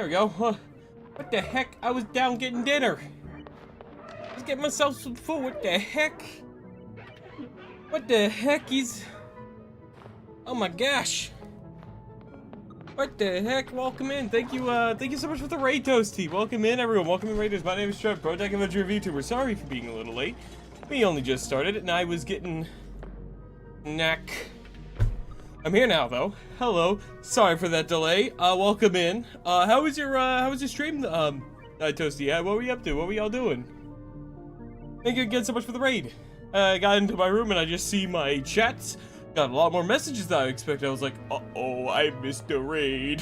There we go. What the heck? I was down getting dinner. I was getting myself some food. What the heck? What the heck? Oh my gosh. What the heck? Welcome in. Thank you so much for the raid, Toasty. Welcome in, everyone. Welcome in, Raiders. My name is Trev, Pro Tech Adventure VTuber. Sorry for being a little late. We only just started, and I was getting knack. I'm here now, though. Hello. Sorry for that delay. Welcome in. How was your stream, Toasty? What were you up to? What were y'all doing? Thank you again so much for the raid. I got into my room and I just see my chats. Got a lot more messages than I expected. I was like, uh-oh, I missed the raid.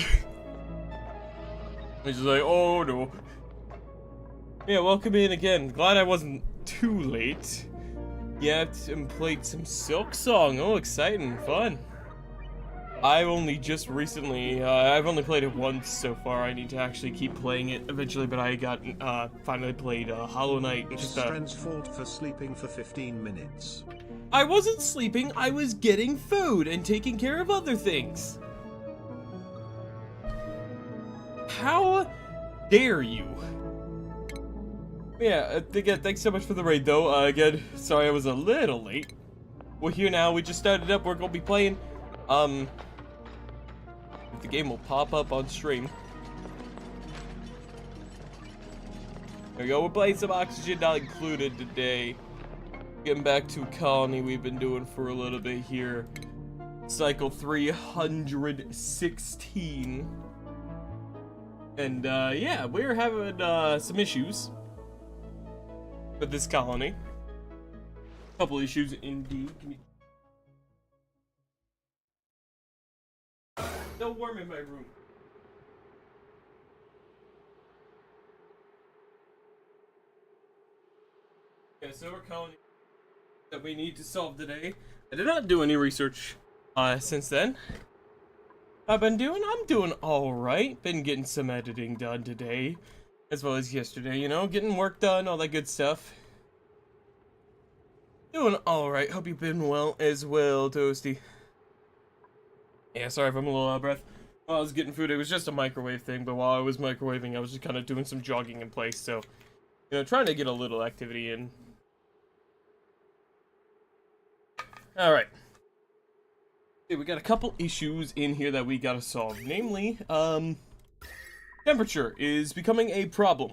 I was just like, oh no. Yeah, welcome in again. Glad I wasn't too late. Yet and played some Silk Song. Oh, exciting, fun. I've only just recently, I've only played it once so far. I need to actually keep playing it eventually, but I got, finally played, Hollow Knight. It's Strand's fault for sleeping for 15 minutes. I wasn't sleeping, I was getting food and taking care of other things. How dare you? Yeah, again, thanks so much for the raid, though. Again, sorry I was a little late. We're here now, we just started up, we're gonna be playing, the game will pop up on stream. There we go, we're playing some Oxygen Not Included today. Getting back to Colony we've been doing for a little bit here. Cycle 316. And, yeah, we're having, some issues with this colony. Couple issues indeed. So warm in my room. Okay, so we're calling that we need to solve today. I did not do any research since then. I'm doing alright. Been getting some editing done today, as well as yesterday, you know, getting work done, all that good stuff. Doing alright. Hope you've been well as well, Toasty. Yeah, sorry if I'm a little out of breath. While I was getting food, it was just a microwave thing, but while I was microwaving, I was just kind of doing some jogging in place, so, you know, trying to get a little activity in. Alright. Okay, we got a couple issues in here that we gotta solve. Namely, temperature is becoming a problem.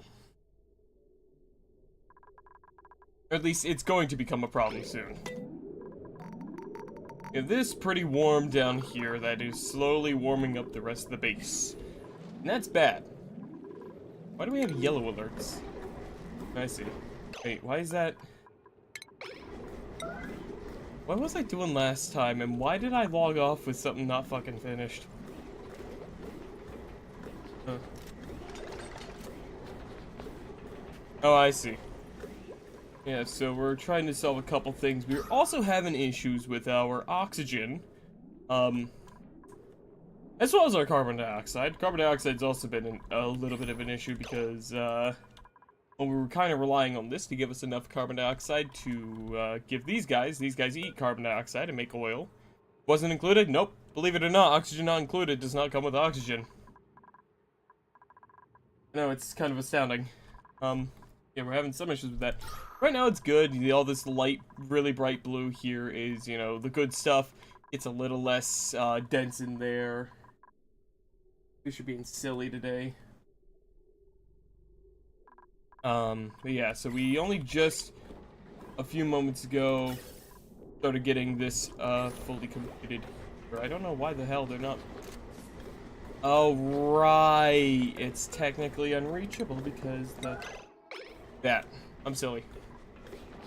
Or at least, it's going to become a problem soon. We have this pretty warm down here that is slowly warming up the rest of the base. And that's bad. Why do we have yellow alerts? I see. Wait, why is that? What was I doing last time, and why did I log off with something not fucking finished? Huh. Oh, I see. Yeah, so we're trying to solve a couple things. We're also having issues with our oxygen, as well as our carbon dioxide. Carbon dioxide's also been a little bit of an issue because, well, we were kind of relying on this to give us enough carbon dioxide to, give these guys eat carbon dioxide and make oil. Wasn't included? Nope. Believe it or not, oxygen not included does not come with oxygen. No, it's kind of astounding. Yeah, we're having some issues with that. Right now it's good. All this light, really bright blue here is, you know, the good stuff. It's a little less dense in there. We should be being silly today. But yeah, so we only just a few moments ago started getting this fully completed. I don't know why the hell they're not. Oh right, it's technically unreachable because that. I'm silly.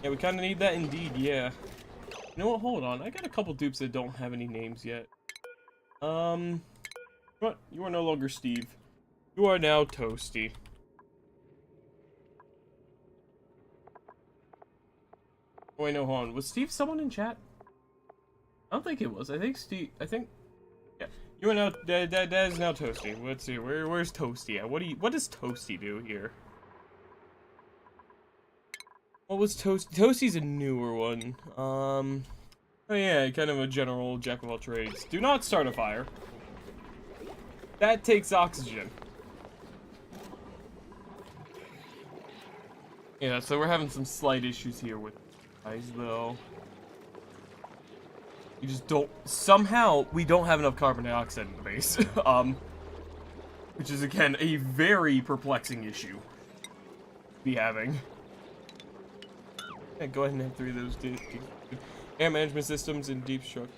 Yeah, we kind of need that indeed, yeah. You know what, hold on. I got a couple dupes that don't have any names yet. What? You are no longer Steve. You are now Toasty. Oh, wait, no, hold on. Was Steve someone in chat? I don't think it was. I think Steve, yeah. You are now, that is now Toasty. Let's see, where's Toasty at? What does Toasty do here? What was Toasty? Toasty's a newer one. Oh yeah, kind of a general jack of all trades. Do not start a fire. That takes oxygen. Yeah, so we're having some slight issues here with guys, though. You just don't... Somehow, we don't have enough carbon dioxide in the base. Which is, again, a very perplexing issue to be having. Yeah, go ahead and have 3 of those. Air management systems in deep structure.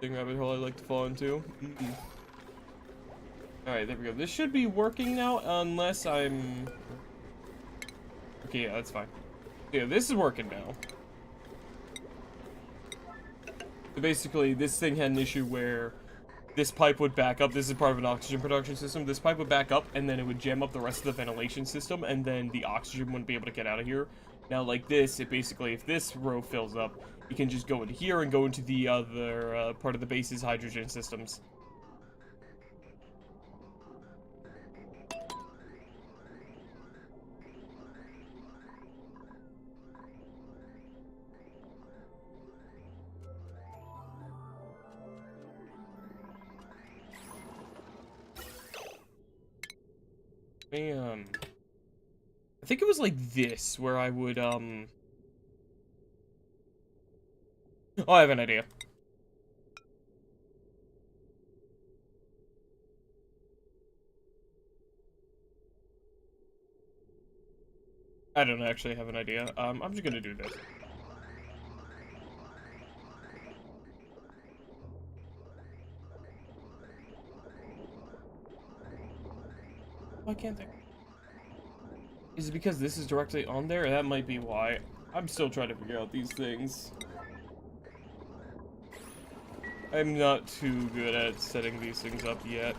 Big rabbit hole I like to fall into. Alright, there we go. This should be working now, unless I'm... Okay, yeah, that's fine. Yeah, this is working now. So basically, this thing had an issue where this pipe would back up. This is part of an oxygen production system. This pipe would back up, and then it would jam up the rest of the ventilation system, and then the oxygen wouldn't be able to get out of here. Now, like this, it basically, if this row fills up, you can just go into here and go into the other part of the base's hydrogen systems. I think it was like this, where I would, Oh, I have an idea. I don't actually have an idea. I'm just gonna do this. Why can't they? Is it because this is directly on there? That might be why. I'm still trying to figure out these things. I'm not too good at setting these things up yet.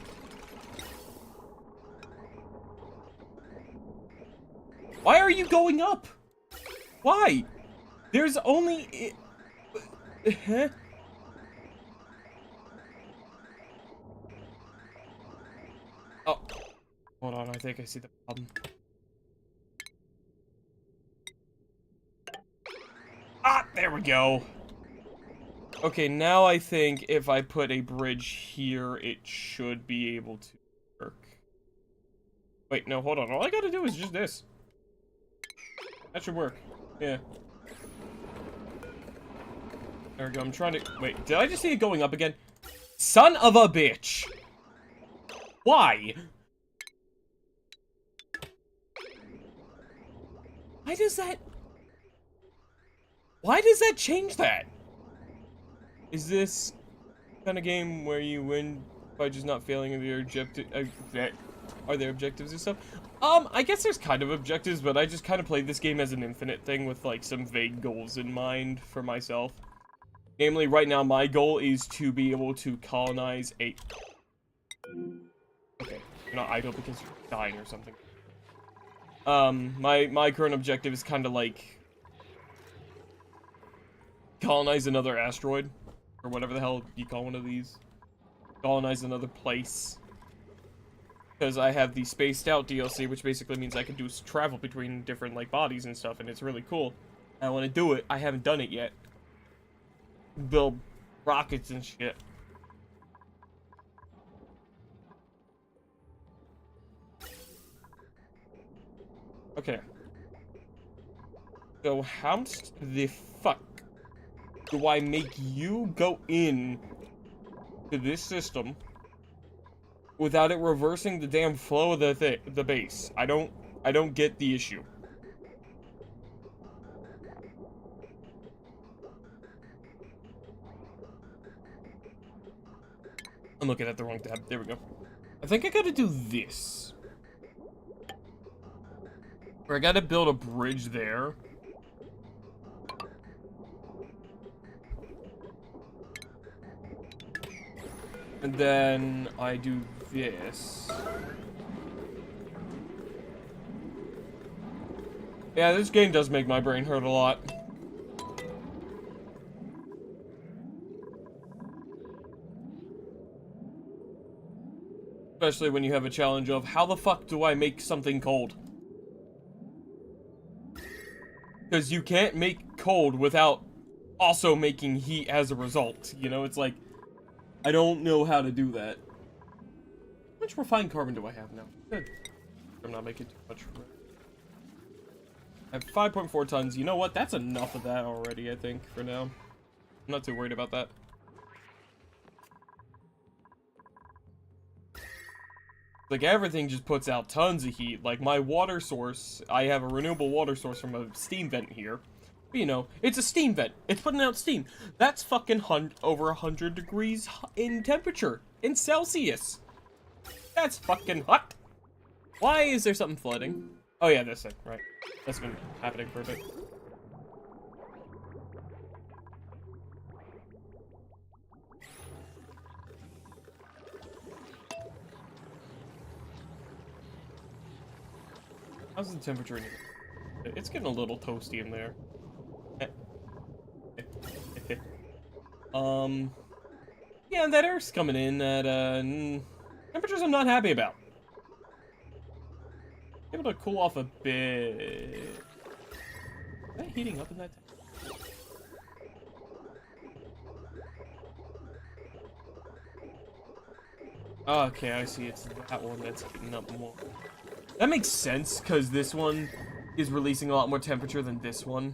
Why are you going up? Why? There's only... Huh? Oh. Hold on, I think I see the problem. Ah, there we go. Okay, now I think if I put a bridge here, it should be able to work. Wait, no, hold on. All I gotta do is just this. That should work. Yeah. There we go. I'm trying to... Wait, did I just see it going up again? Son of a bitch! Why? Why does that... Why does that change that? Is this kind of game where you win by just not failing in your objective? Are there objectives and stuff? I guess there's kind of objectives, but I just kind of played this game as an infinite thing with like some vague goals in mind for myself. Namely, right now my goal is to be able to colonize a... Okay, you're not idle because you're dying or something. My current objective is kind of like colonize another asteroid, or whatever the hell you call one of these. Colonize another place. Because I have the Spaced Out DLC, which basically means I can do travel between different, like, bodies and stuff, and it's really cool. I want to do it. I haven't done it yet. Build rockets and shit. Okay. So how the fuck do I make you go in to this system without it reversing the damn flow of the base? I don't get the issue. I'm looking at the wrong tab. There we go. I think I gotta do this. Or I gotta build a bridge there. And then I do this. Yeah, this game does make my brain hurt a lot. Especially when you have a challenge of, how the fuck do I make something cold? Because you can't make cold without also making heat as a result. You know, it's like, I don't know how to do that. How much refined carbon do I have now? Good. I'm not making too much. At 5.4 tons, you know what? That's enough of that already, I think, for now. I'm not too worried about that. Like, everything just puts out tons of heat. Like, my water source, I have a renewable water source from a steam vent here. But, you know, it's a steam vent. It's putting out steam. That's fucking over 100 degrees in temperature. In Celsius. That's fucking hot. Why is there something flooding? Oh yeah, this thing, right. That's been happening for a bit. How's the temperature in here? It's getting a little toasty in there. Yeah, that air's coming in at, temperatures I'm not happy about. Able to cool off a bit. Is that heating up in that? Okay, I see. It's that one that's heating up more. That makes sense, because this one is releasing a lot more temperature than this one.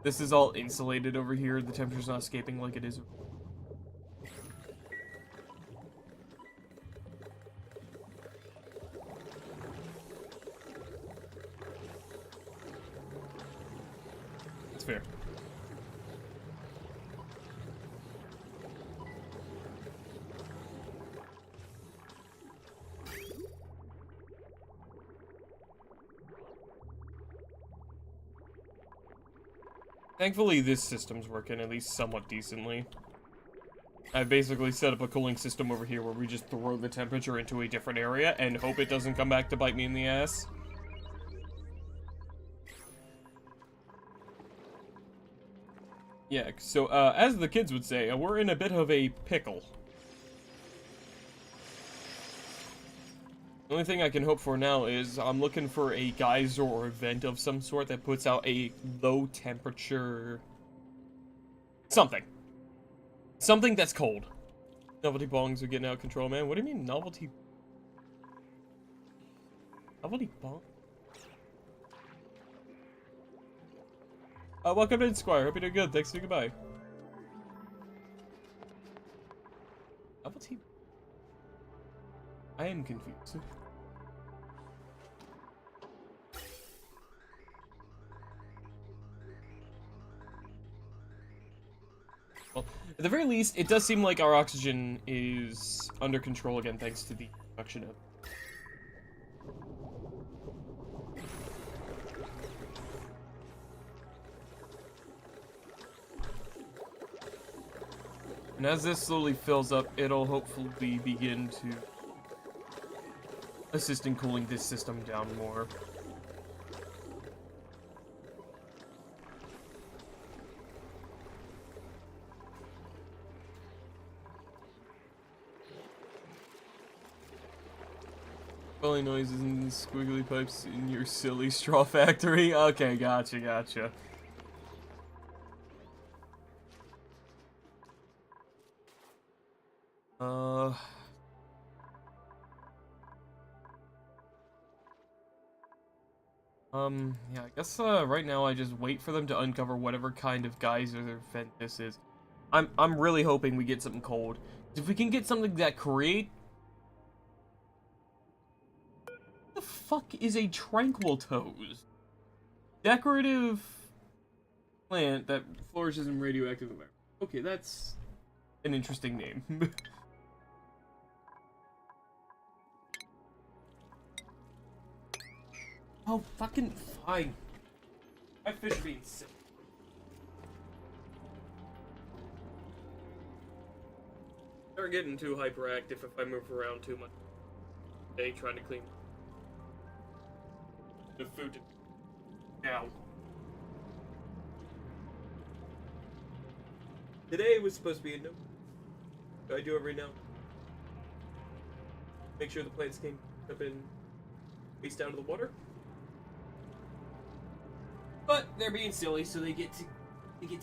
This is all insulated over here. The temperature's not escaping like it is. That's fair. Thankfully, this system's working at least somewhat decently. I've basically set up a cooling system over here where we just throw the temperature into a different area and hope it doesn't come back to bite me in the ass. Yeah, so, as the kids would say, we're in a bit of a pickle. The only thing I can hope for now is I'm looking for a geyser or a vent of some sort that puts out a low temperature... something. Something that's cold. Novelty bongs are getting out of control, man. What do you mean, novelty... Novelty bong? Welcome in, Squire. Hope you're doing good. Thanks, and goodbye. Novelty... I am confused. Well, at the very least, it does seem like our oxygen is under control again, thanks to the production of... And as this slowly fills up, it'll hopefully begin to assist in cooling this system down more. Falling noises and squiggly pipes in your silly straw factory. Okay, gotcha, gotcha. Yeah, I guess, right now I just wait for them to uncover whatever kind of geyser their vent this is. I'm really hoping we get something cold. If we can get something that create... What the fuck is a tranquil toes? Decorative plant that flourishes in radioactive environment. Okay, that's an interesting name. Oh, fucking fine. My fish are being sick. They're getting too hyperactive if I move around too much. They trying to clean the food down. Today was supposed to be a no. I do every now. Make sure the plants came up in face down to the water. But they're being silly, so they get to eat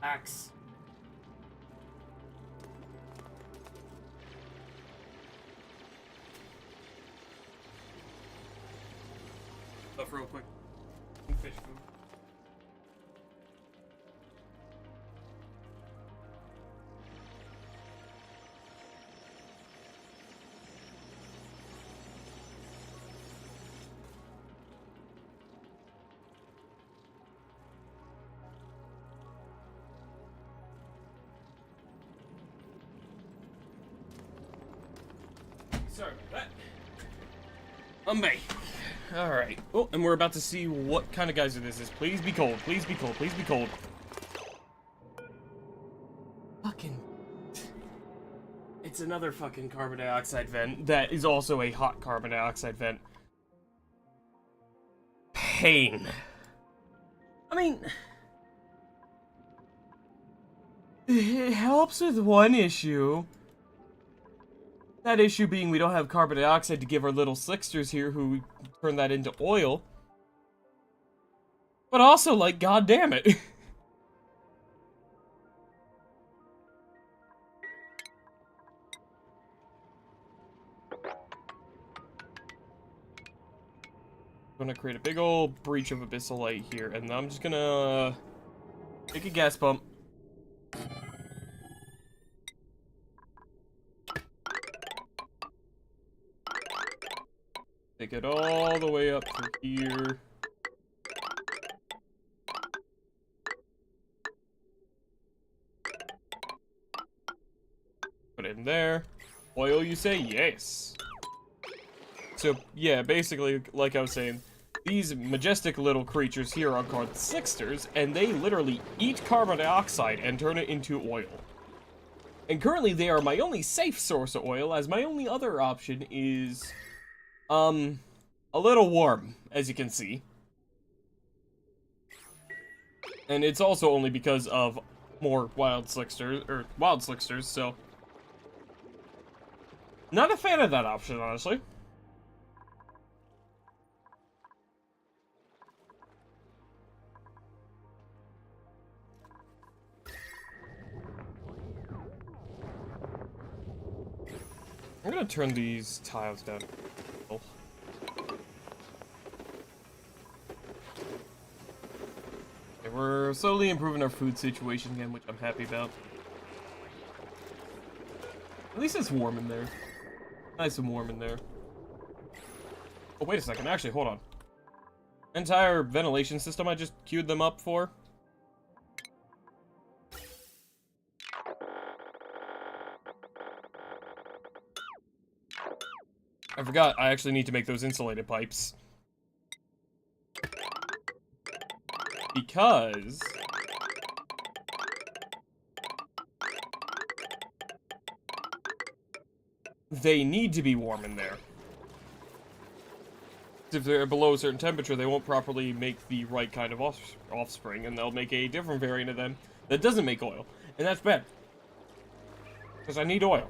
axe. Stuff real quick. Fish food. Sorry about that. I'm back. Alright. Oh, and we're about to see what kind of geyser this is. Please be cold. Please be cold. Please be cold. Fucking... It's another fucking carbon dioxide vent that is also a hot carbon dioxide vent. Pain. I mean... It helps with one issue. That issue being we don't have carbon dioxide to give our little slicksters here who turn that into oil. But also, like, god damn it. I'm gonna create a big old breach of abyssal light here, and I'm just gonna make a gas pump. Take it all the way up to here. Put it in there. Oil, you say? Yes. So, yeah, basically, like I was saying, these majestic little creatures here are called slicksters, and they literally eat carbon dioxide and turn it into oil. And currently, they are my only safe source of oil, as my only other option is... a little warm, as you can see. And it's also only because of more wild slicksters, so... Not a fan of that option, honestly. I'm gonna turn these tiles down. Oh. Okay, we're slowly improving our food situation again, which I'm happy about. At least it's warm in there. Nice and warm in there. Oh, wait a second. Actually, hold on. Entire ventilation system I just queued them up for. I forgot, I actually need to make those insulated pipes. Because... they need to be warm in there. If they're below a certain temperature, they won't properly make the right kind of offspring, and they'll make a different variant of them that doesn't make oil. And that's bad. Because I need oil.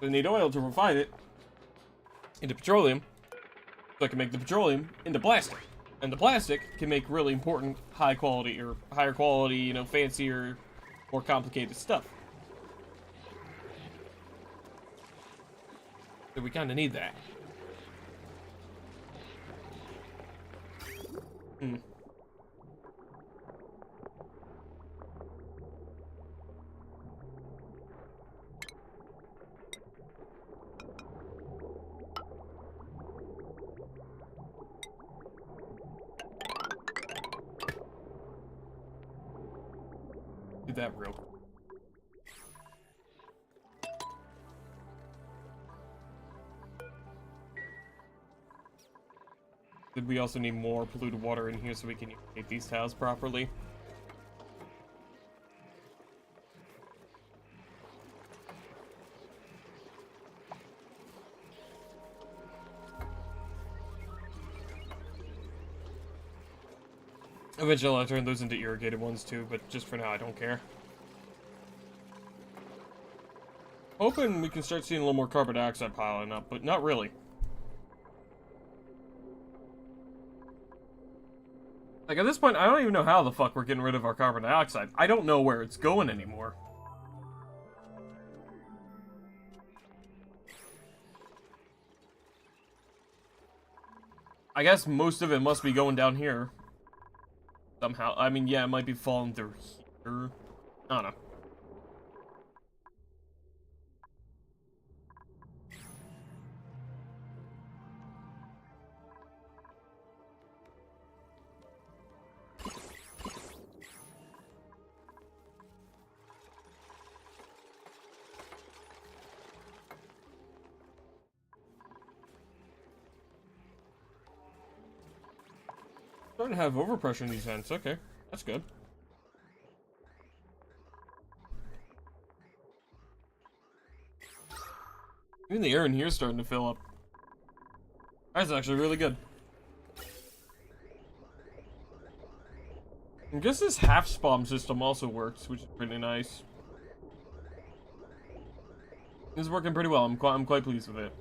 I need oil to refine it into petroleum, so I can make the petroleum into plastic. And the plastic can make really important high quality, or higher quality, you know, fancier, more complicated stuff. So we kind of need that. Do that real quick. Did we also need more polluted water in here so we can irrigate these tiles properly? Eventually I'll turn those into irrigated ones too, but just for now I don't care. Hoping we can start seeing a little more carbon dioxide piling up, but not really. Like, at this point, I don't even know how the fuck we're getting rid of our carbon dioxide. I don't know where it's going anymore. I guess most of it must be going down here. Somehow. I mean, yeah, it might be falling through here. I don't know. Starting to have overpressure in these vents. Okay, that's good. Even the air in here is starting to fill up. That's actually really good. I guess this half spawn system also works, which is pretty nice. It's working pretty well. I'm quite pleased with it.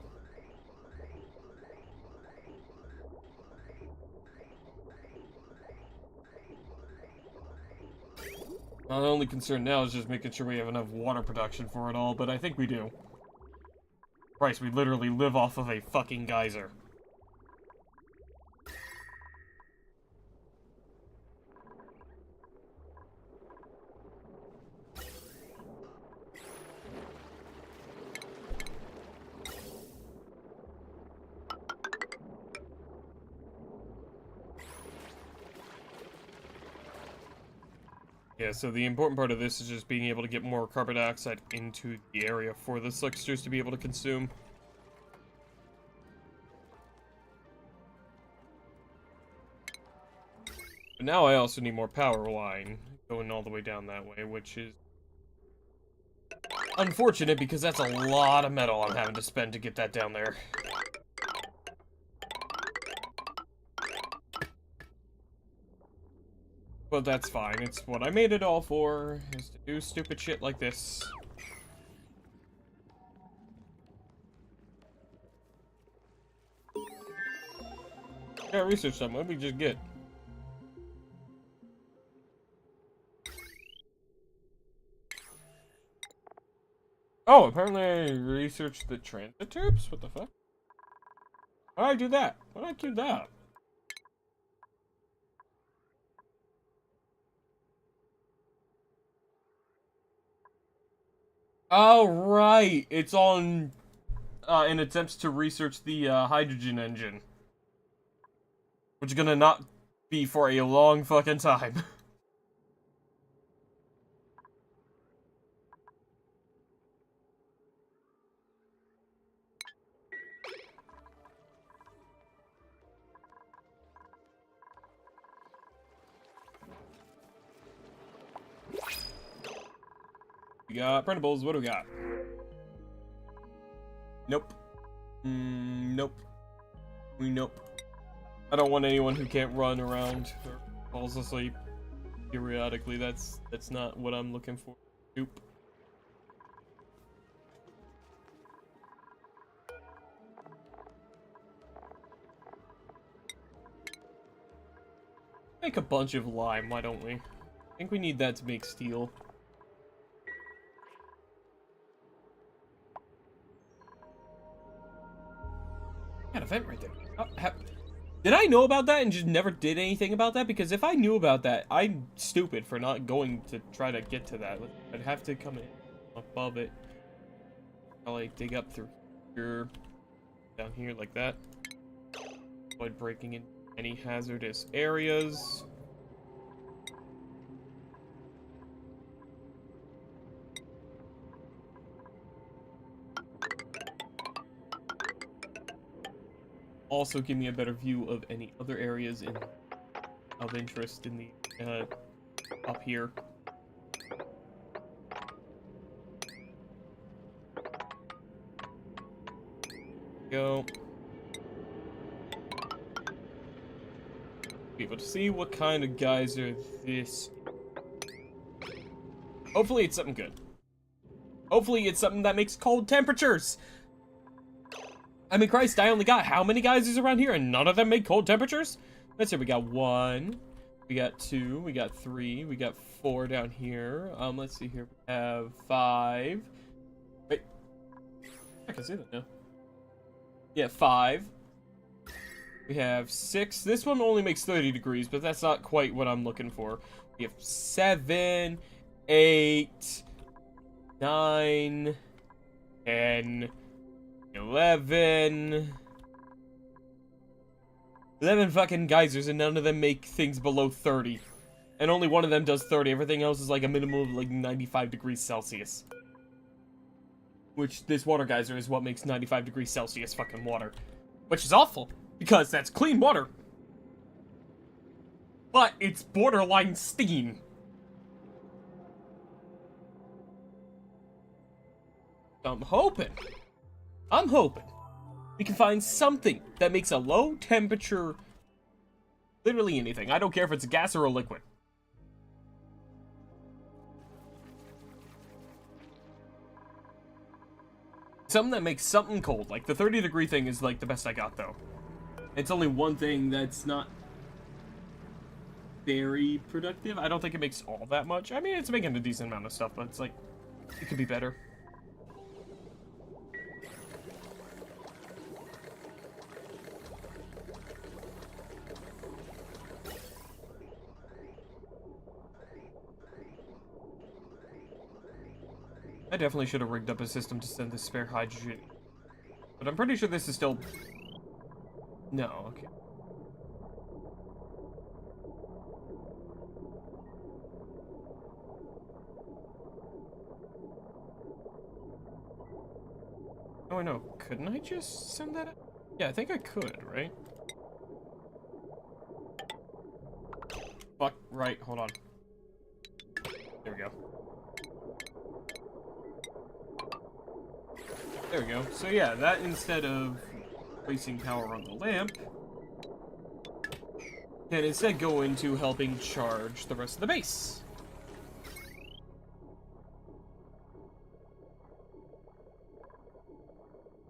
My only concern now is just making sure we have enough water production for it all, but I think we do. Christ, we literally live off of a fucking geyser. Yeah, so the important part of this is just being able to get more carbon dioxide into the area for the slicksters to be able to consume. But now I also need more power line going all the way down that way, which is unfortunate because that's a lot of metal I'm having to spend to get that down there. But that's fine, it's what I made it all for, is to do stupid shit like this. Yeah, research something, what did we just get? Oh, apparently I researched the transit tubes? What the fuck? Why did I do that? Why did I do that? Oh, right. It's on in attempts to research the hydrogen engine. Which is gonna not be for a long fucking time. We got printables. What do we got? Nope. Nope. Nope. I don't want anyone who can't run around or falls asleep periodically. That's not what I'm looking for. Nope. Make a bunch of lime, why don't we? I think we need that to make steel. Got a vent right there. Oh, did I know about that and just never did anything about that? Because if I knew about that, I'm stupid for not going to try to get to that. I'd have to come in above it. I'll like dig up through here, down here like that. Avoid breaking in any hazardous areas. Also give me a better view of any other areas of interest in the up here. Go. Be able to see what kind of geyser this. Hopefully it's something good. Hopefully it's something that makes cold temperatures. I mean, Christ, I only got how many geysers around here, and none of them make cold temperatures? Let's see, we got 1, we got 2, we got 3, we got 4 down here. Let's see here, we have 5. Wait, I can see that now. Yeah, 5. We have 6. This one only makes 30 degrees, but that's not quite what I'm looking for. We have 7, 8, 9, 10, 11. 11 fucking geysers, and none of them make things below 30. And only one of them does 30. Everything else is like a minimum of like 95 degrees Celsius. Which this water geyser is what makes 95 degrees Celsius fucking water. Which is awful, because that's clean water. But it's borderline steam. I'm hoping we can find something that makes a low temperature, literally anything. I don't care if it's a gas or a liquid. Something that makes something cold. Like the 30 degree thing is like the best I got though. It's only one thing that's not very productive. I don't think it makes all that much. I mean, it's making a decent amount of stuff, but it's like, it could be better. I definitely should have rigged up a system to send the spare hydrogen. But I'm pretty sure this is still... No, okay. Oh, I know. Couldn't I just send that? Yeah, I think I could, right? Fuck, right, hold on. There we go. There we go. So yeah, that instead of wasting power on the lamp, can instead go into helping charge the rest of the base.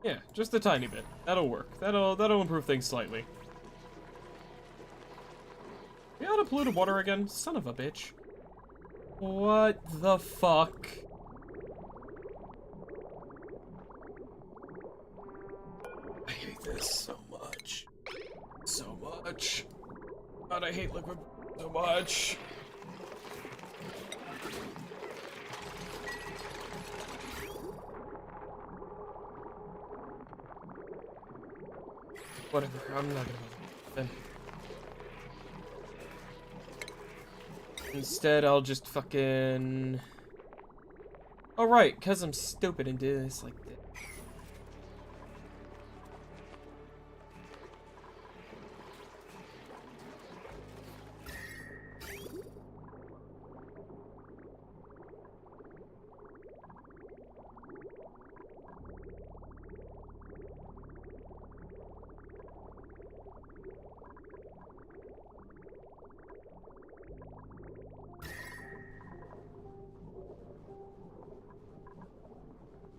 Yeah, just a tiny bit. That'll work. That'll improve things slightly. We out of polluted water again? Son of a bitch. What the fuck? I hate this so much. So much. God, I hate liquid so much. Whatever, I'm not gonna then. Instead, I'll just fucking... Oh, right, because I'm stupid and do this like this.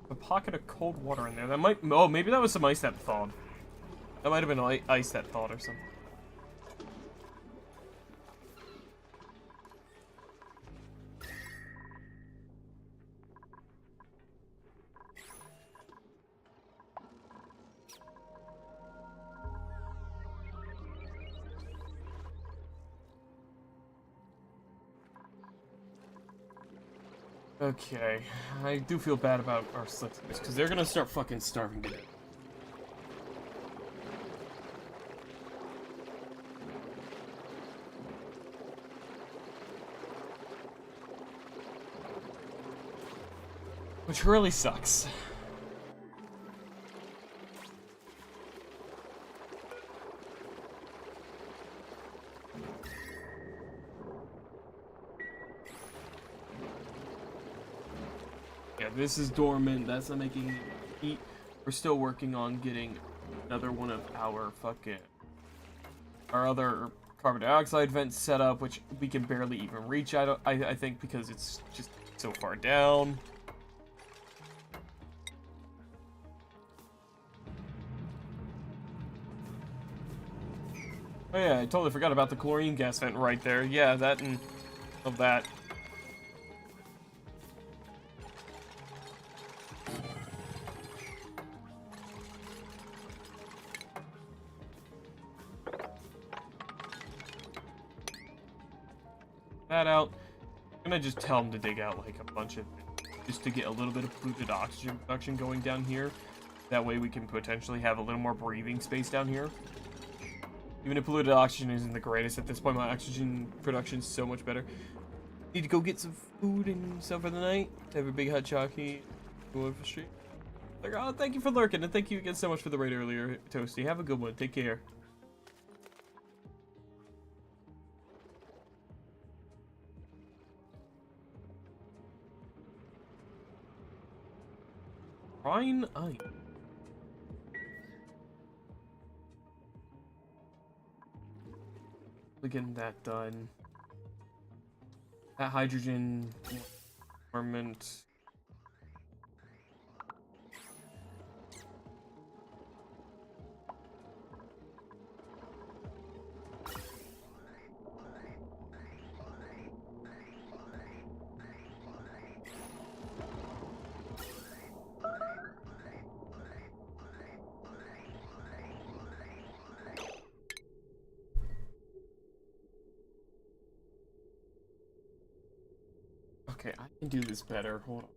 A pocket of cold water in there. That might... Oh, maybe that was some ice that thawed. That might have been ice that thawed or something. Okay, I do feel bad about our slicks because they're gonna start fucking starving to death. Which really sucks. Yeah, this is dormant. That's not making heat. We're still working on getting another one of our our other carbon dioxide vents set up, which we can barely even reach. I think because it's just so far down. Oh yeah, I totally forgot about the chlorine gas vent right there. Yeah, that and of that. that out. I'm gonna just tell them to dig out like a bunch of just to get a little bit of polluted oxygen production going down here. That way we can potentially have a little more breathing space down here. Even if polluted oxygen isn't the greatest at this point, my oxygen production is so much better. Need to go get some food and stuff for the night. Have a big hot chocolate. Go over the street. Like, oh, thank you for lurking, and thank you again so much for the raid earlier, Toasty. Have a good one. Take care. Brine ice. We're getting that done. That hydrogen environment. Okay, I can do this better. Hold on.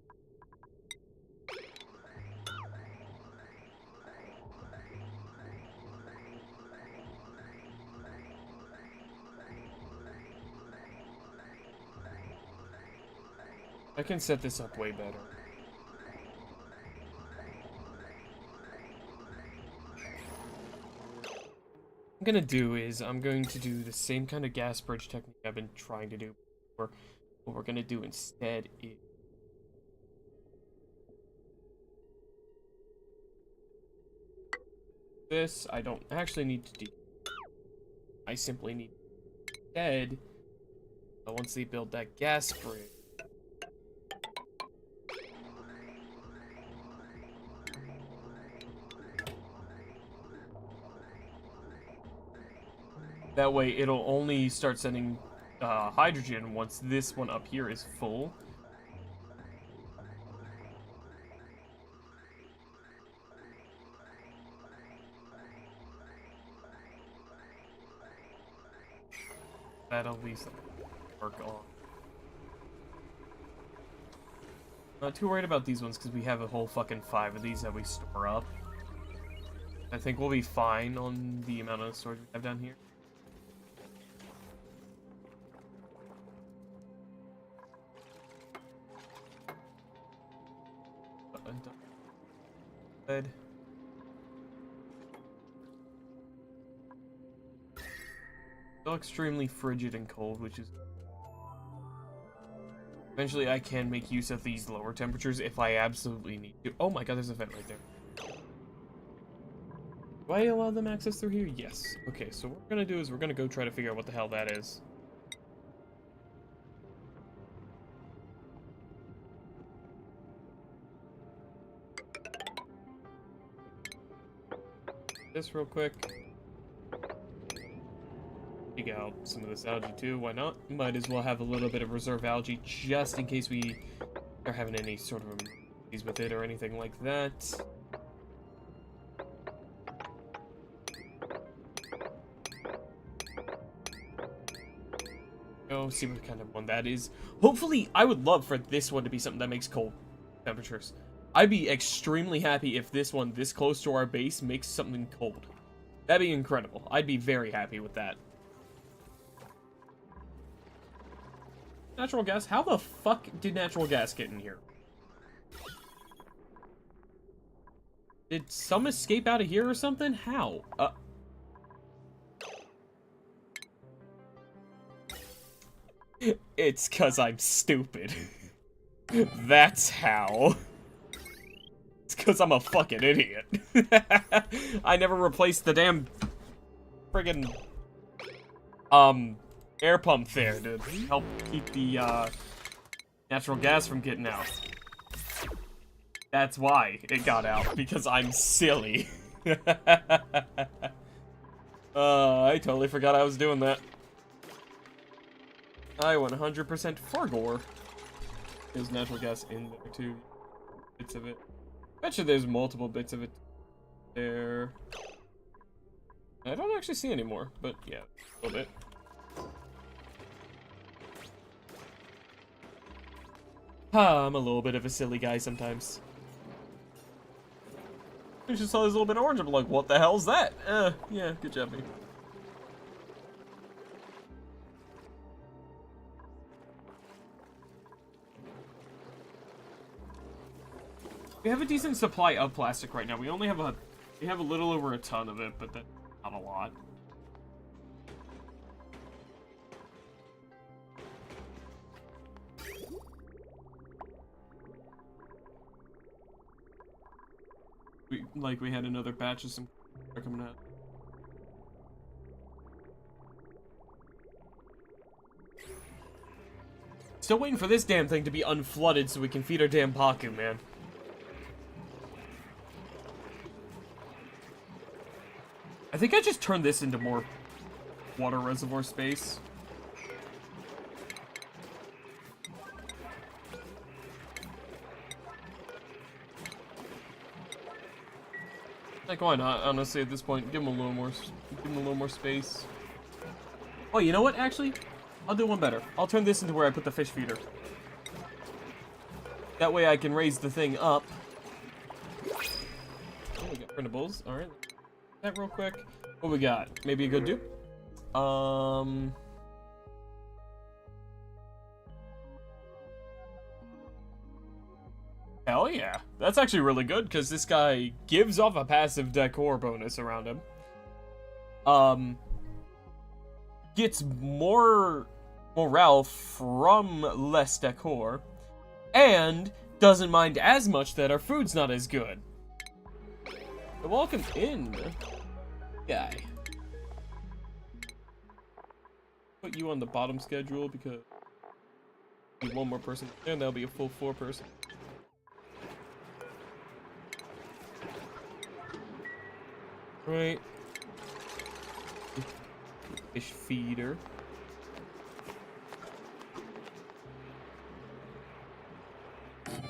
I can set this up way better. What I'm gonna do is I'm going to do the same kind of gas bridge technique I've been trying to do before. What we're gonna do instead is this. I don't actually need to do. I simply need instead. Once they build that gas bridge. That way, it'll only start sending hydrogen once this one up here is full. That'll at least work on. Not too worried about these ones because we have a whole fucking 5 of these that we store up. I think we'll be fine on the amount of storage we have down here. Good. Still extremely frigid and cold, which is... Eventually I can make use of these lower temperatures if I absolutely need to. Oh my god, there's a vent right there. Do I allow them access through here? Yes. Okay, so what we're gonna do is we're gonna go try to figure out what the hell that is. This real quick. Dig out some of this algae too, why not? Might as well have a little bit of reserve algae just in case we are having any sort of emergencies with it or anything like that. Go see what kind of one that is. Hopefully, I would love for this one to be something that makes cold temperatures. I'd be extremely happy if this one, this close to our base, makes something cold. That'd be incredible. I'd be very happy with that. Natural gas? How the fuck did natural gas get in here? Did some escape out of here or something? How? It's 'cause I'm stupid. That's how. It's 'cause I'm a fucking idiot. I never replaced the damn friggin' air pump there to help keep the natural gas from getting out. That's why it got out, because I'm silly. I totally forgot I was doing that. I 100% forgot. There's natural gas in there too. Bits of it. Bet you there's multiple bits of it there. I don't actually see any more, but yeah, a little bit. I'm a little bit of a silly guy sometimes. I just saw this little bit of orange. I'm like, what the hell's that? Yeah, good job, mate. We have a decent supply of plastic right now. We only have a little over a ton of it, but that's not a lot. We had another batch of some coming out. Still waiting for this damn thing to be unflooded so we can feed our damn Paku, man. I think I just turned this into more water reservoir space. Like, why not? Honestly, at this point, give him a little more space. Oh, you know what? Actually, I'll do one better. I'll turn this into where I put the fish feeder. That way I can raise the thing up. Oh, we got printables. All right, that real quick. What we got? Maybe a good dupe. Hell yeah. That's actually really good, because this guy gives off a passive decor bonus around him. Gets more morale from less decor, and doesn't mind as much that our food's not as good. So welcome in, guy. Put you on the bottom schedule, because we need one more person, and that'll be a full 4 person. Right. Fish feeder.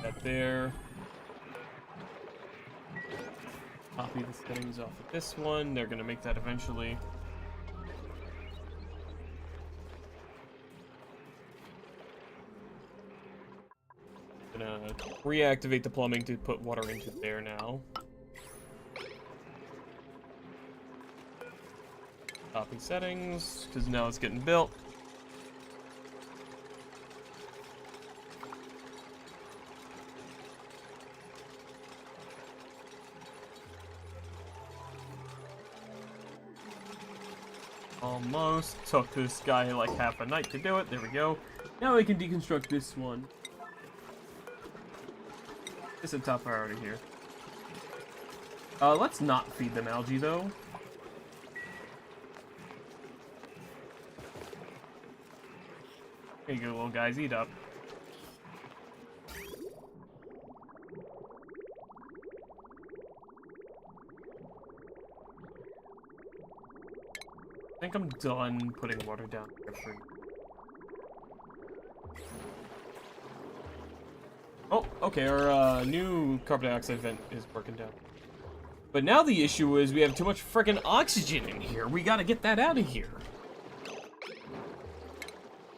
That there. Copy the settings off of this one. They're gonna make that eventually. Gonna reactivate the plumbing to put water into there now. Copy settings, because now it's getting built. Almost. Took this guy like half a night to do it. There we go. Now we can deconstruct this one. It's a top priority here. Let's not feed them algae, though. Here you go, little guys, eat up. I think I'm done putting water down here for you. Oh, okay, our new carbon dioxide vent is working down. But now the issue is we have too much freaking oxygen in here. We gotta get that out of here.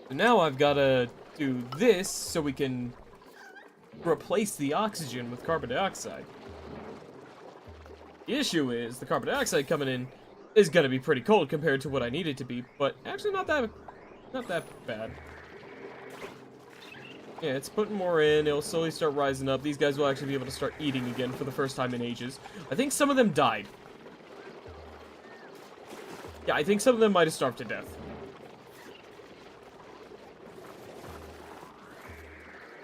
So now I've gotta do this so we can replace the oxygen with carbon dioxide. The issue is the carbon dioxide coming in is gonna be pretty cold compared to what I need it to be, but actually not that bad. Yeah, it's putting more in. It'll slowly start rising up. These guys will actually be able to start eating again for the first time in ages. I think some of them died. Yeah, I think some of them might have starved to death.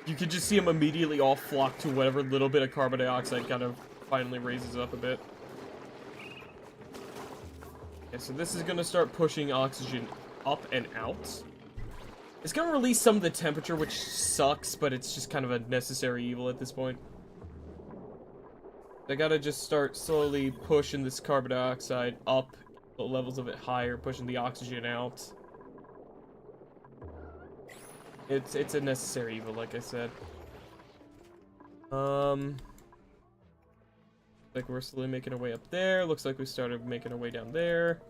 You can just see them immediately all flock to whatever little bit of carbon dioxide kind of finally raises up a bit. Okay, so this is going to start pushing oxygen up and out. It's going to release some of the temperature, which sucks, but it's just kind of a necessary evil at this point. I gotta just start slowly pushing this carbon dioxide up, the levels of it higher, pushing the oxygen out. It's a necessary evil, like I said. Like we're slowly making our way up there. Looks like we started making our way down there.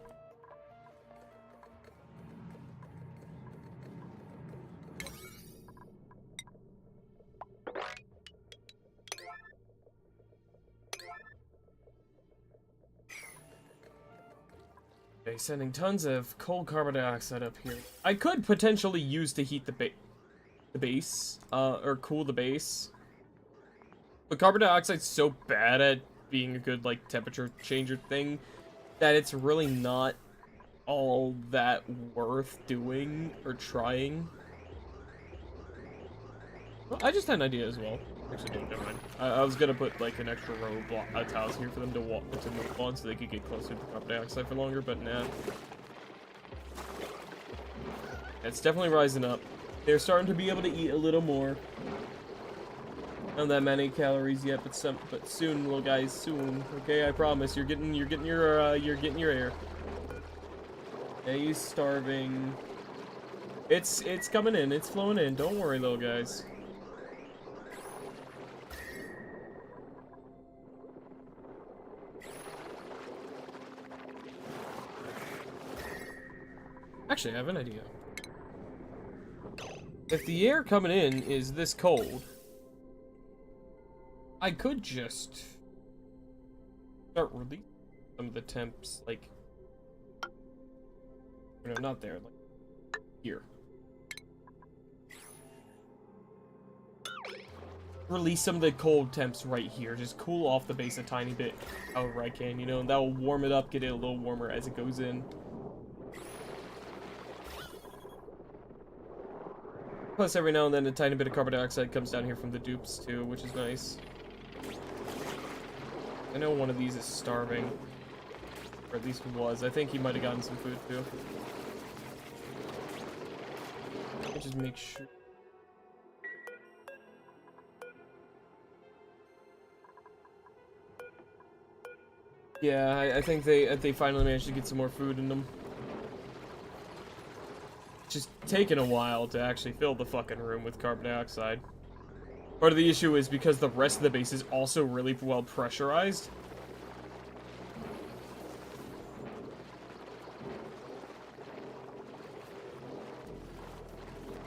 Okay, sending tons of cold carbon dioxide up here. I could potentially use to heat the base, or cool the base. But carbon dioxide's so bad at being a good, like, temperature changer thing that it's really not all that worth doing or trying. Well, I just had an idea as well. Actually, no, never mind. I was gonna put, like, an extra row of tiles here for them to move on so they could get closer to the carbon dioxide for longer, but nah. It's definitely rising up. They're starting to be able to eat a little more. Not that many calories yet, but soon, little guys, soon. Okay, I promise. You're getting your air. Yeah, he's starving. It's coming in. It's flowing in. Don't worry, little guys. Actually, I have an idea. If the air coming in is this cold, I could just start releasing some of the temps, like, no, not there, like, here. Release some of the cold temps right here, just cool off the base a tiny bit however I can, you know, and that will warm it up, get it a little warmer as it goes in. Plus, every now and then, a tiny bit of carbon dioxide comes down here from the dupes, too, which is nice. I know one of these is starving. Or at least was. I think he might have gotten some food, too. Let me just make sure. Yeah, I think they finally managed to get some more food in them. Just taking a while to actually fill the fucking room with carbon dioxide. Part of the issue is because the rest of the base is also really well pressurized.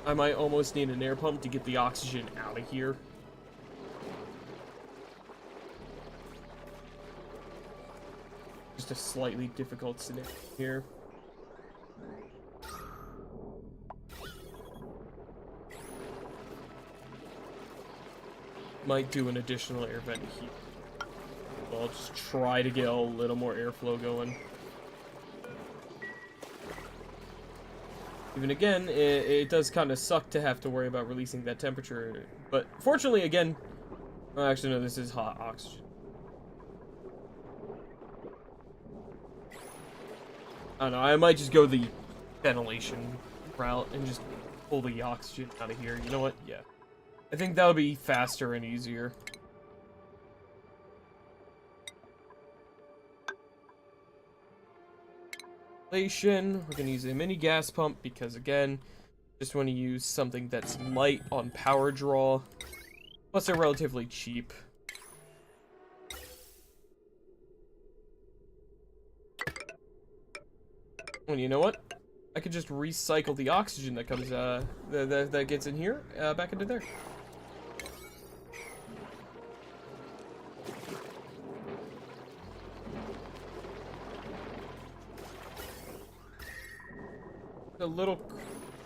I might almost need an air pump to get the oxygen out of here. Just a slightly difficult scenario here. Might do an additional air vent here. I'll just try to get a little more airflow going. Even again, it does kind of suck to have to worry about releasing that temperature. But fortunately, again, well, actually no, this is hot oxygen. I don't know, I might just go the ventilation route and just pull the oxygen out of here. You know what? Yeah. I think that would be faster and easier. We're gonna use a mini gas pump because, again, just want to use something that's light on power draw. Plus, they're relatively cheap. And you know what? I could just recycle the oxygen that comes, that gets in here, back into there.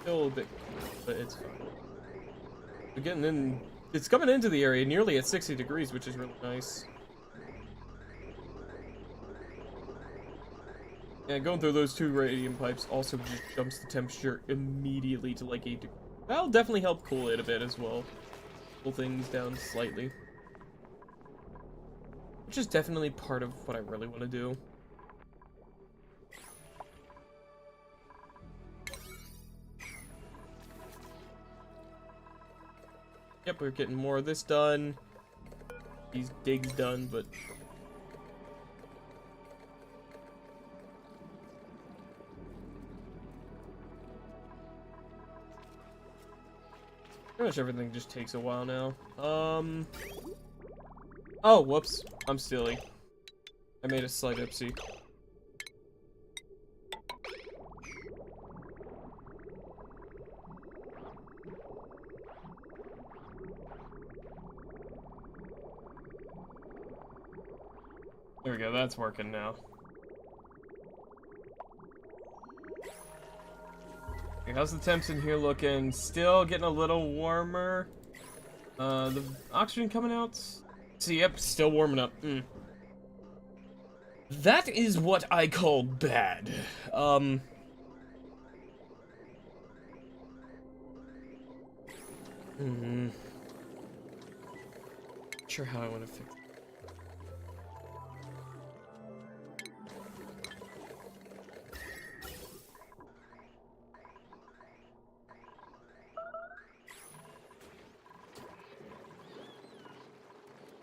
Still a bit, but it's fine. We're getting in, it's coming into the area nearly at 60 degrees, which is really nice. And going through those 2 radiant pipes also just jumps the temperature immediately to like 8 degrees. That'll definitely help cool it a bit as well. Cool things down slightly. Which is definitely part of what I really want to do. Yep, we're getting more of this done. These digs done, but... pretty much everything just takes a while now. Oh, whoops. I'm silly. I made a slight oopsie. There we go, that's working now. Okay, how's the temps in here looking? Still getting a little warmer. The oxygen coming out. See, yep, still warming up. That is what I call bad. Sure how I want to fix it.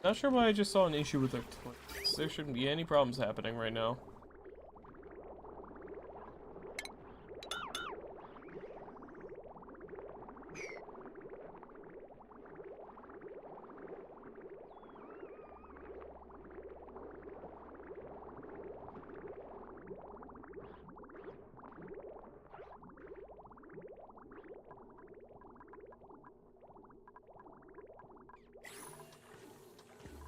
Not sure why I just saw an issue with the toilets. There shouldn't be any problems happening right now.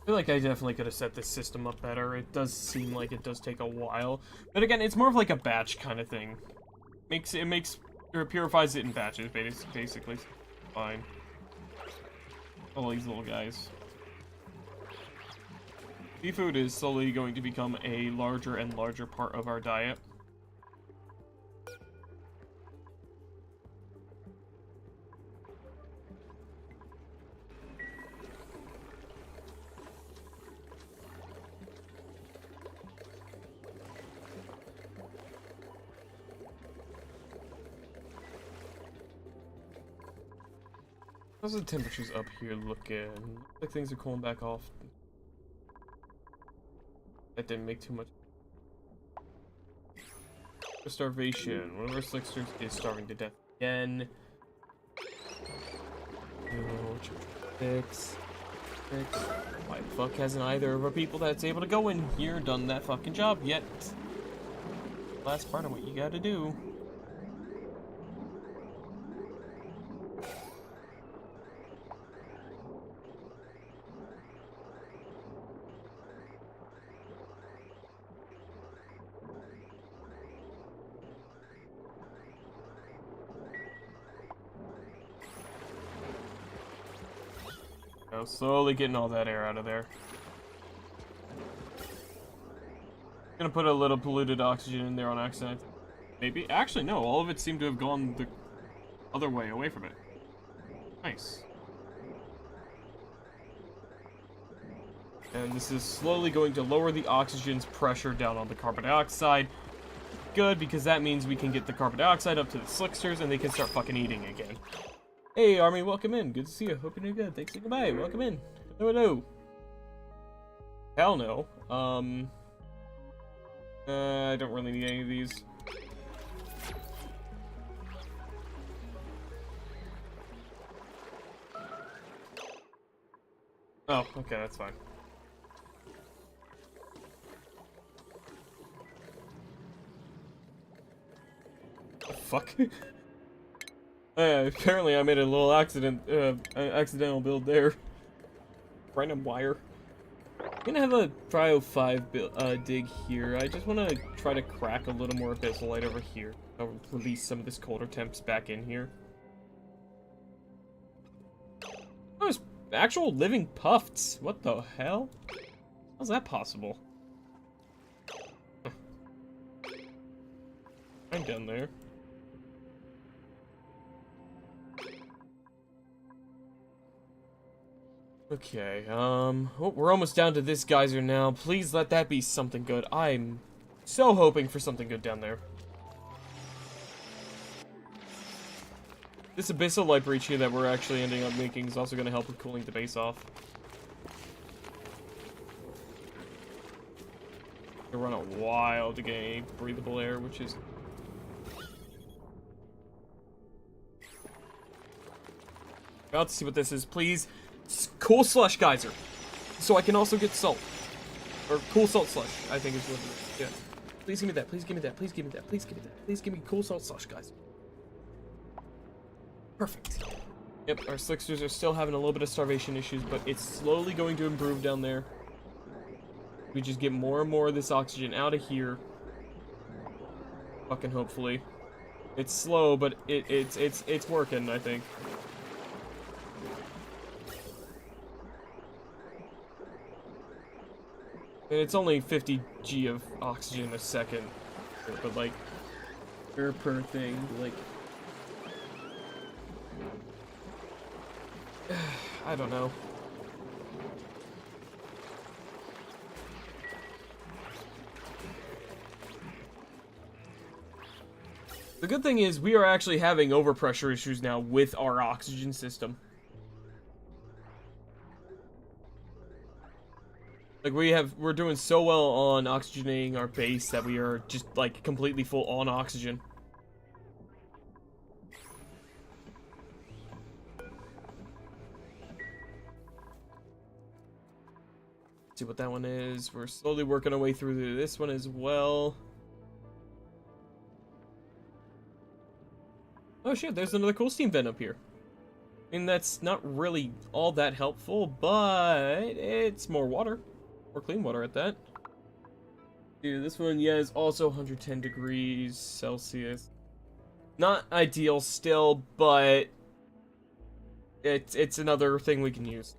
I feel like I definitely could have set this system up better. It does seem like it does take a while. But again, it's more of like a batch kind of thing. It purifies it in batches, basically. Fine. All these little guys. Seafood is slowly going to become a larger and larger part of our diet. How's the temperatures up here looking? Looks like things are cooling back off. That didn't make too much. Starvation. One of our slicksters is starving to death again. Fix. Why the fuck hasn't either of our people that's able to go in here done that fucking job yet? Last part of what you gotta do. Slowly getting all that air out of there. Gonna put a little polluted oxygen in there on accident. Maybe. Actually, no. All of it seemed to have gone the other way, away from it. Nice. And this is slowly going to lower the oxygen's pressure down on the carbon dioxide. Good, because that means we can get the carbon dioxide up to the slicksters and they can start fucking eating again. Hey, Army, welcome in. Good to see you. Hope you're doing good. Thanks and goodbye. Welcome in. Hello. Hell no. I don't really need any of these. Oh, okay, that's fine. The fuck? Apparently I made a little accidental build there. Random wire. I'm gonna have a Cryo 5 dig here. I just want to try to crack a little more abyssalite over here. I'll release some of this colder temps back in here. Oh, there's actual living puffs. What the hell? How's that possible? I'm down there. Okay, oh, we're almost down to this geyser now. Please let that be something good. I'm so hoping for something good down there. This abyssal light breach here that we're actually ending up making is also going to help with cooling the base off. We run a while to gain breathable air, which is... About to see what this is, please. Cool slush geyser, so I can also get salt, or cool salt slush. I think is what it is. Yeah. Please give me that. Please give me that. Please give me that. Please give me that. Please give me cool salt slush geyser. Perfect. Yep, our slicksters are still having a little bit of starvation issues, but it's slowly going to improve down there. We just get more and more of this oxygen out of here. Fucking hopefully. It's slow, but it's working, I think. And it's only 50 G of oxygen a second, but like per thing, like I don't know. The good thing is we are actually having overpressure issues now with our oxygen system. Like we're doing so well on oxygenating our base that we are just like completely full on oxygen. See what that one is. We're slowly working our way through this one as well. Oh shit, there's another cool steam vent up here. I mean, that's not really all that helpful, but it's more water. More clean water at that. Dude, this one, yeah, is also 110 degrees Celsius. Not ideal still, but it's another thing we can use.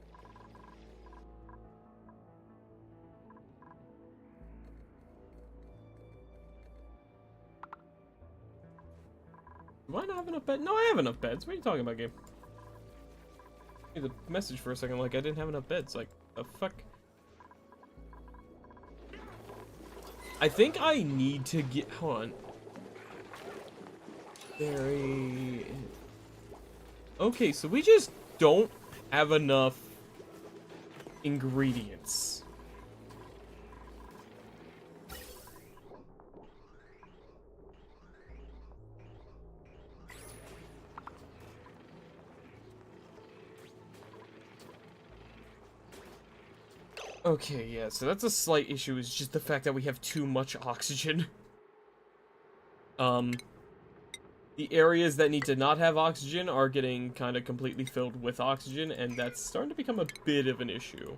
Do I not have enough beds? No, I have enough beds. What are you talking about, game? Give me the message for a second, like I didn't have enough beds. Like, the fuck? I think I need to get... Hold on. Very... Okay, so we just don't have enough ingredients. Okay, yeah, so that's a slight issue, is just the fact that we have too much oxygen. The areas that need to not have oxygen are getting kind of completely filled with oxygen, and that's starting to become a bit of an issue.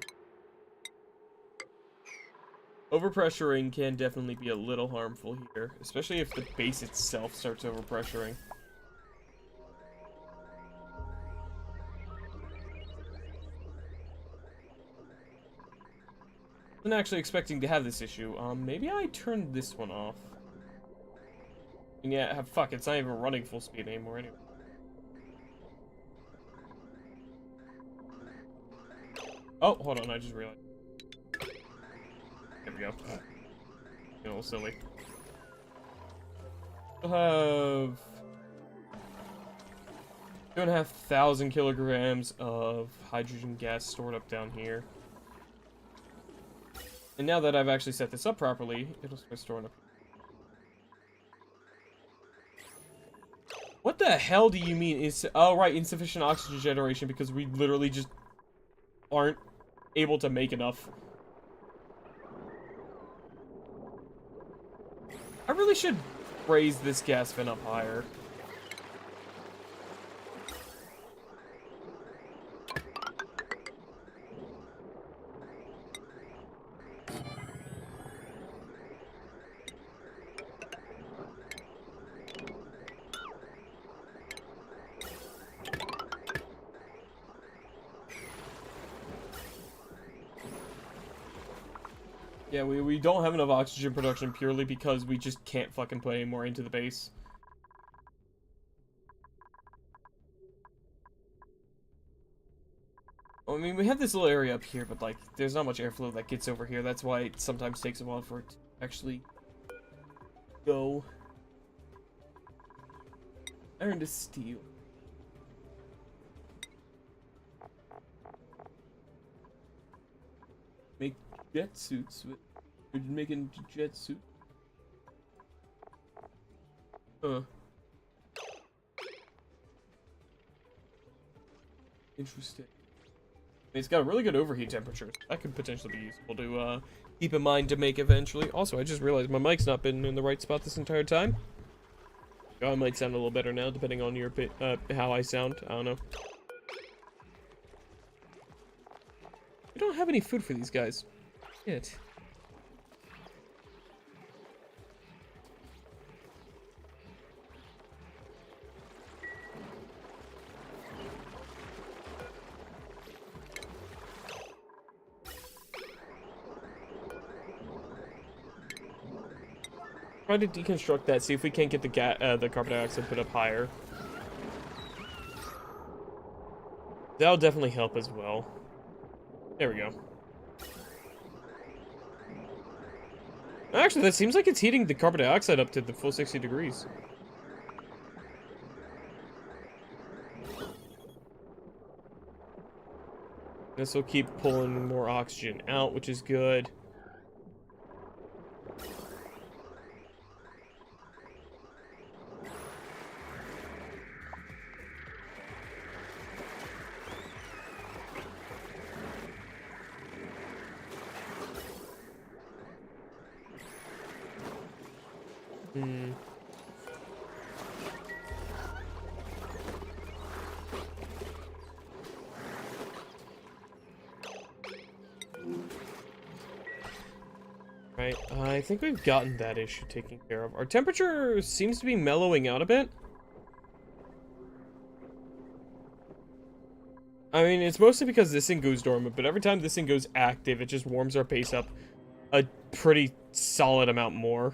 Overpressuring can definitely be a little harmful here, especially if the base itself starts overpressuring. I wasn't actually expecting to have this issue. Maybe I turned this one off. And yeah, fuck, it's not even running full speed anymore anyway. Oh, hold on, I just realized. There we go. A little silly. We'll have 2,500 kilograms of hydrogen gas stored up down here. And now that I've actually set this up properly, it'll start storing up. What the hell do you mean? Oh, right, insufficient oxygen generation because we literally just aren't able to make enough. I really should raise this gas vent up higher. Yeah, we don't have enough oxygen production purely because we just can't fucking put any more into the base. I mean, we have this little area up here, but, like, there's not much airflow that gets over here. That's why it sometimes takes a while for it to actually go. Iron to steel. Make jet suits with... We're making jet suit. Interesting. It's got a really good overheat temperature. That could potentially be useful to keep in mind to make eventually. Also, I just realized my mic's not been in the right spot this entire time. Oh, I might sound a little better now, depending on your how I sound. I don't know. We don't have any food for these guys. Shit. Try to deconstruct that, see if we can't get the carbon dioxide put up higher. That'll definitely help as well. There we go. Actually, that seems like it's heating the carbon dioxide up to the full 60 degrees. This will keep pulling more oxygen out, which is good. Right, I think we've gotten that issue taken care of. Our temperature seems to be mellowing out a bit. I mean, it's mostly because this thing goes dormant, but every time this thing goes active, it just warms our base up a pretty solid amount more.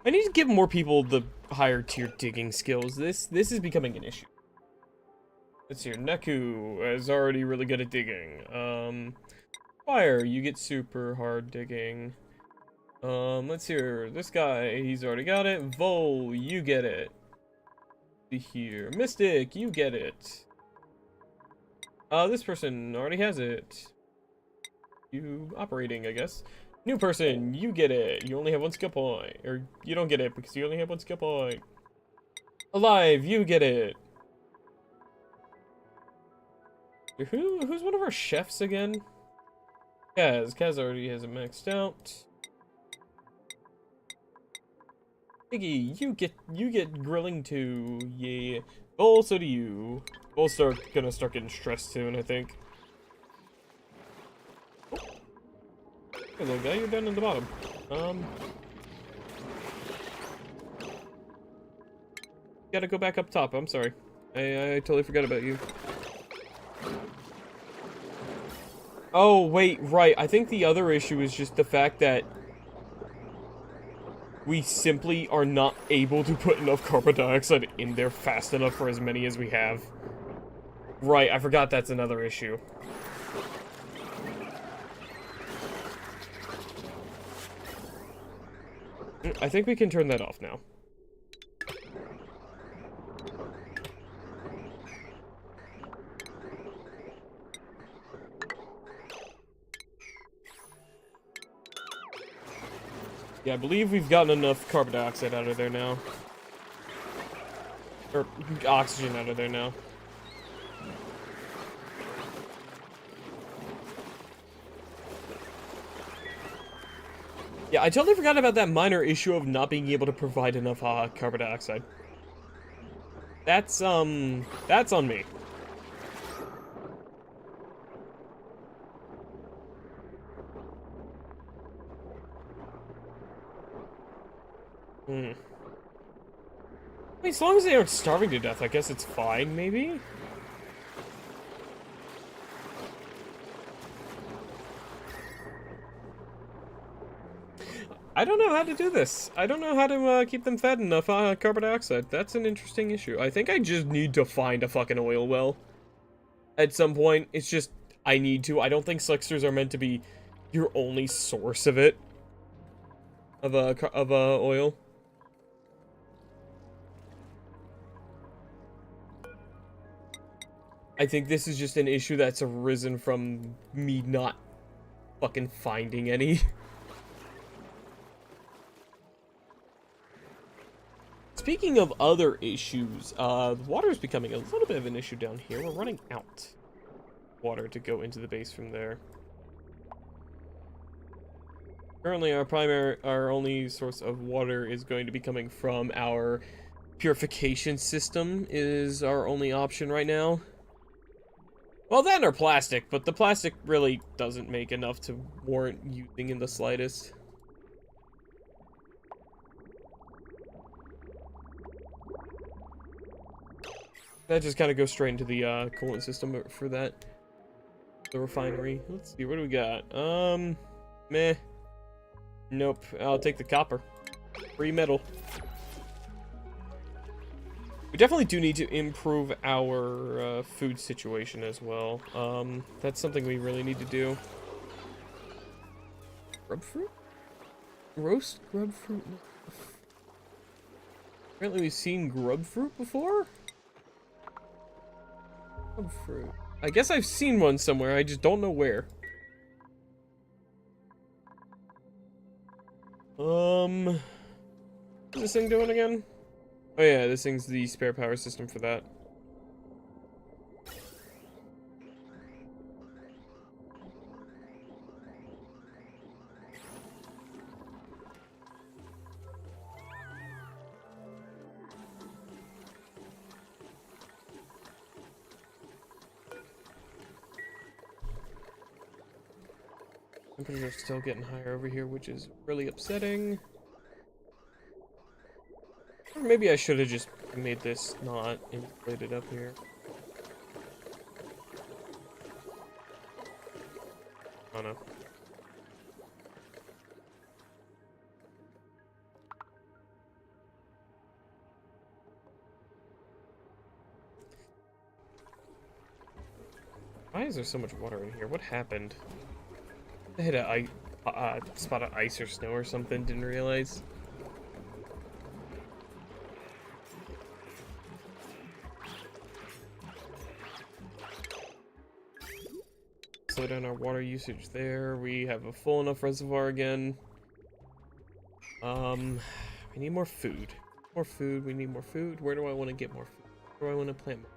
I need to give more people the higher tier digging skills. This is becoming an issue. Let's see here. Neku is already really good at digging. Fire, you get super hard digging. Let's hear. This guy, he's already got it. Vol, you get it. See here. Mystic, you get it. This person already has it. You operating, I guess. New person, you get it. You only have one skill point. Or you don't get it because you only have one skill point. Alive, you get it. Who's one of our chefs again? Kaz already has it maxed out. Iggy, you get grilling too. Yeah. Oh, so do you. We'll gonna start getting stressed soon, I think. Hey, little guy, you're down in the bottom. Gotta go back up top. I'm sorry. I totally forgot about you. Oh, wait, right. I think the other issue is just the fact that we simply are not able to put enough carbon dioxide in there fast enough for as many as we have. Right, I forgot that's another issue. I think we can turn that off now. Yeah, I believe we've gotten enough carbon dioxide out of there now. Or oxygen out of there now. Yeah, I totally forgot about that minor issue of not being able to provide enough carbon dioxide. That's on me. I mean, as long as they aren't starving to death, I guess it's fine, maybe? I don't know how to do this. I don't know how to keep them fed enough carbon dioxide. That's an interesting issue. I think I just need to find a fucking oil well. At some point, it's just, I need to. I don't think Slicksters are meant to be your only source of it. Of oil. I think this is just an issue that's arisen from me not fucking finding any. Speaking of other issues, water is becoming a little bit of an issue down here. We're running out of water to go into the base from there. Currently, our only source of water is going to be coming from our purification system. Is our only option right now. Well, then or plastic, but the plastic really doesn't make enough to warrant using in the slightest. That just kind of goes straight into the coolant system for that. the refinery. Let's see, what do we got? Meh. Nope. I'll take the copper. Free metal. We definitely do need to improve our food situation as well. That's something we really need to do. Grub fruit? Roast grub fruit? Apparently we've seen grub fruit before? Grub fruit. I guess I've seen one somewhere, I just don't know where. What's this thing doing again? Oh yeah, this thing's the spare power system for that. Temperatures are still getting higher over here, which is really upsetting. Or maybe I should have just made this not inflated up here. Oh no. Why is there so much water in here? What happened? I hit a spot of ice or snow or something, didn't realize. Slow down our water usage there. We have a full enough reservoir again. We need more food. More food, we need more food. Where do I want to get more food? Where do I want to plant more?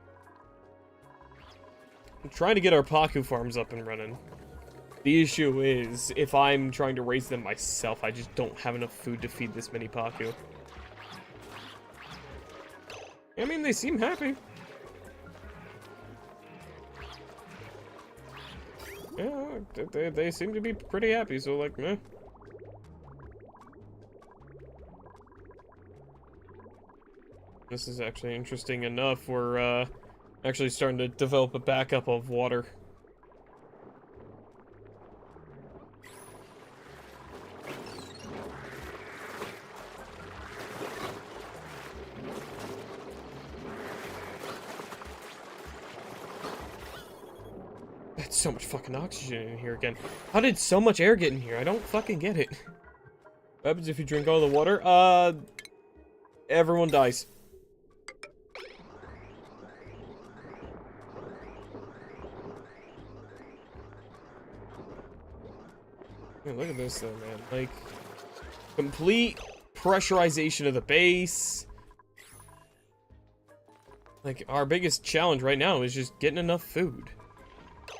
I'm trying to get our Paku farms up and running. The issue is, if I'm trying to raise them myself, I just don't have enough food to feed this many Paku. I mean, they seem happy. Yeah, they seem to be pretty happy, so like, meh. This is actually interesting enough. We're, actually starting to develop a backup of water. That's so much fucking oxygen in here again. How did so much air get in here? I don't fucking get it. What happens if you drink all the water? Everyone dies. Man, look at this though, man. Like, complete pressurization of the base. Like, our biggest challenge right now is just getting enough food.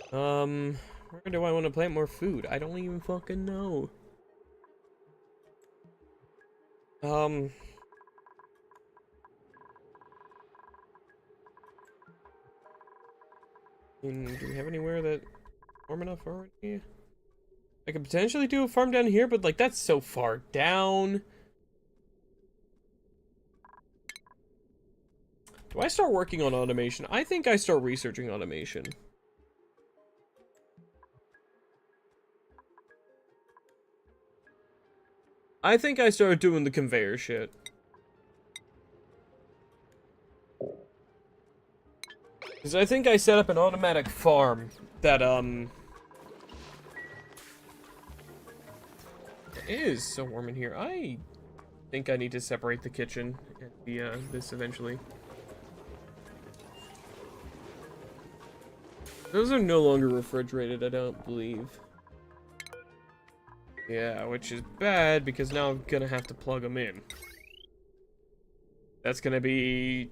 Where do I want to plant more food? I don't even fucking know. Do we have anywhere that warm enough already? I could potentially do a farm down here, but like that's so far down. Do I start working on automation? I think I start researching automation. I think I started doing the conveyor shit. Because I think I set up an automatic farm that, it is so warm in here. I think I need to separate the kitchen and the, this eventually. Those are no longer refrigerated, I don't believe. Yeah, which is bad because now I'm gonna have to plug them in. That's gonna be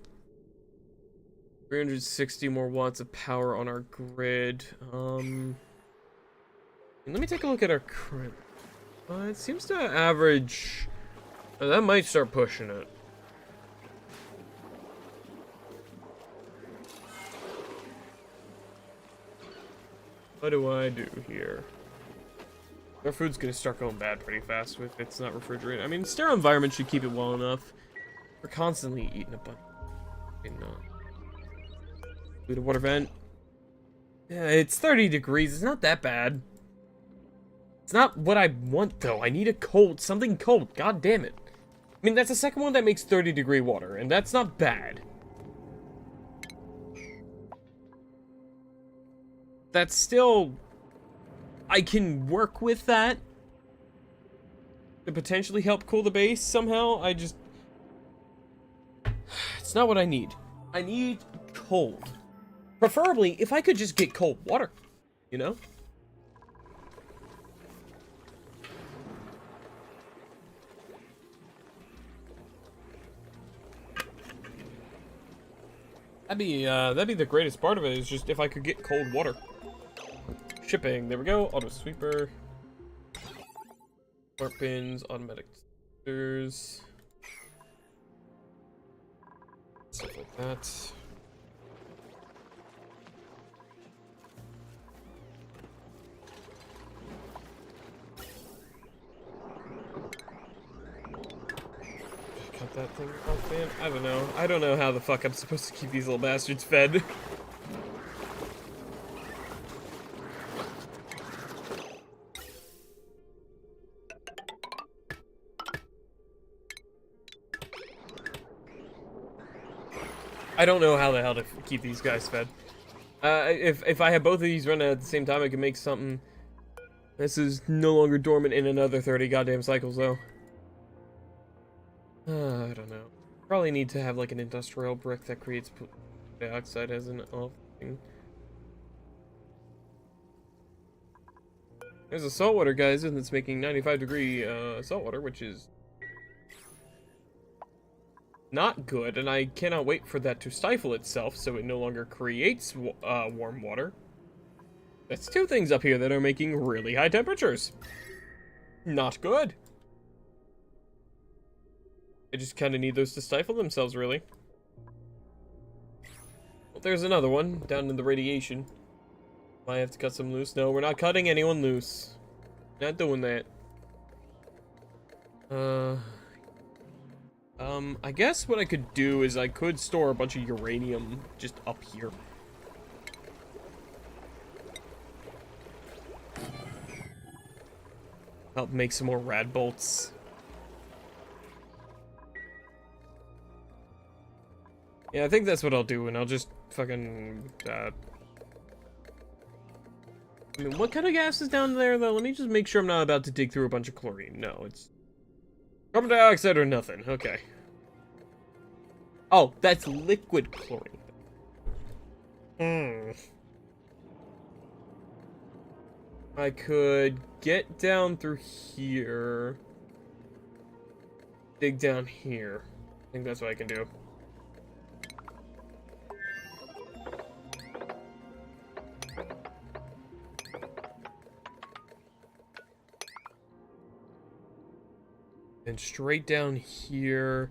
360 more watts of power on our grid. Let me take a look at our current. It seems to average. That might start pushing it. What do I do here? Our food's gonna start going bad pretty fast if it's not refrigerated. I mean, sterile environment should keep it well enough. We're constantly eating a bunch. Not. Do the water vent. Yeah, it's 30 degrees. It's not that bad. It's not what I want, though. I need a cold, something cold. God damn it. I mean, that's the second one that makes 30-degree water, and that's not bad. That's still... I can work with that to potentially help cool the base somehow. I just... It's not what I need. I need cold. Preferably, if I could just get cold water, you know? That'd be the greatest part of it, is just if I could get cold water. Shipping, there we go. Auto sweeper. Smart bins, automatic sensors. Stuff like that. Cut that thing off, man. I don't know. I don't know how the fuck I'm supposed to keep these little bastards fed. I don't know how the hell to keep these guys fed. If I have both of these running at the same time, I can make something. This is no longer dormant in another 30 goddamn cycles, though. I don't know. Probably need to have like an industrial brick that creates dioxide as an thing. There's a saltwater guys, and it's making 95-degree saltwater, which is not good, and I cannot wait for that to stifle itself so it no longer creates warm water. That's two things up here that are making really high temperatures. Not good. I just kind of need those to stifle themselves, really. Well, there's another one down in the radiation. Might have to cut some loose. No, we're not cutting anyone loose. Not doing that. I guess what I could do is I could store a bunch of uranium just up here. Help make some more rad bolts. Yeah, I think that's what I'll do, and I'll just fucking, I mean, what kind of gas is down there, though? Let me just make sure I'm not about to dig through a bunch of chlorine. No, it's carbon dioxide or nothing. Okay. Oh, that's liquid chlorine. I could get down through here. Dig down here. I think that's what I can do. And straight down here.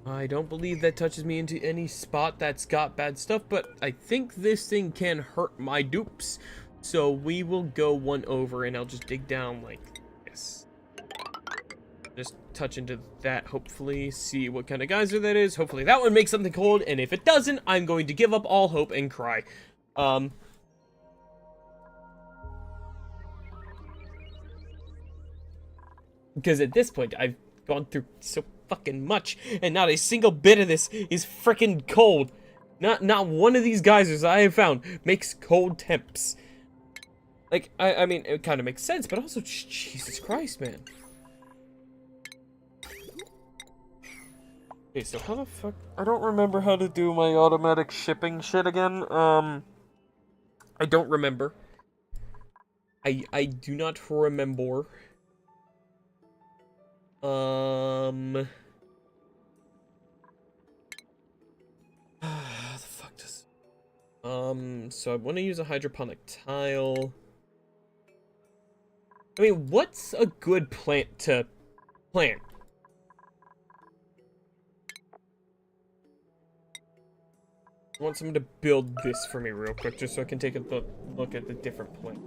I don't believe that touches me into any spot that's got bad stuff, but I think this thing can hurt my dupes. So we will go one over, and I'll just dig down like this. Just touch into that, hopefully, see what kind of geyser that is. Hopefully that one makes something cold, and if it doesn't, I'm going to give up all hope and cry. Because at this point, I've gone through so fucking much, and not a single bit of this is freaking cold. Not one of these geysers I have found makes cold temps. Like, I mean, it kind of makes sense, but also, Jesus Christ, man. Okay, so how the fuck... I don't remember how to do my automatic shipping shit again. I don't remember. I do not remember. How the fuck does... so I want to use a hydroponic tile. I mean, what's a good plant to plant? I want someone to build this for me real quick, just so I can take a look at the different plants.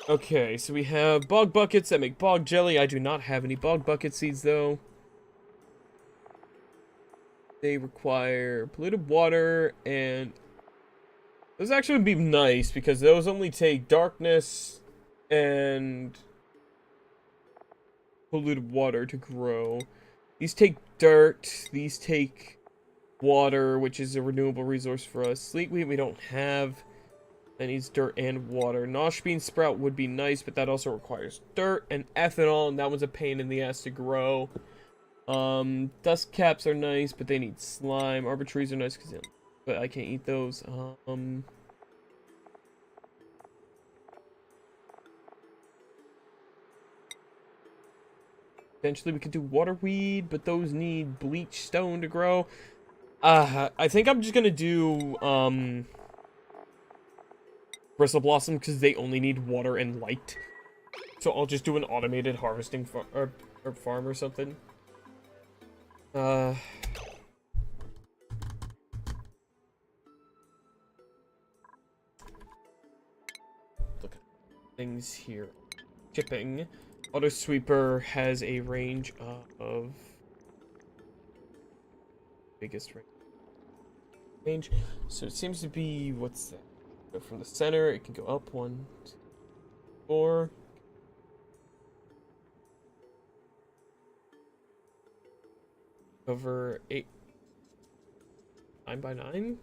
Okay, so we have bog buckets that make bog jelly. I do not have any bog bucket seeds, though. They require polluted water, and those actually would be nice, because those only take darkness and polluted water to grow. These take dirt, these take water, which is a renewable resource for us. Sleet wheat we don't have. That needs dirt and water. Nosh bean sprout would be nice, but that also requires dirt and ethanol, and that one's a pain in the ass to grow. Dust caps are nice, but they need slime. Arbor trees are nice, but I can't eat those. Eventually we could do waterweed, but those need bleach stone to grow. I think I'm just gonna do, bristle blossom, because they only need water and light. So I'll just do an automated harvesting farm or something. Look at things here. Chipping. Auto sweeper has a range of biggest range. So it seems to be, what's that? Go from the center, it can go up 1, 2, 4. Over 8, 9 by 9.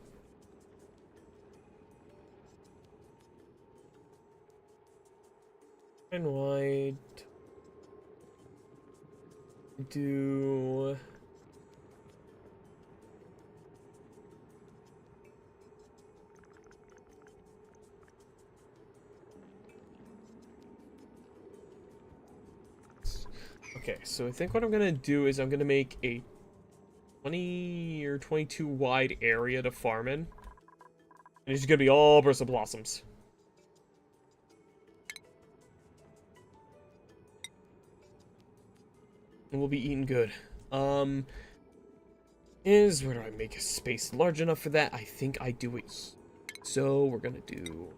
And wide. Do okay, so I think what I'm gonna do is I'm gonna make a 20 or 22 wide area to farm in. And it's just gonna be all bristle blossoms. And we'll be eating good. Where do I make a space large enough for that? I think I do it. So we're gonna do.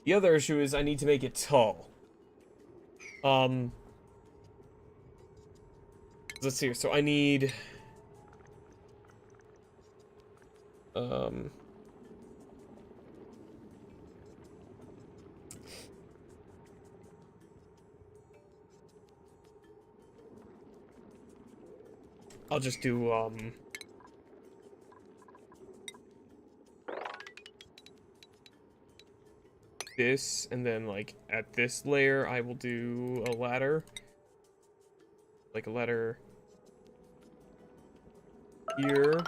The other issue is I need to make it tall. Let's see here. So I need. I'll just do, this, and then, like, at this layer, I will do a ladder. Like a ladder here.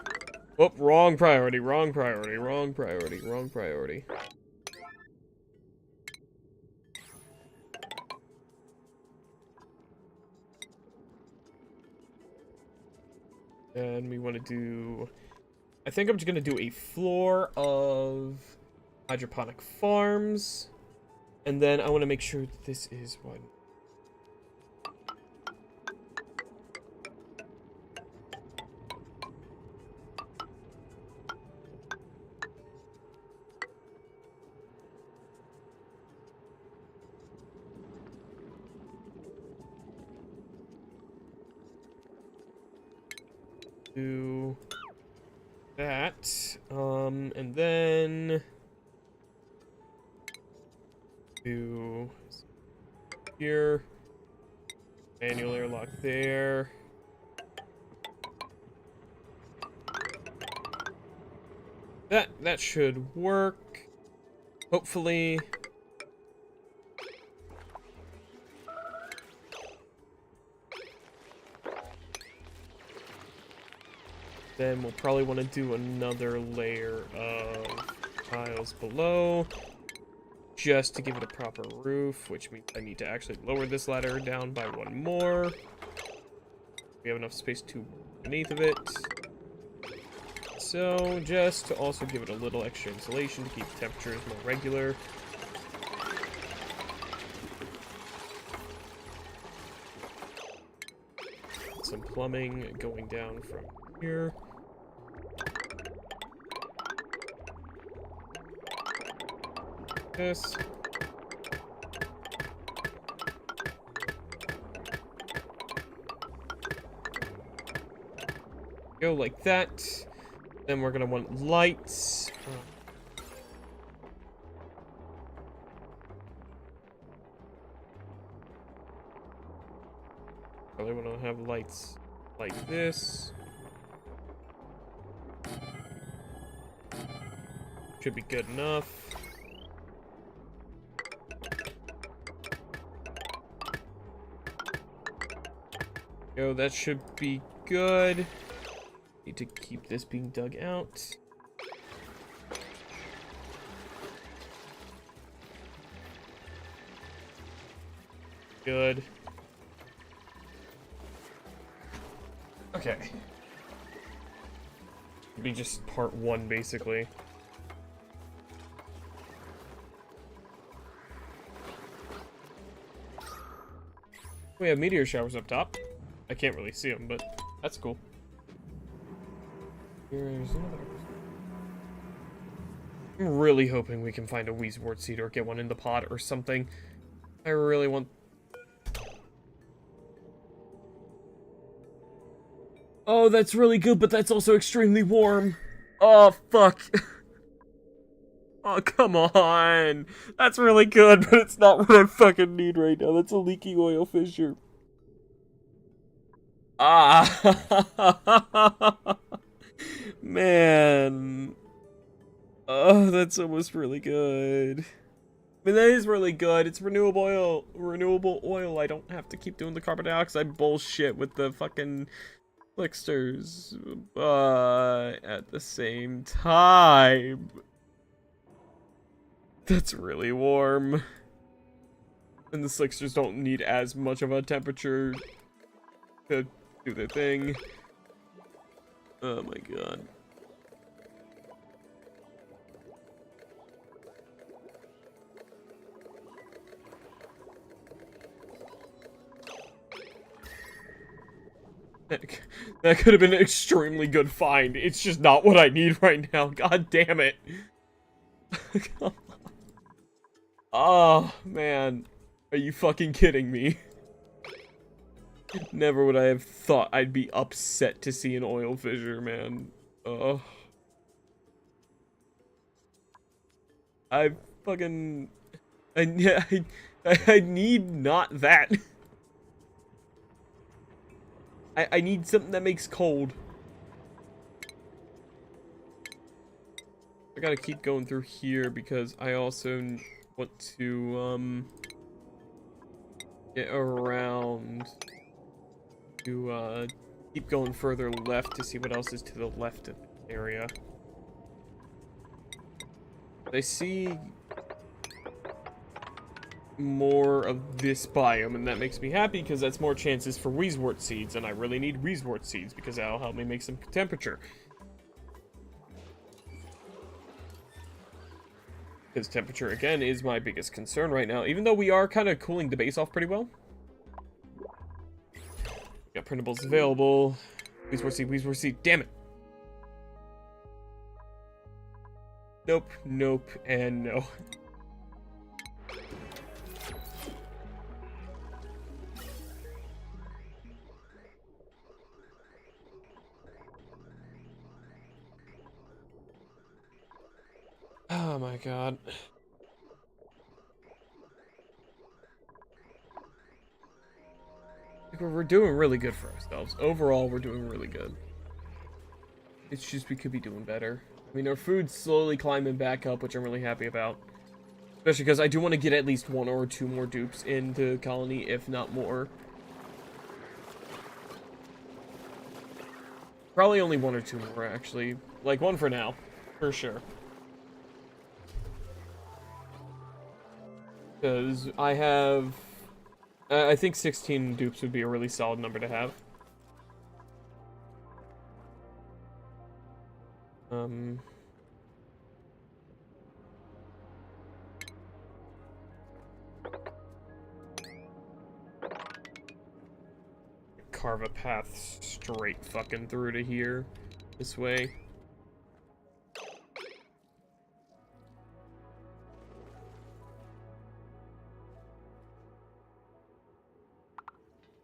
Oh, wrong priority, wrong priority, wrong priority, wrong priority. And we want to do... I think I'm just going to do a floor of hydroponic farms. And then I want to make sure that this is one. Do that, and then do here, manual airlock there. That should work, hopefully. Then we'll probably want to do another layer of tiles below, just to give it a proper roof, which means I need to actually lower this ladder down by one more. We have enough space to beneath of it. So just to also give it a little extra insulation to keep temperatures more regular. Some plumbing going down from here. this. Go like that. Then we're gonna want lights. Probably want to have lights like this. Should be good enough. Go, that should be good. Need to keep this being dug out. Good. Okay. It'll be just part one, basically. We have meteor showers up top. I can't really see them, but that's cool. Here's another. I'm really hoping we can find a Weezwort seed or get one in the pot or something. I really want... Oh, that's really good, but that's also extremely warm. Oh, fuck. Oh, come on. That's really good, but it's not what I fucking need right now. That's a leaky oil fissure. Ah. Man. Oh, that's almost really good. I mean, that is really good. It's renewable oil. Renewable oil. I don't have to keep doing the carbon dioxide bullshit with the fucking Flicksters. But at the same time, that's really warm. And the Slicksters don't need as much of a temperature to do their thing. Oh my god. That could have been an extremely good find. It's just not what I need right now. God damn it. Oh, man. Are you fucking kidding me? Never would I have thought I'd be upset to see an oil fissure, man. Oh. I fucking... I need not that. I need something that makes cold. I gotta keep going through here because I also want to, get around to, keep going further left to see what else is to the left of the area. I see more of this biome, and that makes me happy because that's more chances for Weezwort seeds, and I really need Weezwort seeds because that'll help me make some temperature. Because temperature, again, is my biggest concern right now, even though we are kind of cooling the base off pretty well. Got printables available. Weezwort seed, damn it! Nope, nope, and no. Oh my god. We're doing really good for ourselves. Overall, we're doing really good. It's just we could be doing better. I mean, our food's slowly climbing back up, which I'm really happy about. Especially because I do want to get at least 1 or 2 more dupes into Colony, if not more. Probably only 1 or 2 more, actually. Like, 1 for now. For sure. Because I have... I think 16 dupes would be a really solid number to have. Carve a path straight fucking through to here. This way.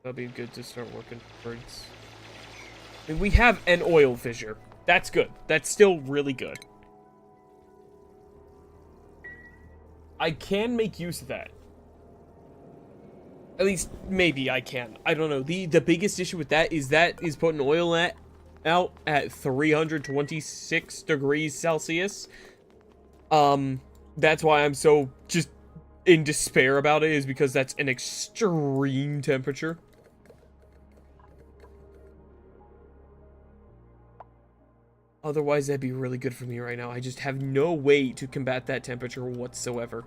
That'd be good to start working towards. I mean, we have an oil fissure. That's good. That's still really good. I can make use of that. At least, maybe I can. I don't know. The biggest issue with that is putting oil out at 326 degrees Celsius. That's why I'm so just in despair about it, is because that's an extreme temperature. Otherwise, that'd be really good for me right now. I just have no way to combat that temperature whatsoever.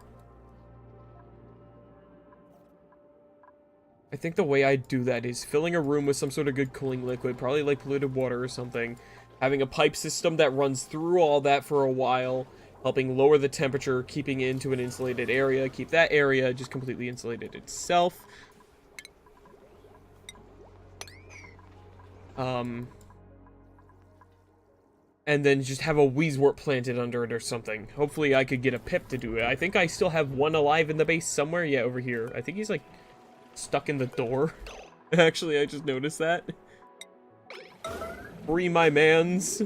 I think the way I do that is filling a room with some sort of good cooling liquid, probably like polluted water or something, having a pipe system that runs through all that for a while, helping lower the temperature, keeping it into an insulated area, keep that area just completely insulated itself. And then just have a Wheezewort planted under it or something. Hopefully I could get a pip to do it. I think I still have one alive in the base somewhere. Yeah, over here. I think he's like stuck in the door. Actually, I just noticed that. Free my mans.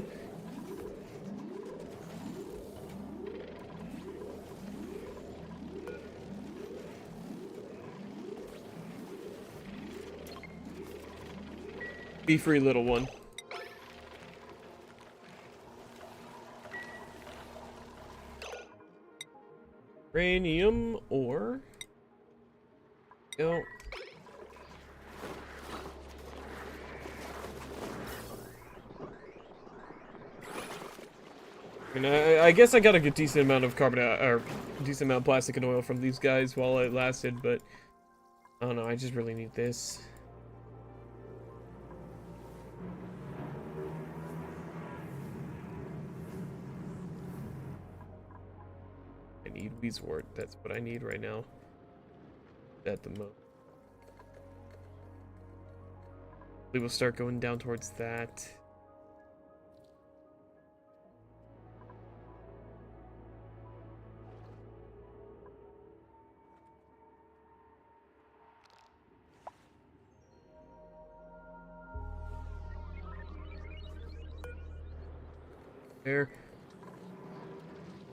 Be free, little one. Uranium ore. No. I mean, I guess I got a good decent amount of carbon or decent amount of plastic and oil from these guys while it lasted, but I don't know. I just really need this. I need Wheezewort. That's what I need right now. At the moment. We will start going down towards that. There.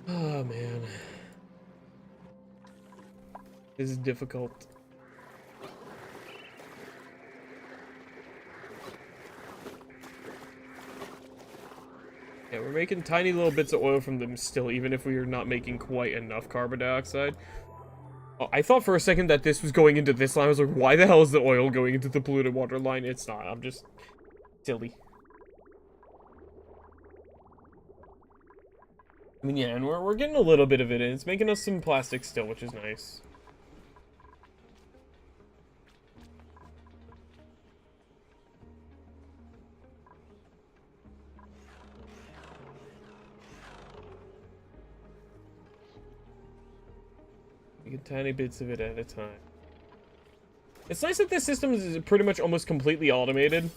Oh man. This is difficult. Yeah, we're making tiny little bits of oil from them still, even if we are not making quite enough carbon dioxide. Oh, I thought for a second that this was going into this line. I was like, why the hell is the oil going into the polluted water line? It's not. I'm just silly. I mean, yeah, and we're getting a little bit of it in. It's making us some plastic still, which is nice. You get tiny bits of it at a time. It's nice that this system is pretty much almost completely automated.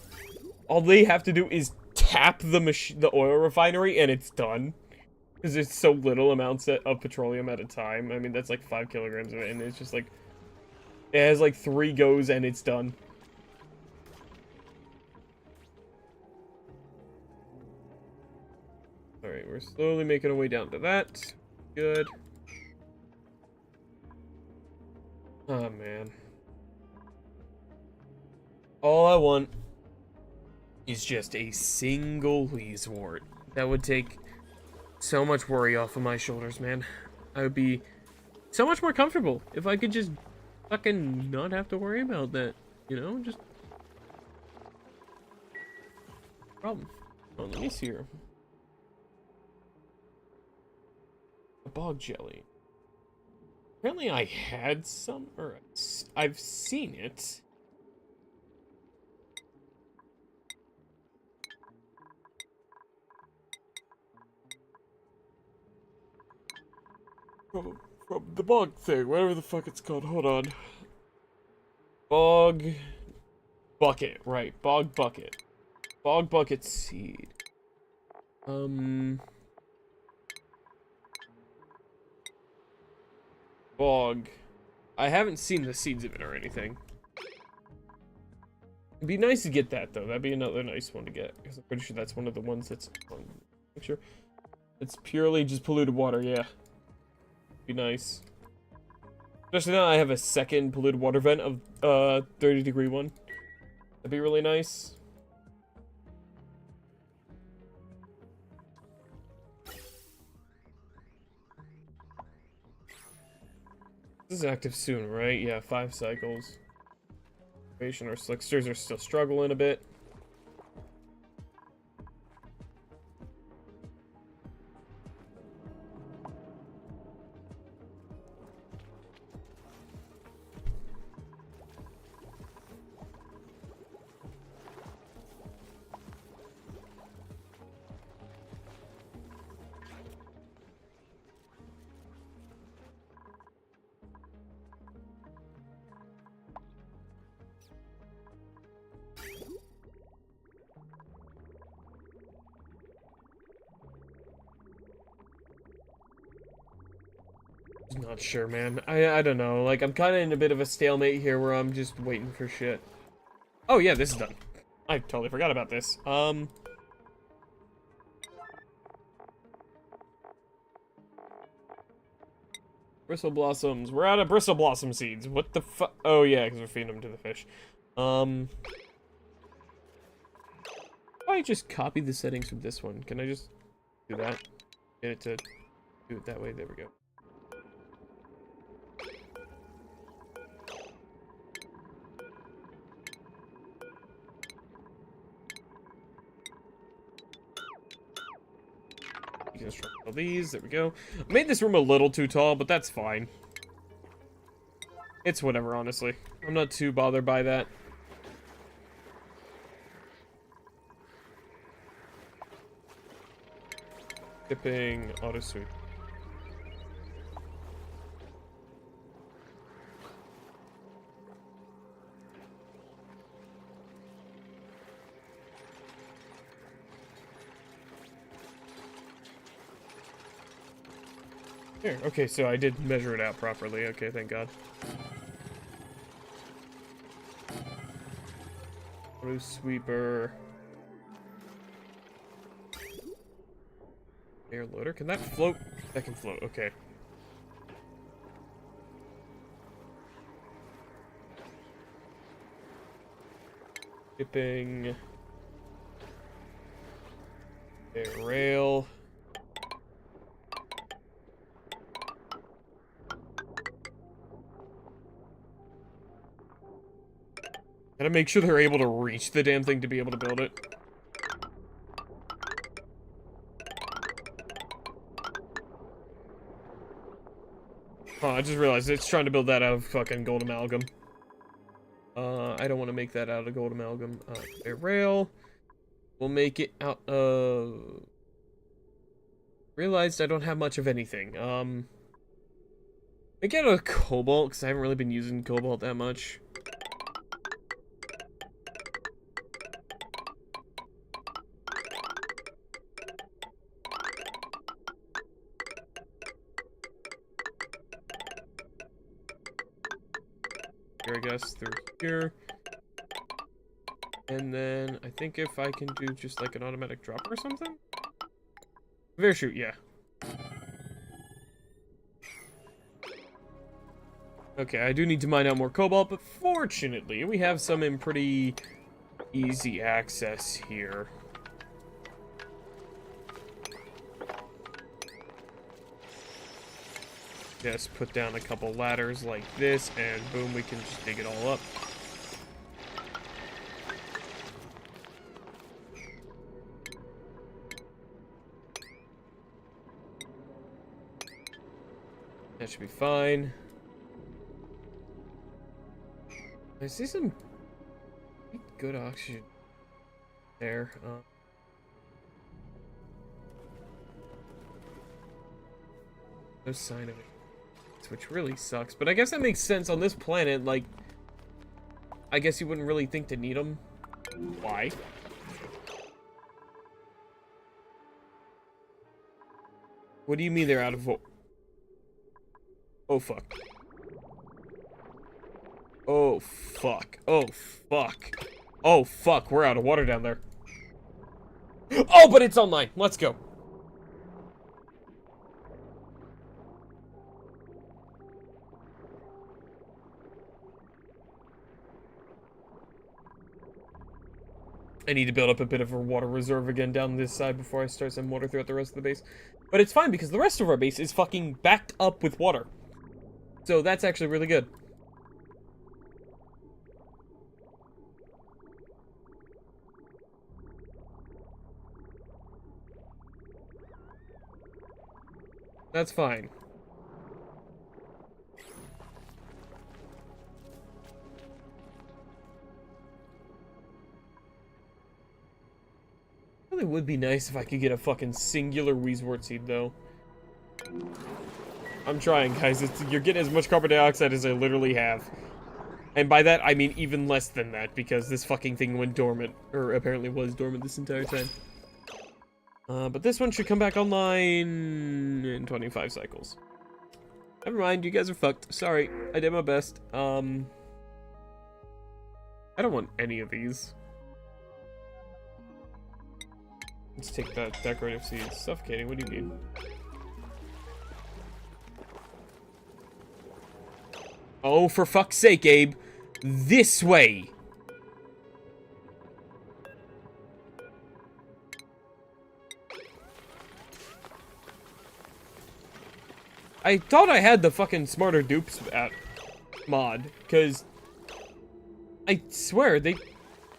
All they have to do is tap the oil refinery and it's done. Because it's so little amounts of petroleum at a time. I mean, that's like 5 kilograms of it, and it's just like... It has like 3 goes and it's done. Alright, we're slowly making our way down to that. Good. Oh, man. All I want is just a single Wheezewort. That would take so much worry off of my shoulders, man. I would be so much more comfortable if I could just fucking not have to worry about that. You know, just... Problem. Oh, let me see here. A bog jelly. Apparently I had some, or I've seen it. From the bog thing, whatever the fuck it's called. Hold on. Bog bucket, right? Bog bucket. Bog bucket seed. Bog. I haven't seen the seeds of it or anything. It'd be nice to get that, though. That'd be another nice one to get. Because I'm pretty sure that's one of the ones that's on the picture. It's purely just polluted water, yeah. Be nice. Especially now I have a second polluted water vent of 30-degree one. That'd be really nice. This is active soon, right? Yeah, 5 cycles. Our slicksters are still struggling a bit. Not sure, man. I don't know. Like, I'm kind of in a bit of a stalemate here where I'm just waiting for shit. Oh, yeah, this is done. I totally forgot about this. Bristle blossoms. We're out of bristle blossom seeds. What the fuck? Oh, yeah, because we're feeding them to the fish. I just copy the settings from this one. Can I just do that? Get it to do it that way. There we go. All these, there we go. I made this room a little too tall, but that's fine. It's whatever, honestly. I'm not too bothered by that. Skipping auto sweep. Here, okay, so I did measure it out properly. Okay, thank God. Auto sweeper. Air loader. Can that float? That can float, okay. Skipping. Air rail. Gotta make sure they're able to reach the damn thing to be able to build it. Oh, I just realized it's trying to build that out of fucking gold amalgam. I don't want to make that out of gold amalgam. A rail. We'll make it out of... Realized I don't have much of anything. Make it out of cobalt, because I haven't really been using cobalt that much. Here, I guess, through here. And then, I think if I can do just like an automatic drop or something? Parachute, yeah. Okay, I do need to mine out more cobalt, but fortunately, we have some in pretty easy access here. Just put down a couple ladders like this, and boom, we can just dig it all up. That should be fine. I see some good oxygen there. No sign of it, which really sucks. But I guess that makes sense on this planet. Like, I guess you wouldn't really think to need them. Why? What do you mean they're out of... Oh, fuck. Oh, fuck. Oh, fuck. Oh, fuck. We're out of water down there. Oh, but it's online. Let's go. I need to build up a bit of a water reserve again down this side before I start some water throughout the rest of the base. But it's fine because the rest of our base is fucking backed up with water. So that's actually really good. That's fine. Really would be nice if I could get a fucking singular Weezwort seed, though. I'm trying, guys. You're getting as much carbon dioxide as I literally have. And by that, I mean even less than that, because this fucking thing went dormant. Or apparently was dormant this entire time. But this one should come back online in 25 cycles. Never mind, you guys are fucked. Sorry, I did my best. I don't want any of these. Let's take that decorative seed. Suffocating, what do you mean? Oh, for fuck's sake, Abe. This way! I thought I had the fucking smarter dupes at mod, because I swear they...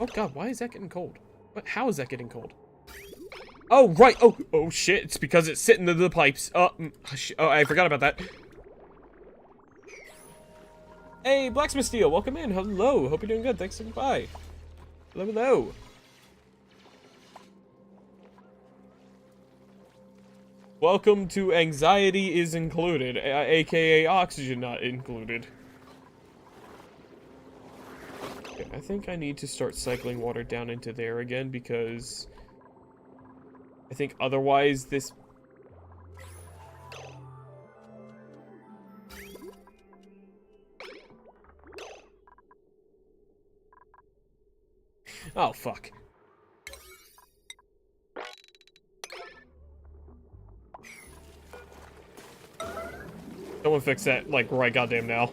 Oh god, why is that getting cold? What? How is that getting cold? Oh, right. Oh shit. It's because it's sitting in the pipes. Oh, I forgot about that. Hey, Blacksmith Steel, welcome in. Hello. Hope you're doing good. Thanks for by. Hello, hello. Welcome to Anxiety is Included, aka Oxygen Not Included. Okay, I think I need to start cycling water down into there again because I think otherwise this... Oh, fuck. Someone fix that, like, right goddamn now.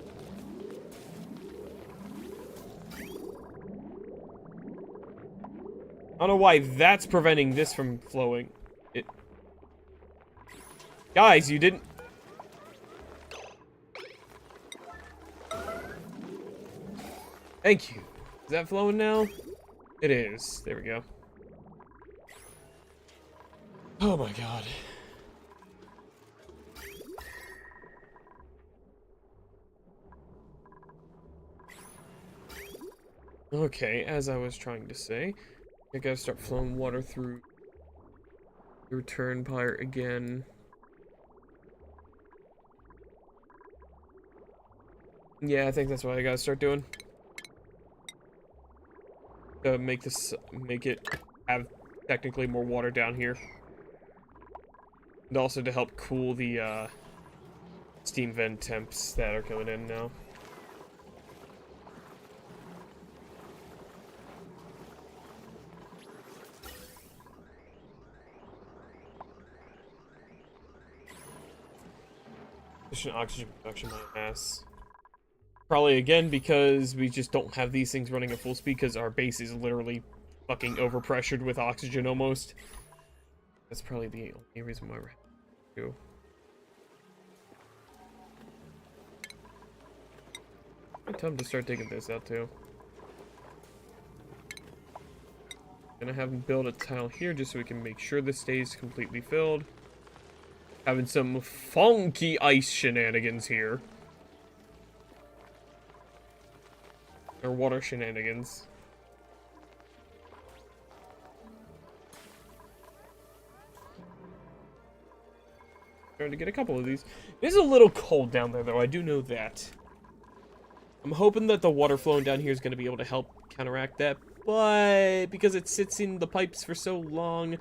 I don't know why that's preventing this from flowing. Guys, you didn't... Thank you. Is that flowing now? It is. There we go. Oh my god. Okay, as I was trying to say, I gotta start flowing water through the return pyre again. Yeah, I think that's what I gotta start doing. Make it have technically more water down here. And also to help cool the, steam vent temps that are coming in now. Efficient oxygen production, my ass. Probably again because we just don't have these things running at full speed because our base is literally fucking overpressured with oxygen almost. That's probably the only reason why we're having to. I tell him to start digging this out too. Gonna have him build a tile here just so we can make sure this stays completely filled. Having some funky ice shenanigans here. Or water shenanigans. Trying to get a couple of these. It is a little cold down there though, I do know that. I'm hoping that the water flowing down here is going to be able to help counteract that, but because it sits in the pipes for so long,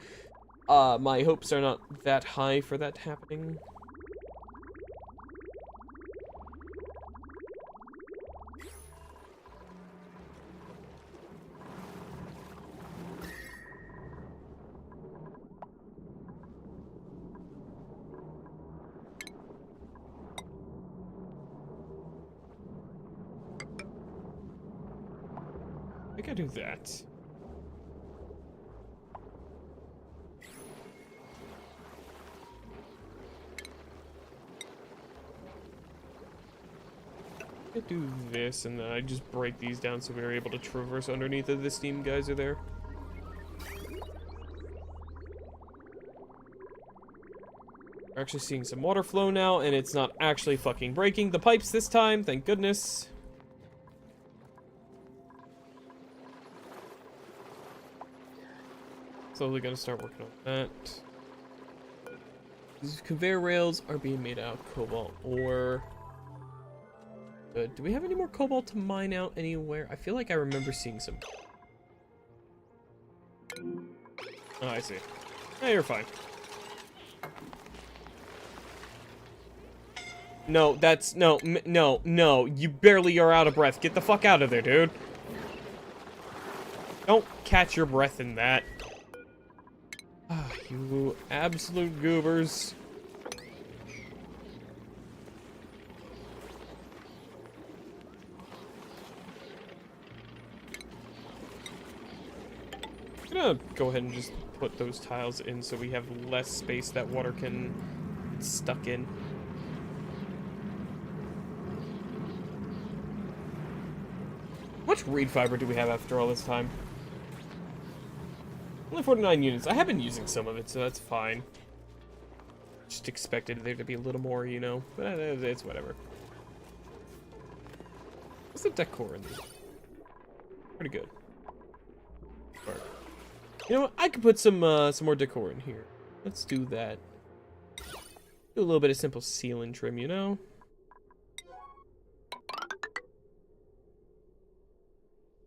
my hopes are not that high for that happening. I think I do that. I do this, and then I just break these down so we're able to traverse underneath of the steam geyser there. We're actually seeing some water flow now, and it's not actually fucking breaking the pipes this time, thank goodness. Slowly gonna start working on that. These conveyor rails are being made out of cobalt ore. Good. Do we have any more cobalt to mine out anywhere? I feel like I remember seeing some. Oh, I see. Yeah, you're fine. No, that's... No, no. You barely are out of breath. Get the fuck out of there, dude. Don't catch your breath in that. Ah, you absolute goobers. I'm gonna go ahead and just put those tiles in so we have less space that water can get stuck in. How much reed fiber do we have after all this time? Only 49 units. I have been using some of it, so that's fine. Just expected there to be a little more, you know, but it's whatever. What's the decor in this? Pretty good. Alright. You know what? I could put some more decor in here. Let's do that. Do a little bit of simple ceiling trim, you know?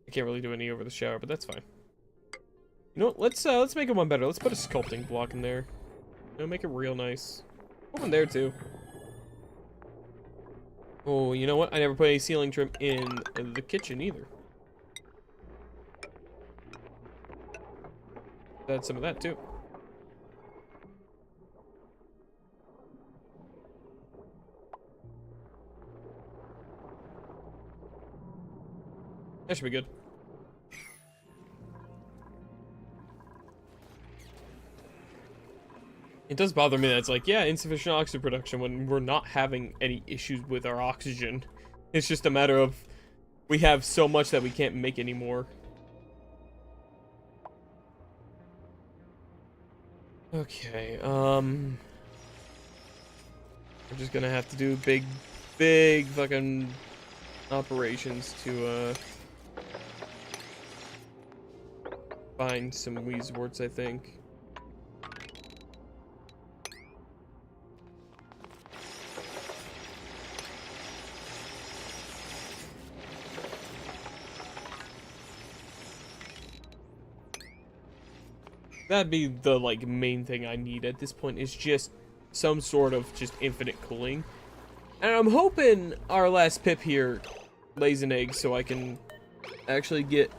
I can't really do any over the shower, but that's fine. You know what? Let's make it one better. Let's put a sculpting block in there. You know, make it real nice. Put one there too. Oh, you know what? I never put any ceiling trim in the kitchen either. Add some of that too. That should be good. It does bother me that it's like, yeah, insufficient oxygen production when we're not having any issues with our oxygen. It's just a matter of we have so much that we can't make any more. Okay, we're just gonna have to do big fucking operations to, find some Weezeworts, I think. That'd be the, like, main thing I need at this point, is just some sort of just infinite cooling. And I'm hoping our last pip here lays an egg so I can actually get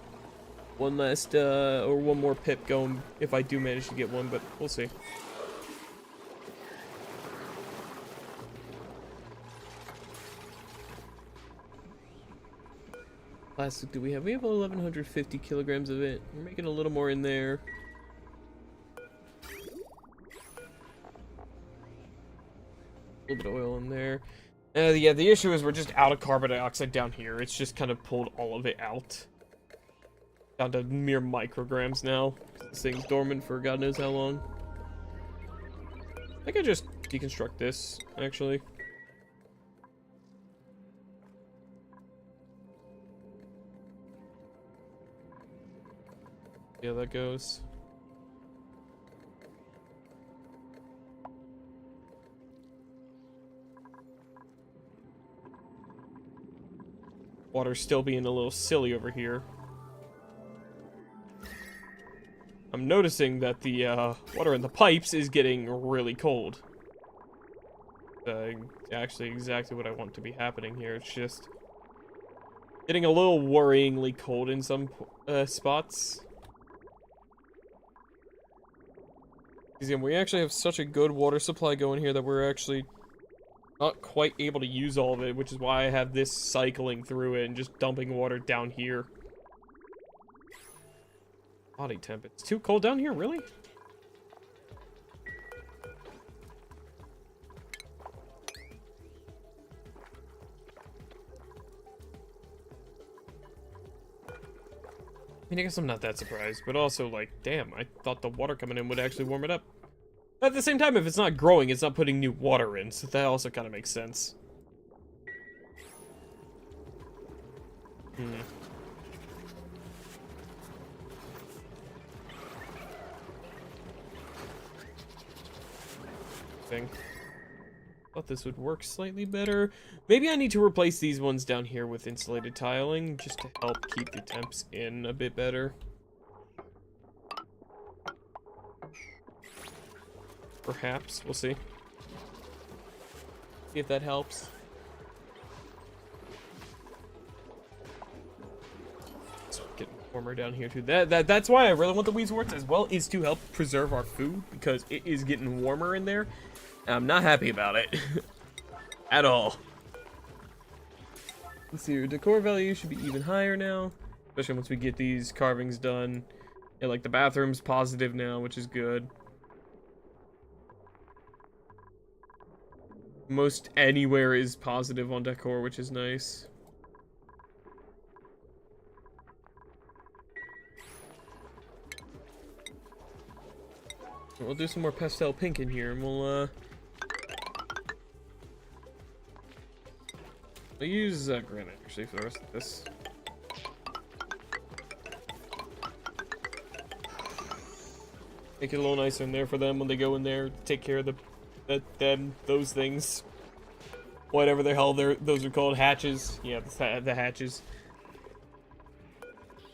one last, or one more pip going if I do manage to get one, but we'll see. Plastic, do we have? We have 1,150 kilograms of it. We're making a little more in there. A little bit of oil in there. Yeah, the issue is we're just out of carbon dioxide down here. It's just kind of pulled all of it out. Down to mere micrograms now. This thing's dormant for God knows how long. I think I just deconstruct this, actually. Yeah, that goes. Water's still being a little silly over here. I'm noticing that the water in the pipes is getting really cold. Actually exactly what I want to be happening here. It's just getting a little worryingly cold in some spots. Because we actually have such a good water supply going here that we're actually not quite able to use all of it, which is why I have this cycling through it and just dumping water down here. Body temp. It's too cold down here, really? I mean, I guess I'm not that surprised, but also, like, damn, I thought the water coming in would actually warm it up. At the same time, if it's not growing, it's not putting new water in, so that also kind of makes sense. Thought this would work slightly better. Maybe I need to replace these ones down here with insulated tiling just to help keep the temps in a bit better. Perhaps, we'll see. See if that helps. It's getting warmer down here too. That's why I really want the Weezeworts as well, is to help preserve our food, because it is getting warmer in there. I'm not happy about it. At all. Let's see, your decor value should be even higher now. Especially once we get these carvings done. Yeah, like the bathroom's positive now, which is good. Most anywhere is positive on decor, which is nice. We'll do some more pastel pink in here, and we'll use granite actually for the rest of this. Make it a little nicer in there for them when they go in there. Take care of those things. Whatever the hell those are called, hatches. Yeah, the hatches.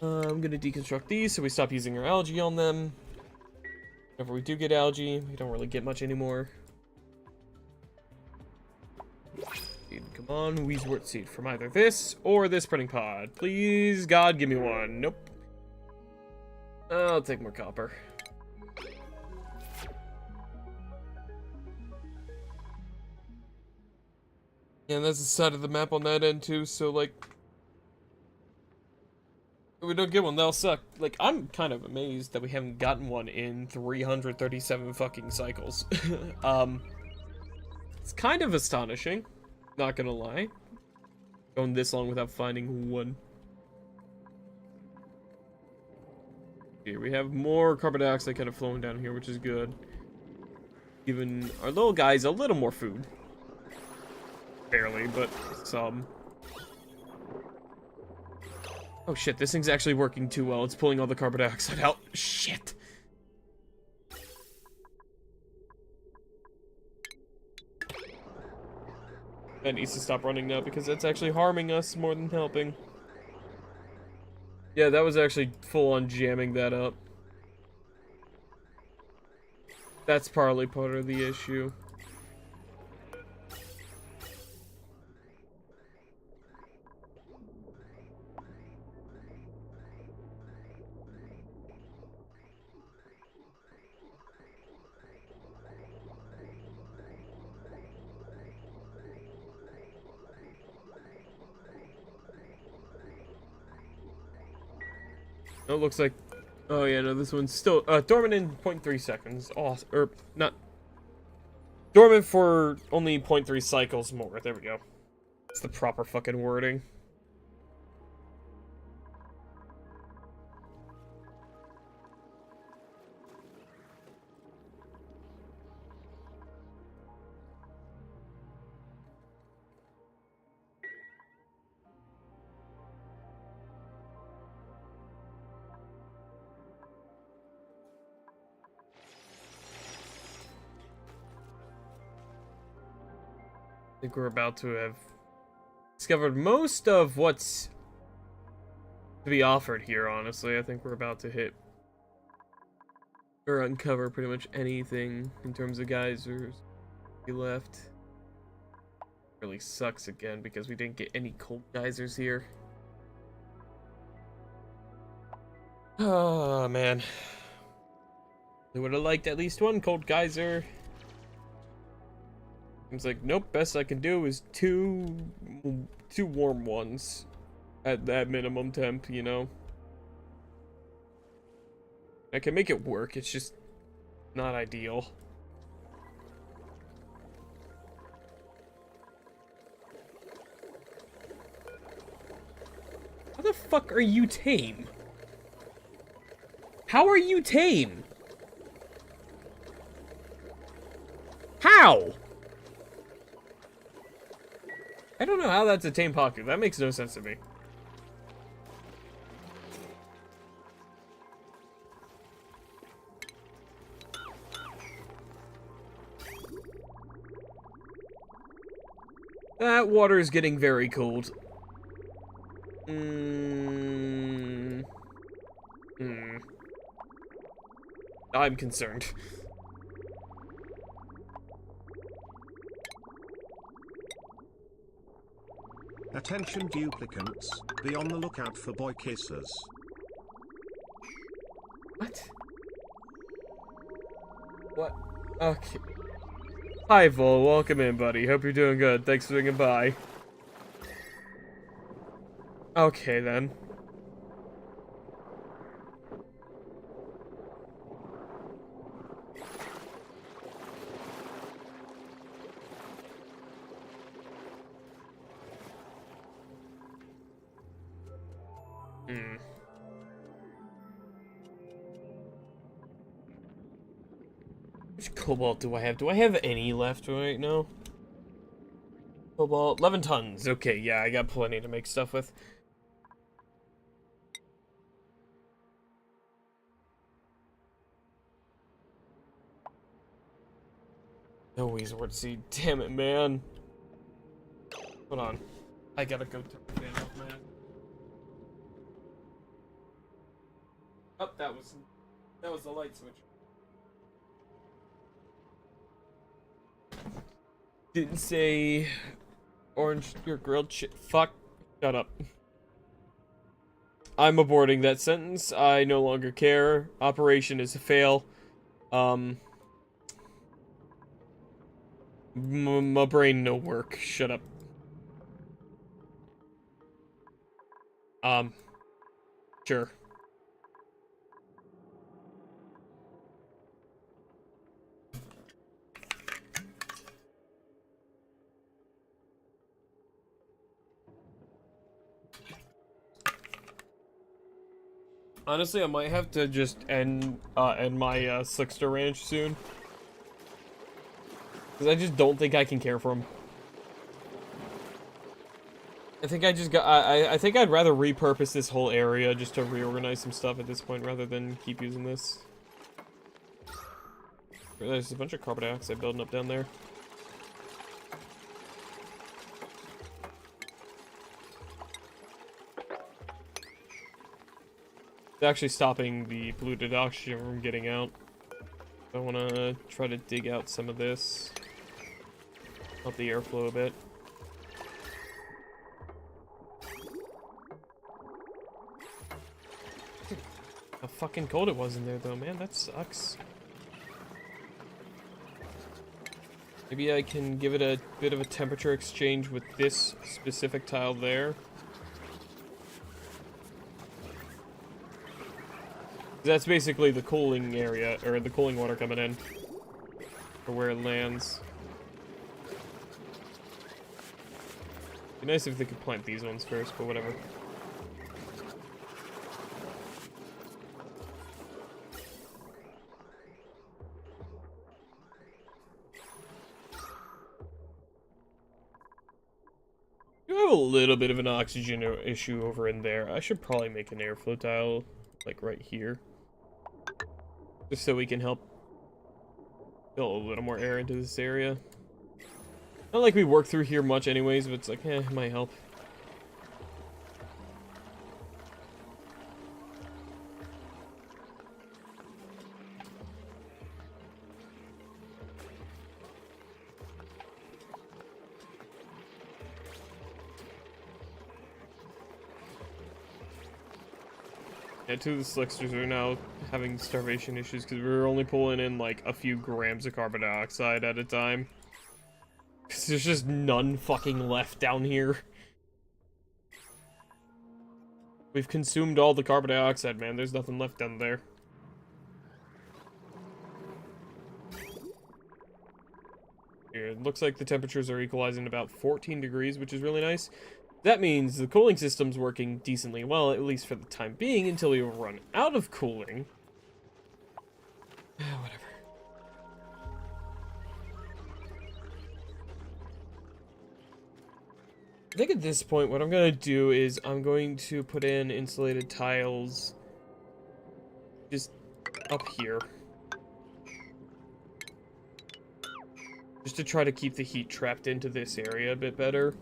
I'm gonna deconstruct these so we stop using our algae on them. Whenever we do get algae, we don't really get much anymore. Come on, Weezewort seed from either this or this printing pod. Please, God, give me one. Nope. I'll take more copper. Yeah, and that's the side of the map on that end too, so like... if we don't get one, that'll suck. Like, I'm kind of amazed that we haven't gotten one in 337 fucking cycles. It's kind of astonishing. Not gonna lie. Going this long without finding one. Here we have more carbon dioxide kind of flowing down here, which is good. Giving our little guys a little more food. Barely, but some. Oh shit, this thing's actually working too well. It's pulling all the carbon dioxide out. Shit. That needs to stop running now because that's actually harming us more than helping. Yeah, that was actually full on jamming that up. That's partly part of the issue. Oh, it looks like... oh yeah, no, this one's still dormant in 0.3 seconds. Oh, or not dormant for only 0.3 cycles more. There we go. It's the proper fucking wording. I think we're about to have discovered most of what's to be offered here, honestly. I think we're about to hit or uncover pretty much anything in terms of geysers we left. Really sucks again because we didn't get any cold geysers here. Oh man. I would have liked at least one cold geyser. It's like, nope, best I can do is two warm ones at that minimum temp, you know? I can make it work, it's just not ideal. How the fuck are you tame? How are you tame? How? I don't know how that's a tame pocket. That makes no sense to me. That water is getting very cold. I'm concerned. Attention duplicants, be on the lookout for boy kissers. What? What? Okay. Hi, Vol. Welcome in, buddy. Hope you're doing good. Thanks for swinging by. Okay, then. Which cobalt do I have? Do I have any left right now? Cobalt, 11 tons. Okay, yeah, I got plenty to make stuff with. No Weezword seed. Damn it, man. Hold on. I gotta go turn the fan off, man. Oh, that was the light switch. Didn't say orange or grilled shit. Fuck. Shut up. I'm aborting that sentence. I no longer care. Operation is a fail. My brain no work. Shut up. Sure. Honestly, I might have to just end my Slickster Ranch soon. Because I just don't think I can care for him. I think I just got, I think I'd rather repurpose this whole area just to reorganize some stuff at this point rather than keep using this. There's a bunch of carbon dioxide building up down there. It's actually stopping the polluted oxygen from getting out. I want to try to dig out some of this. Help the airflow a bit. How fucking cold it was in there though, man, that sucks. Maybe I can give it a bit of a temperature exchange with this specific tile there. That's basically the cooling area, or the cooling water coming in. For where it lands. Be nice if they could plant these ones first, but whatever. You have a little bit of an oxygen issue over in there. I should probably make an airflow tile, like right here. Just so we can help fill a little more air into this area. Not like we work through here much anyways, but it's like, it might help. Yeah, two of the slicksters are now having starvation issues because we were only pulling in like a few grams of carbon dioxide at a time. Because there's just none fucking left down here. We've consumed all the carbon dioxide, man. There's nothing left down there. looks like the temperatures are equalizing about 14 degrees, which is really nice. That means the cooling system's working decently well, at least for the time being, until we run out of cooling. Whatever. I think at this point, what I'm going to do is I'm going to put in insulated tiles just up here. Just to try to keep the heat trapped into this area a bit better.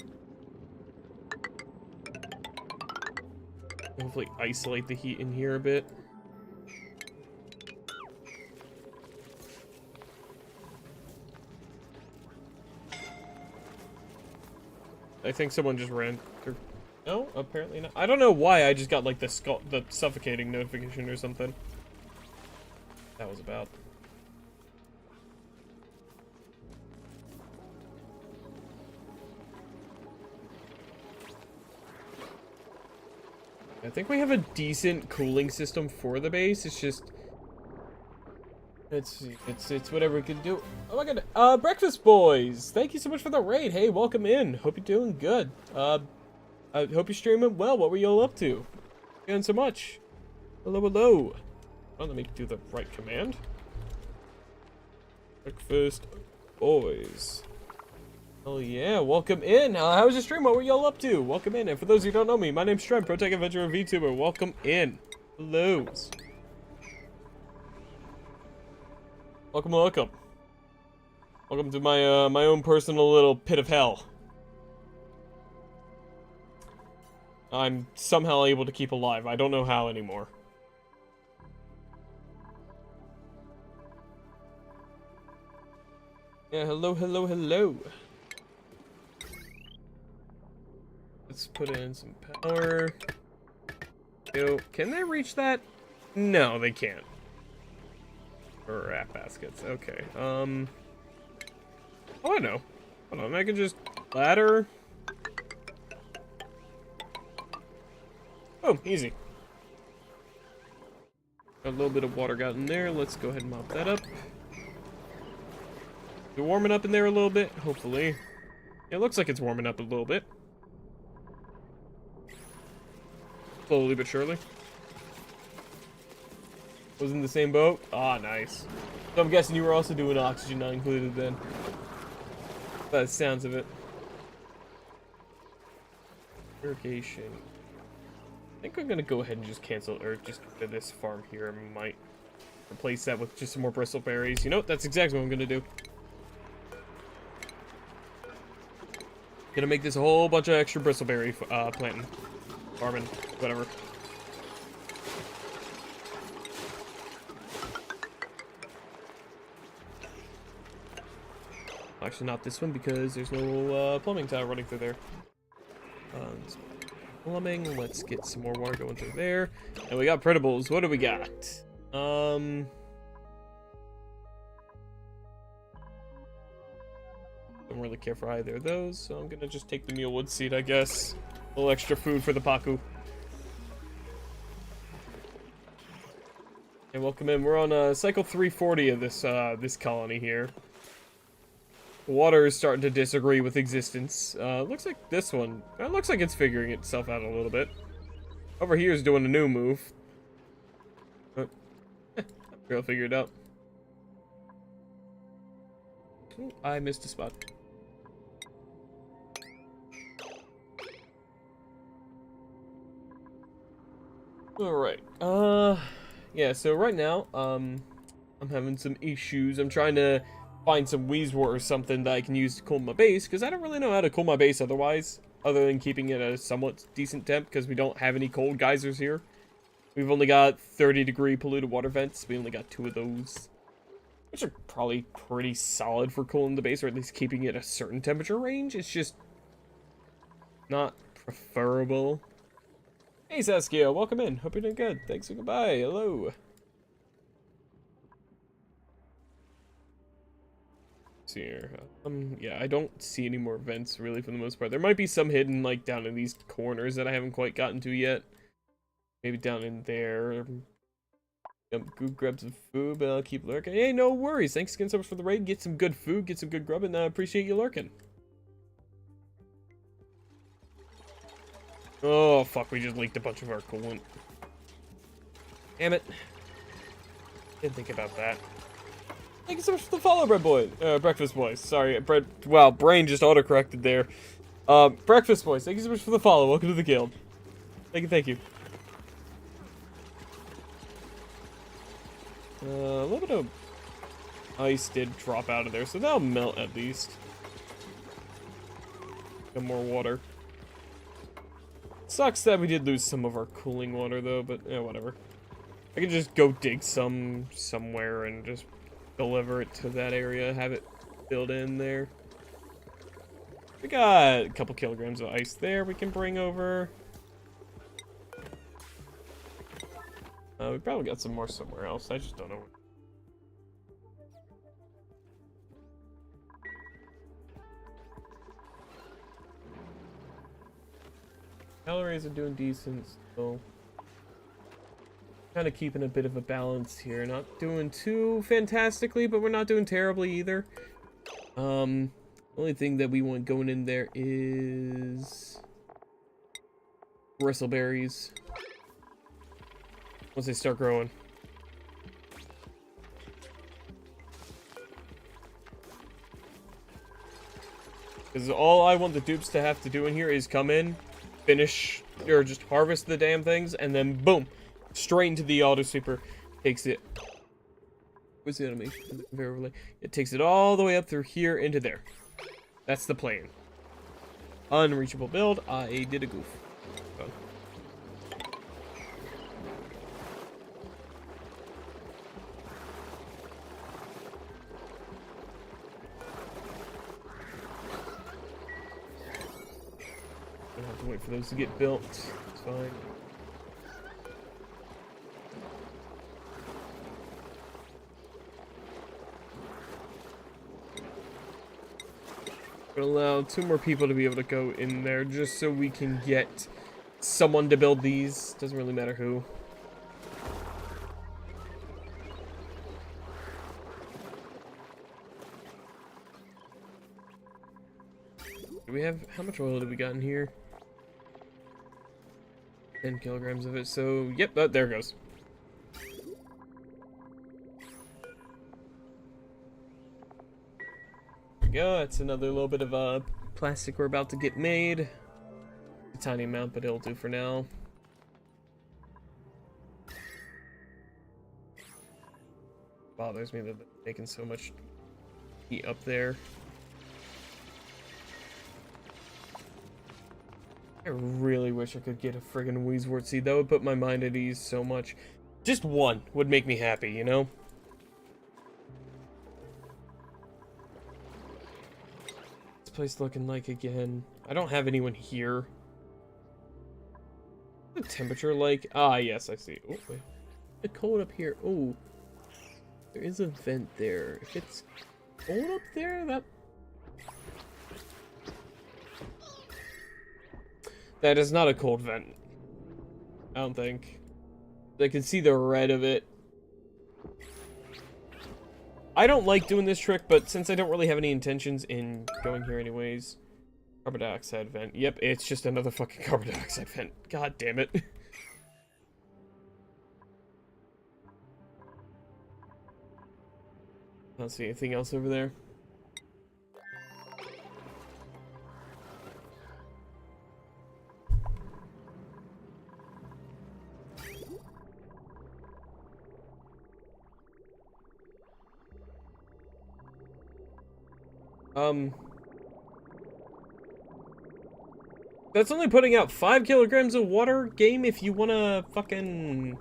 Hopefully isolate the heat in here a bit. I think someone just ran through. No, apparently not. I don't know why I just got like the suffocating notification or something. That was about. I think we have a decent cooling system for the base. It's just it's whatever we can do. Oh my god. Breakfast boys, thank you so much for the raid. Hey, welcome in. Hope you're doing good. I hope you're streaming well. What were y'all up to? Doing so much. Hello, hello. Oh, let me do the right command. Breakfast boys. Oh yeah, welcome in. How was your stream? What were y'all up to? Welcome in. And for those who don't know me, my name's Strem, Protect Adventurer VTuber. Welcome in. Hello. Welcome, welcome. Welcome to my my own personal little pit of hell. I'm somehow able to keep alive. I don't know how anymore. Yeah, hello, hello, hello. Let's put in some power. Yo, can they reach that? No, they can't. Rat baskets. Okay. Oh, I know. Hold on, I can just ladder. Oh, easy. Got a little bit of water got in there. Let's go ahead and mop that up. Is it warming up in there a little bit? Hopefully. Yeah, it looks like it's warming up a little bit. Slowly but surely. Was in the same boat? Ah, nice. So I'm guessing you were also doing oxygen not included then. By the sounds of it. Irrigation. I think I'm gonna go ahead and just cancel, or just do this farm here. I might replace that with just some more bristleberries. You know what? That's exactly what I'm gonna do. Gonna make this a whole bunch of extra bristleberry planting. Farming. Whatever. Actually, not this one because there's no plumbing tile running through there. Plumbing. Let's get some more water going through there. And we got printables. What do we got? Don't really care for either of those, so I'm gonna just take the mulewood seed, I guess. A little extra food for the Paku. And welcome in. We're on cycle 340 of this this colony here. The water is starting to disagree with existence. Looks like this one. It looks like it's figuring itself out a little bit. Over here is doing a new move. But, I'm sure I'll figure it out. Ooh, I missed a spot. Alright. Yeah, so right now, I'm having some issues. I'm trying to find some Weezwort or something that I can use to cool my base, because I don't really know how to cool my base otherwise, other than keeping it at a somewhat decent temp, because we don't have any cold geysers here. We've only got 30-degree polluted water vents. We only got 2 of those, which are probably pretty solid for cooling the base, or at least keeping it a certain temperature range. It's just not preferable. Hey Saskia, welcome in. Hope you're doing good. Thanks and goodbye. Hello. See here. Yeah, I don't see any more vents really for the most part. There might be some hidden like down in these corners that I haven't quite gotten to yet. Maybe down in there. Go grab some food, but I'll keep lurking. Hey, no worries. Thanks again so much for the raid. Get some good food, get some good grub, and I appreciate you lurking. Oh, fuck. We just leaked a bunch of our coolant. Damn it. Didn't think about that. Thank you so much for the follow, Breakfast Boys. Sorry, wow, brain just autocorrected there. Breakfast Boys, thank you so much for the follow. Welcome to the guild. Thank you. A little bit of ice did drop out of there, so that'll melt at least. Got more water. Sucks that we did lose some of our cooling water, though, but yeah, whatever. I could just go dig somewhere and just deliver it to that area, have it filled in there. We got a couple kilograms of ice there we can bring over. We probably got some more somewhere else. I just don't know. Calories are doing decent still. Kind of keeping a bit of a balance here. Not doing too fantastically, but we're not doing terribly either. Only thing that we want going in there is bristleberries. Once they start growing. Because all I want the dupes to have to do in here is come in, finish, or just harvest the damn things, and then boom, straight into the auto sweeper. Takes it. What's the animation? It takes it all the way up through here into there. That's the plan. Unreachable build. I did a goof. So. I have to wait for those to get built. It's fine. Gonna allow 2 more people to be able to go in there just so we can get someone to build these. Doesn't really matter who. Do we have, how much oil do we got in here? 10 kilograms of it, so, yep, oh, there it goes. There we go, that's another little bit of plastic we're about to get made. A tiny amount, but it'll do for now. Bothers me that they're making so much heat up there. I really wish I could get a friggin' Weezewort seed. That would put my mind at ease so much. Just one would make me happy, you know? What's this place looking like again? I don't have anyone here. What's the temperature like? Ah, yes, I see. Oh, wait. It's cold up here. Oh. There is a vent there. If it's cold up there, that is not a cold vent. I don't think. I can see the red of it. I don't like doing this trick, but since I don't really have any intentions in going here anyways. Carbon dioxide vent. Yep, it's just another fucking carbon dioxide vent. God damn it. I don't see anything else over there. That's only putting out 5 kilograms of water, game, if you wanna fucking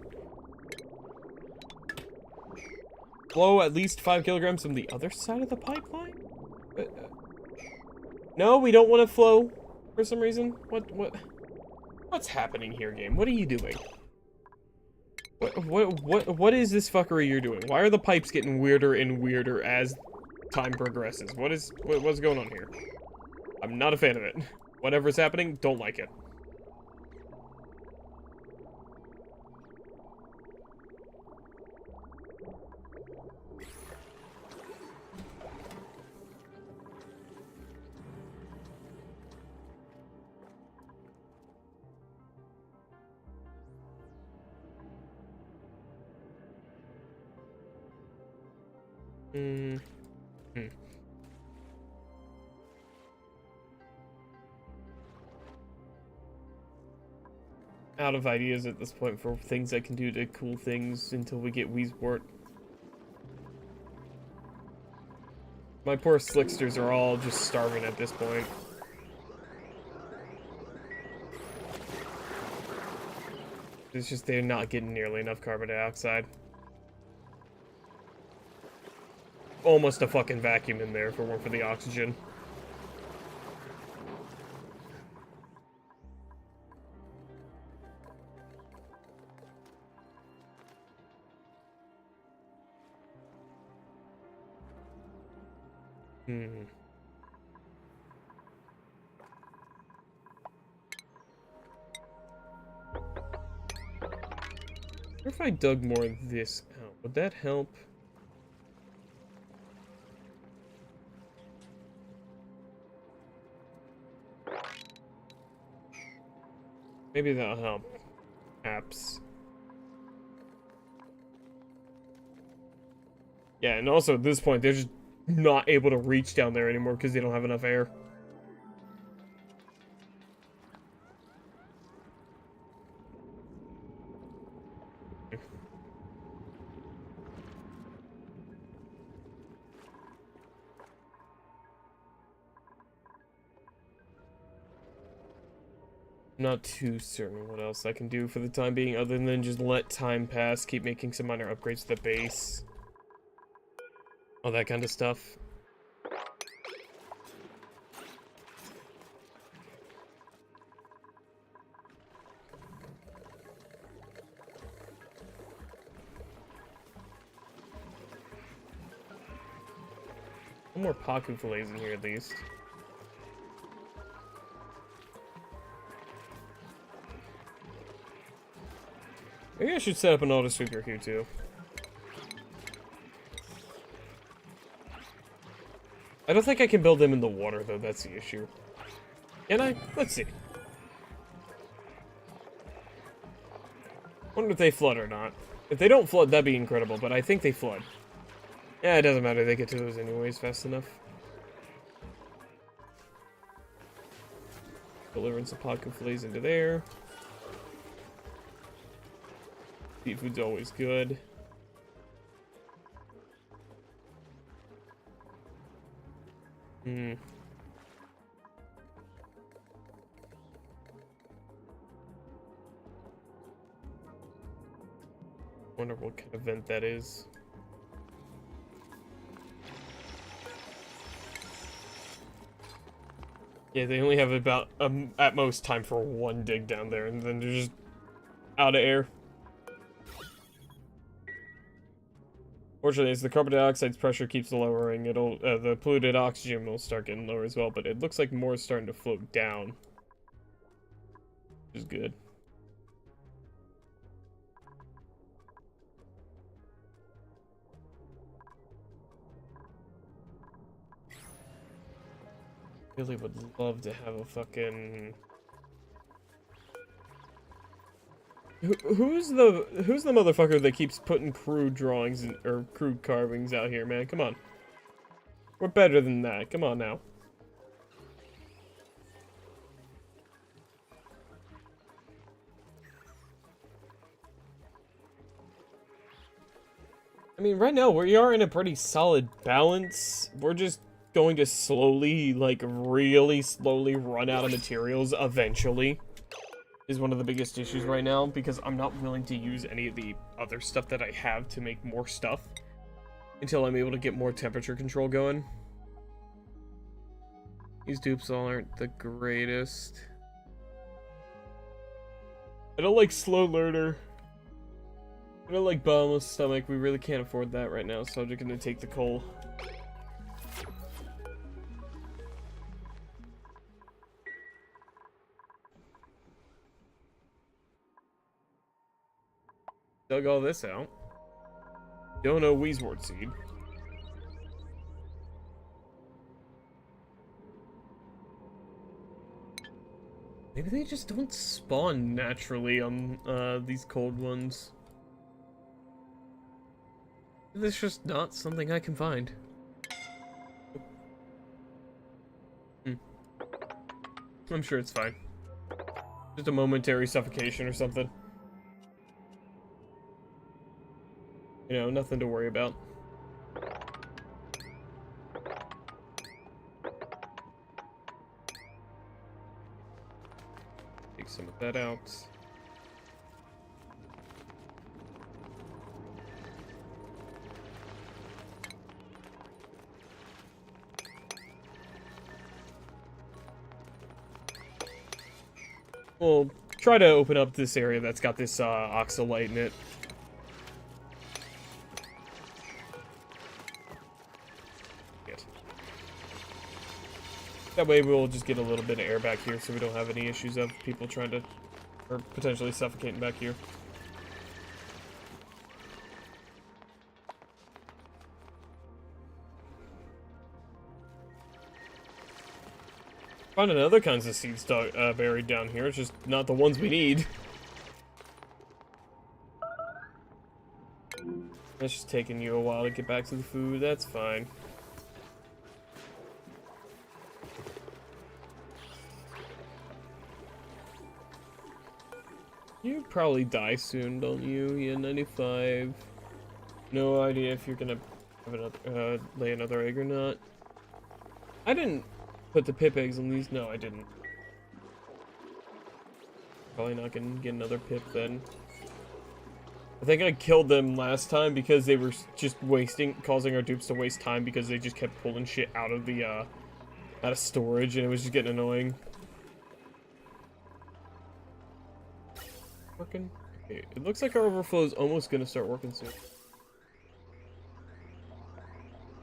flow at least 5 kilograms from the other side of the pipeline? No, we don't want to flow for some reason. What's happening here, game? What are you doing? What is this fuckery you're doing? Why are the pipes getting weirder and weirder as time progresses? What's going on here? I'm not a fan of it. Whatever's happening, don't like it. Hmm. Out of ideas at this point for things I can do to cool things until we get Weesport. My poor slicksters are all just starving at this point. It's just they're not getting nearly enough carbon dioxide. Almost a fucking vacuum in there if it weren't for the oxygen. What if I dug more of this out? Would that help? Maybe that'll help. Perhaps. Yeah, and also at this point, they're just not able to reach down there anymore because they don't have enough air. Not too certain what else I can do for the time being other than just let time pass, keep making some minor upgrades to the base. All that kind of stuff. One more Paku fillets in here at least. Maybe I should set up an auto sweeper here too. I don't think I can build them in the water though, that's the issue. Can I? Let's see. Wonder if they flood or not. If they don't flood, that'd be incredible, but I think they flood. Yeah, it doesn't matter, they get to those anyways fast enough. Delivering some Paku fillets into there. Seafood's always good. Wonder what kind of vent that is. Yeah, they only have about, at most, time for one dig down there, and then they're just out of air. Fortunately, as the carbon dioxide's pressure keeps lowering, it'll the polluted oxygen will start getting lower as well. But it looks like more is starting to float down, which is good. Really would love to have a fucking. Who's the motherfucker that keeps putting crude drawings or crude carvings out here, man? Come on. We're better than that. Come on now. I mean, right now we are in a pretty solid balance. We're just going to slowly, like really slowly run out of materials eventually. Is one of the biggest issues right now, because I'm not willing to use any of the other stuff that I have to make more stuff until I'm able to get more temperature control going. These dupes all aren't the greatest. I don't like slow learner. I don't like bottomless stomach. We really can't afford that right now, so I'm just gonna take the coal. Dug all this out. Don't know Weesport seed. Maybe they just don't spawn naturally on these cold ones. This is just not something I can find. I'm sure it's fine. Just a momentary suffocation or something. You know, nothing to worry about. Take some of that out. We'll try to open up this area that's got this oxalite in it. Good. That way we'll just get a little bit of air back here so we don't have any issues of people trying to, or potentially suffocating back here. Finding other kinds of seeds buried down here, it's just not the ones we need. It's just taking you a while to get back to the food, that's fine. You probably die soon, don't you? Yeah, 95. No idea if you're gonna have another, lay another egg or not. I didn't put the pip eggs on these. No, I didn't. Probably not gonna get another pip then. I think I killed them last time because they were just causing our dupes to waste time because they just kept pulling shit out of the, out of storage and it was just getting annoying. Working? Okay, it looks like our overflow is almost gonna start working soon.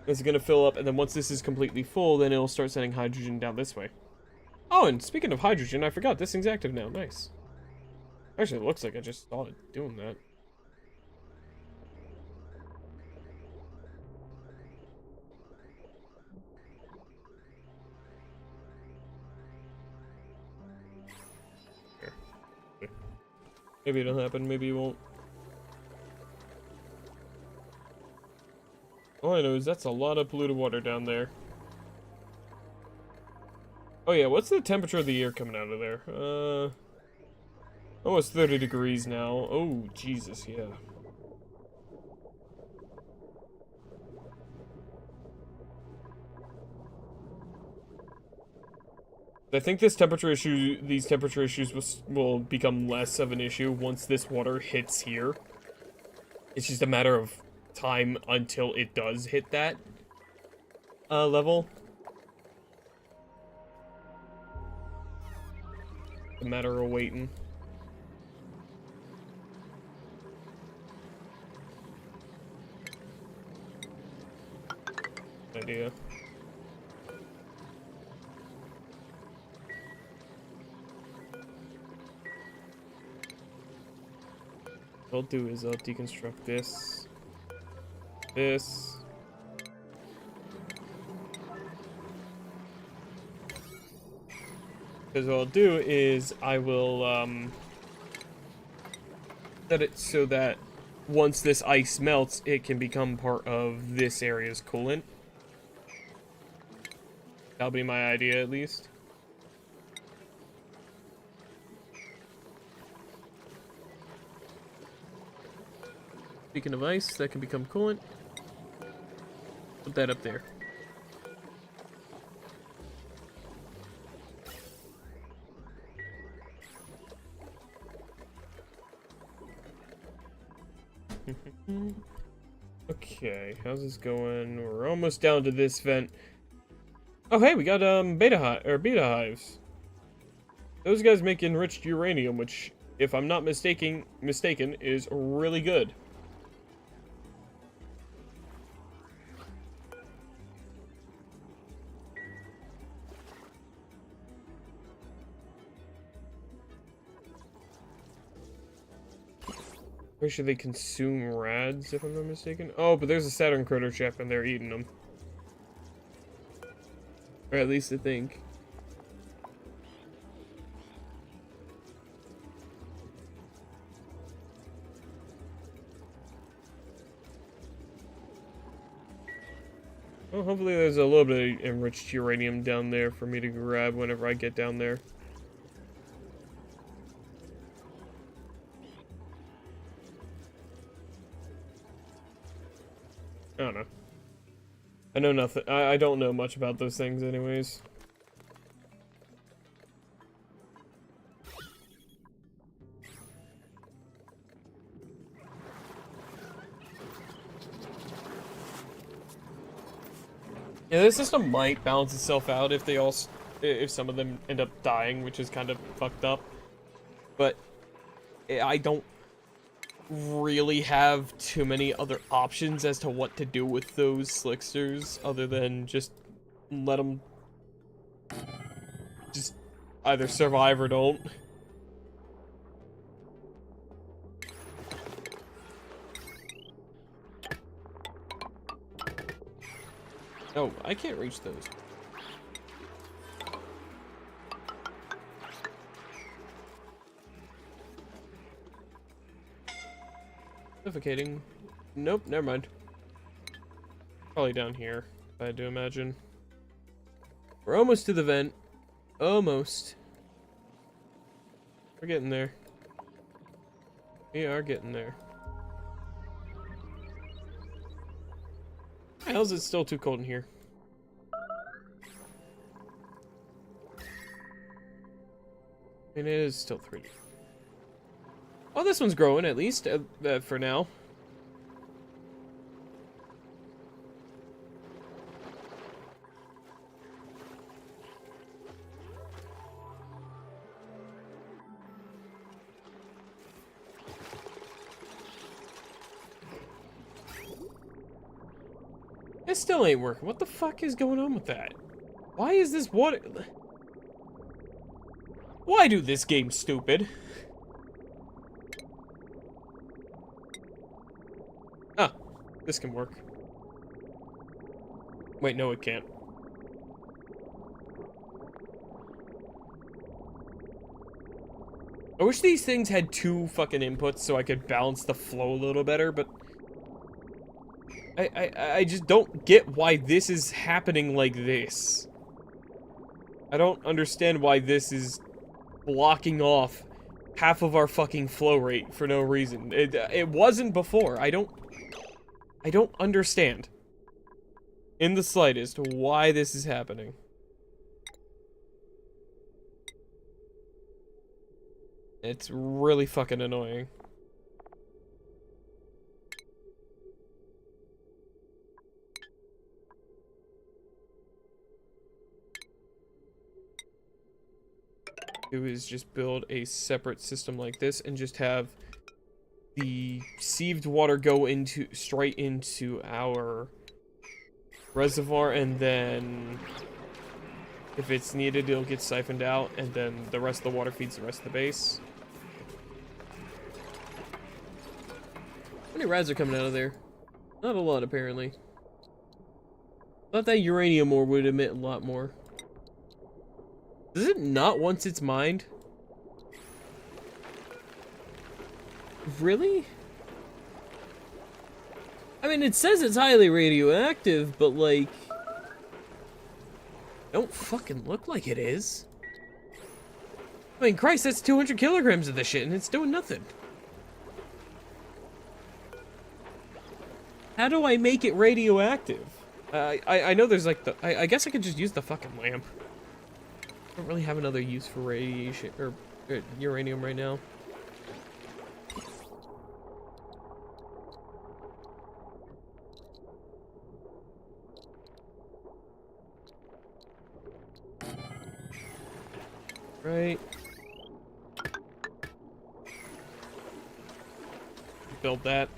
It's gonna fill up, and then once this is completely full, then it'll start sending hydrogen down this way. Oh, and speaking of hydrogen, I forgot, this thing's active now. Nice. Actually, it looks like I just saw it doing that. Here. Maybe it'll happen, maybe it won't. All I know is that's a lot of polluted water down there. Oh yeah, what's the temperature of the air coming out of there? Almost 30 degrees now. Oh, Jesus, yeah. I think these temperature issues will become less of an issue once this water hits here. It's just a matter of time until it does hit that level. A matter of waiting. Idea. What I'll do is I'll deconstruct this. This. Because what I'll do is I will set it so that once this ice melts, it can become part of this area's coolant. That'll be my idea, at least. Speaking of ice, that can become coolant. Put that up there. Okay, how's this going? We're almost down to this vent. Oh hey, we got beta hives. Those guys make enriched uranium, which, if I'm not mistaken, is really good. Pretty sure they consume rads, if I'm not mistaken. Oh, but there's a Saturn critter chip, and they're eating them. Or at least I think. Well, hopefully there's a little bit of enriched uranium down there for me to grab whenever I get down there. I don't know. I know nothing. I don't know much about those things anyways. Yeah, this system might balance itself out if they all, if some of them end up dying, which is kind of fucked up. But I don't really have too many other options as to what to do with those slicksters other than just let them just either survive or don't. Oh, I can't reach those. Suffocating. Nope, never mind. Probably down here, I do imagine. We're almost to the vent. Almost. We're getting there. We are getting there. How is it still too cold in here? And it is still 3D. Oh, this one's growing at least for now. It still ain't working. What the fuck is going on with that? Why is this water... Why do this game stupid? Ah, this can work. Wait, no it can't. I wish these things had 2 fucking inputs so I could balance the flow a little better, but... I just don't get why this is happening like this. I don't understand why this is blocking off half of our fucking flow rate for no reason. It wasn't before. I don't understand in the slightest why this is happening. It's really fucking annoying. Do is just build a separate system like this and just have the sieved water go into straight into our reservoir, and then if it's needed it'll get siphoned out, and then the rest of the water feeds the rest of the base. How many rads are coming out of there? Not a lot, apparently. Thought that uranium ore would emit a lot more. Does it not once it's mined? Really? I mean, it says it's highly radioactive, but like... don't fucking look like it is. I mean, Christ, that's 200 kilograms of this shit and it's doing nothing. How do I make it radioactive? I know there's like the... I guess I could just use the fucking lamp. I don't really have another use for radiation or uranium right now. Right. Build that.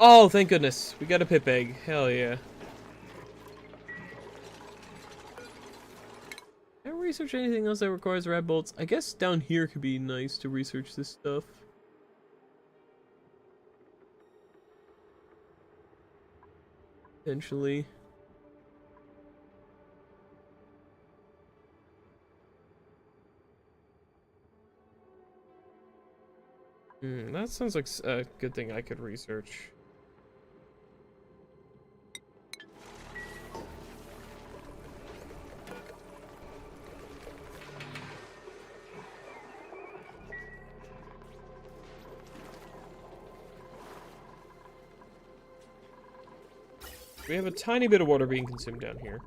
Oh, thank goodness. We got a pip egg. Hell yeah. Can I research anything else that requires rad bolts? I guess down here could be nice to research this stuff. Potentially. That sounds like a good thing I could research. We have a tiny bit of water being consumed down here.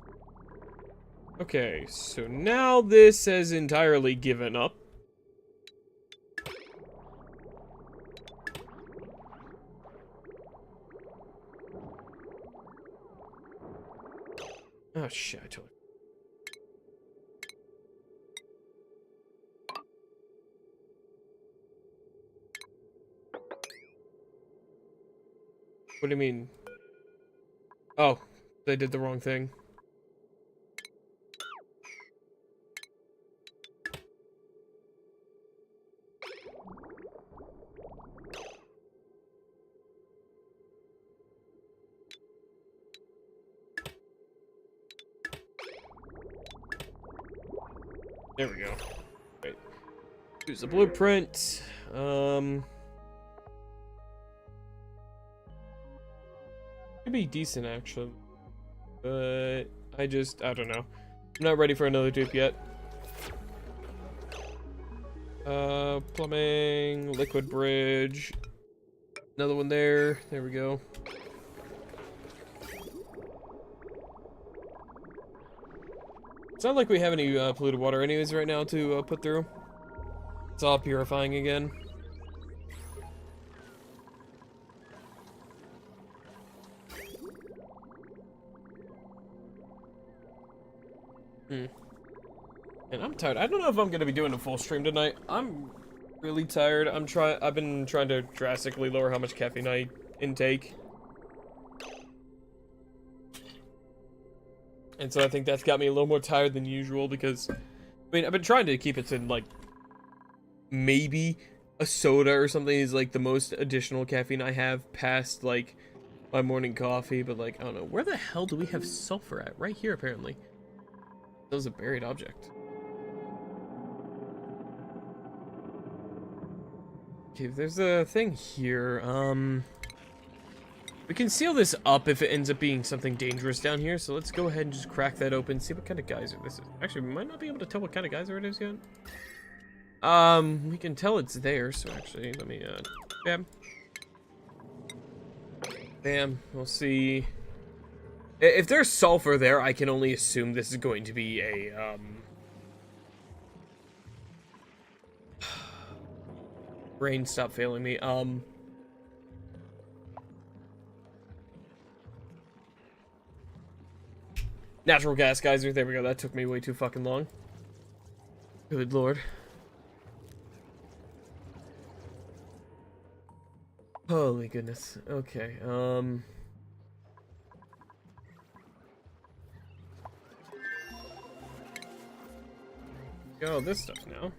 Okay, so now this has entirely given up. Oh shit, I totally... What do you mean? Oh, they did the wrong thing. There we go. Wait. Here's the blueprint. Could be decent actually. But I don't know. I'm not ready for another dupe yet. Plumbing, liquid bridge. Another one there. There we go. It's not like we have any polluted water anyways right now to put through. It's all purifying again. And I'm tired. I don't know if I'm gonna be doing a full stream tonight. I'm really tired. I've been trying to drastically lower how much caffeine I intake. And so I think that's got me a little more tired than usual because, I mean, I've been trying to keep it to, like, maybe a soda or something is, like, the most additional caffeine I have past, like, my morning coffee. But, like, I don't know. Where the hell do we have sulfur at? Right here, apparently. That was a buried object. Okay, there's a thing here. We can seal this up if it ends up being something dangerous down here, so let's go ahead and just crack that open, see what kind of geyser this is. Actually, we might not be able to tell what kind of geyser it is yet. We can tell it's there, so actually, let me, bam. Bam, we'll see. If there's sulfur there, I can only assume this is going to be a, brain, stop failing me, natural gas geyser, there we go, that took me way too fucking long. Good lord. Holy goodness, okay, this stuff now.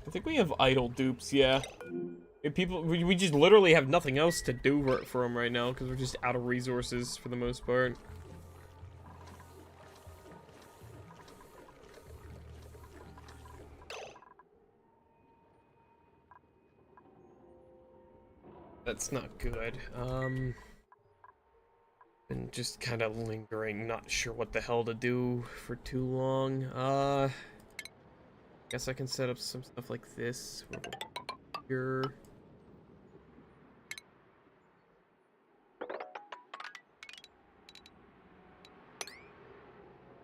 I think we have idle dupes, yeah. We just literally have nothing else to do for them right now because we're just out of resources for the most part. That's not good. Been just kind of lingering, not sure what the hell to do for too long. Guess I can set up some stuff like this. Here.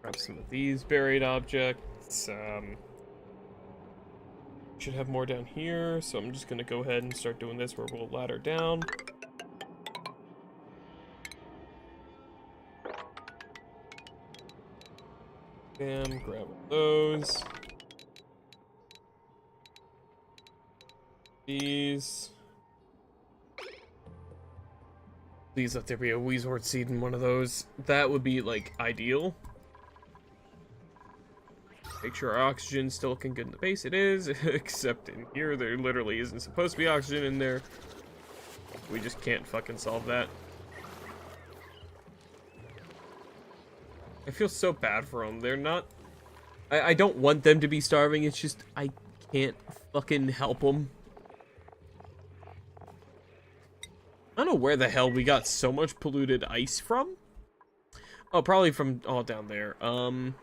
Grab some of these buried objects. Should have more down here, so I'm just gonna go ahead and start doing this where we'll ladder down. Bam, grab those. These. Please let there be a Weezord seed in one of those. That would be, like, ideal. Make sure our oxygen's still looking good in the base. It is, except in here, there literally isn't supposed to be oxygen in there. We just can't fucking solve that. I feel so bad for them. They're not I don't want them to be starving, it's just I can't fucking help them. I don't know where the hell we got so much polluted ice from. Oh, probably from all down there. Let's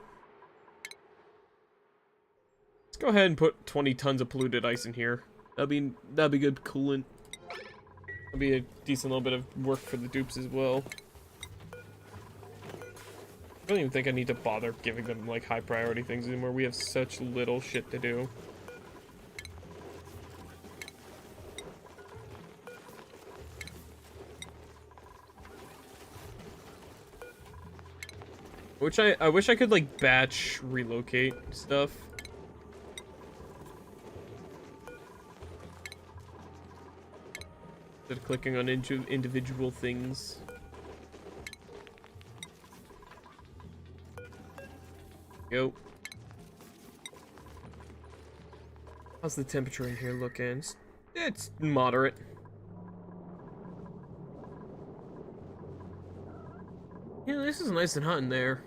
go ahead and put 20 tons of polluted ice in here. That'd be good coolant. That'd be a decent little bit of work for the dupes as well. I don't even think I need to bother giving them like high priority things anymore. We have such little shit to do. I wish I could like batch relocate stuff. Instead of clicking on individual things. Go. How's the temperature in here looking? It's moderate. Yeah, this is nice and hot in there.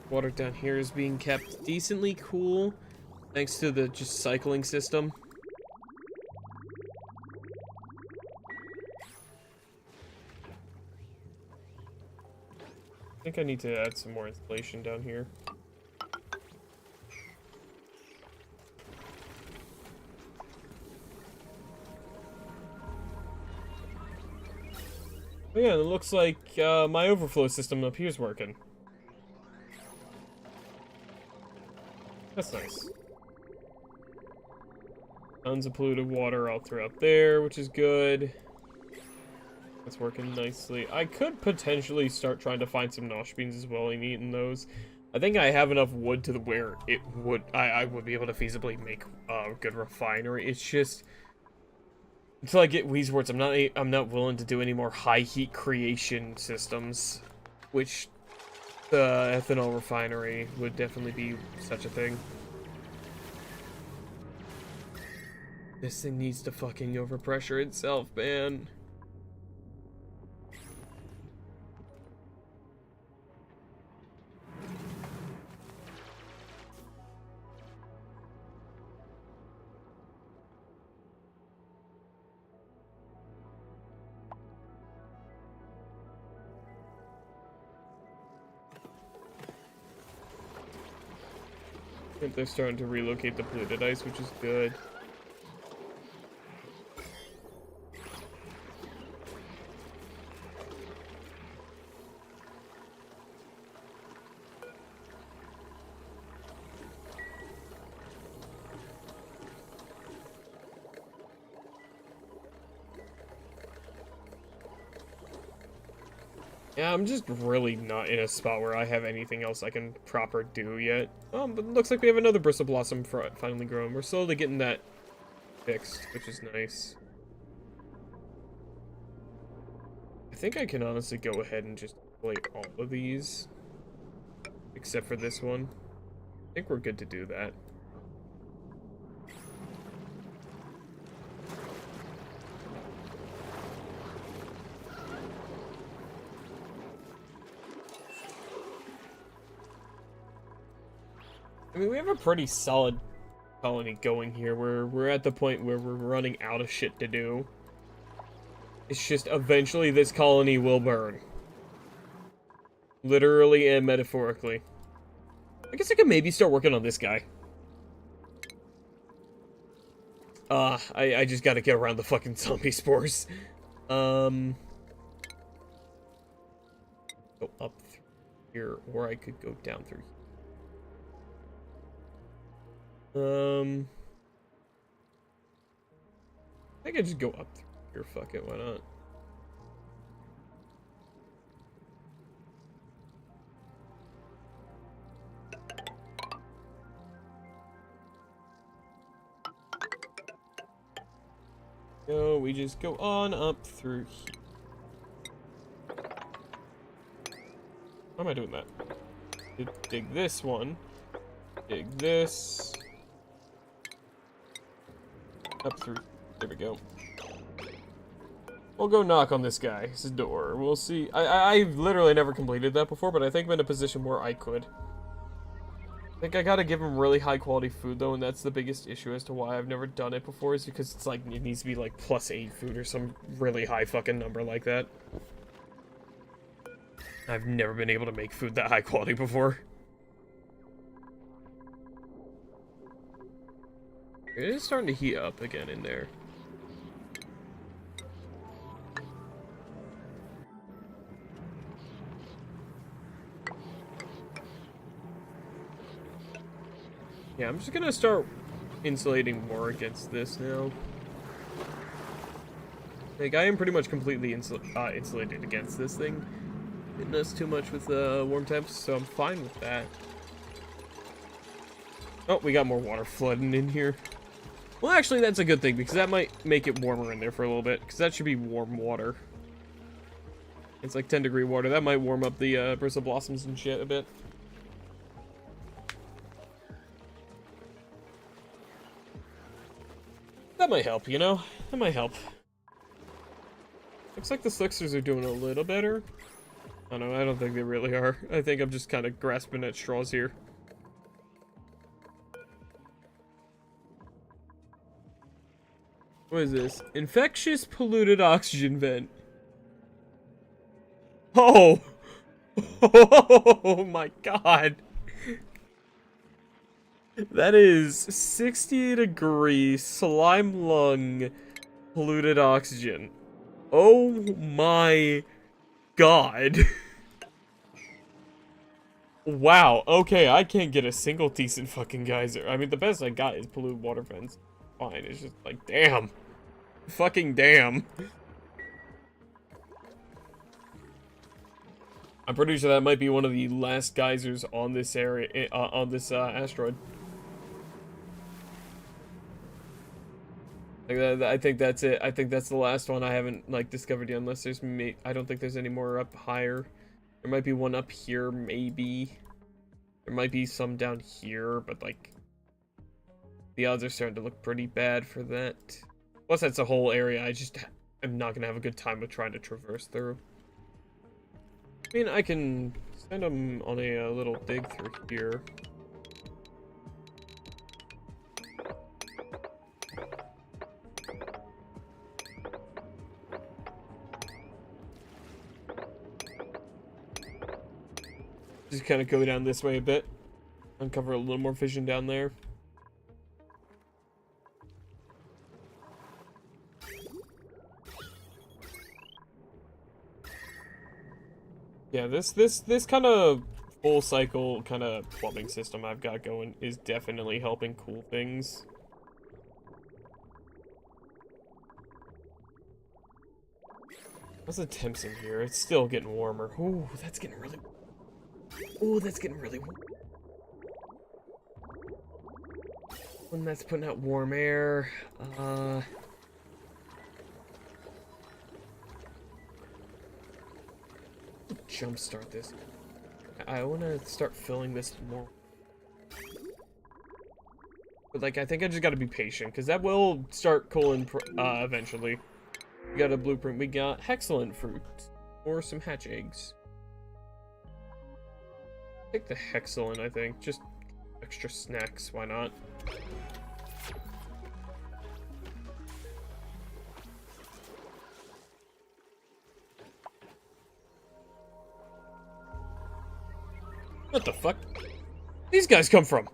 Water down here is being kept decently cool, thanks to the just cycling system. I think I need to add some more insulation down here. Oh yeah, it looks like my overflow system up here is working. That's nice. Tons of polluted water all throughout there, which is good. That's working nicely. I could potentially start trying to find some nosh beans as well and eating those. I think I have enough wood to where it would I would be able to feasibly make a good refinery. It's just until I get Wheezeworts, I'm not willing to do any more high heat creation systems, which the ethanol refinery would definitely be such a thing. This thing needs to fucking overpressure itself, man. I think they're starting to relocate the polluted ice, which is good. Yeah, I'm just really not in a spot where I have anything else I can proper do yet. But it looks like we have another Bristle Blossom finally growing. We're slowly getting that fixed, which is nice. I think I can honestly go ahead and just play all of these. Except for this one. I think we're good to do that. I mean, we have a pretty solid colony going here. We're at the point where we're running out of shit to do. It's just eventually this colony will burn. Literally and metaphorically. I guess I could maybe start working on this guy. I just gotta get around the fucking zombie spores. Go up through here, or I could go down through here. I think I just go up through here. Fuck it, why not? So we just go on up through here. Why am I doing that? Dig this one. Dig this. Up through There we go. We'll go knock on this guy's door. We'll see. I've literally never completed that before, but I think I'm in a position where I could. I think I gotta give him really high quality food though, and that's the biggest issue as to why I've never done it before, is because it's like, it needs to be like +8 food or some really high fucking number like that. I've never been able to make food that high quality before. It is starting to heat up again in there. Yeah, I'm just gonna start insulating more against this now. Like, I am pretty much completely insulated against this thing. It does too much with warm temps, so I'm fine with that. Oh, we got more water flooding in here. Well, actually, that's a good thing, because that might make it warmer in there for a little bit, because that should be warm water. It's like 10-degree water. That might warm up the bristle blossoms and shit a bit. That might help, you know? That might help. Looks like the slicksters are doing a little better. I don't know, I don't think they really are. I think I'm just kind of grasping at straws here. What is this? Infectious polluted oxygen vent. Oh! Oh my god! That is 60-degree slime lung polluted oxygen. Oh my god. Wow, okay, I can't get a single decent fucking geyser. I mean, the best I got is polluted water vents. Fine, it's just like, damn. Fucking damn. I'm pretty sure that might be one of the last geysers on this area, on this asteroid. I think that's it. I think that's the last one I haven't, like, discovered yet, unless there's I don't think there's any more up higher. There might be one up here, maybe. There might be some down here, but, like, the odds are starting to look pretty bad for that. Plus, that's a whole area I just am not gonna have a good time with trying to traverse through. I mean, I can send them on a little dig through here. Just kind of go down this way a bit. Uncover a little more vision down there. Yeah, this kind of full cycle kind of plumbing system I've got going is definitely helping cool things. What's the temps in here? It's still getting warmer. Ooh, that's getting really... Ooh, that's getting really warm. One that's putting out warm air. Jumpstart this. I want to start filling this more. But, like, I think I just got to be patient, because that will start cooling eventually. We got a blueprint. We got hexalent fruit. Or some hatch eggs. Take the hexalent, I think. Just extra snacks. Why not? What the fuck? These guys come from?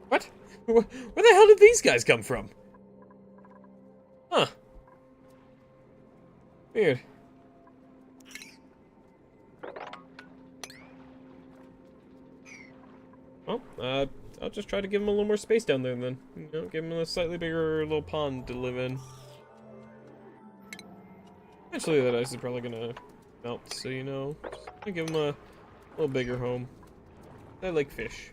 What? Where the hell did these guys come from? Huh. Weird. Well, I'll just try to give them a little more space down there then. You know, give them a slightly bigger little pond to live in. Eventually that ice is probably gonna melt, so you know, just give them a little bigger home. I like fish.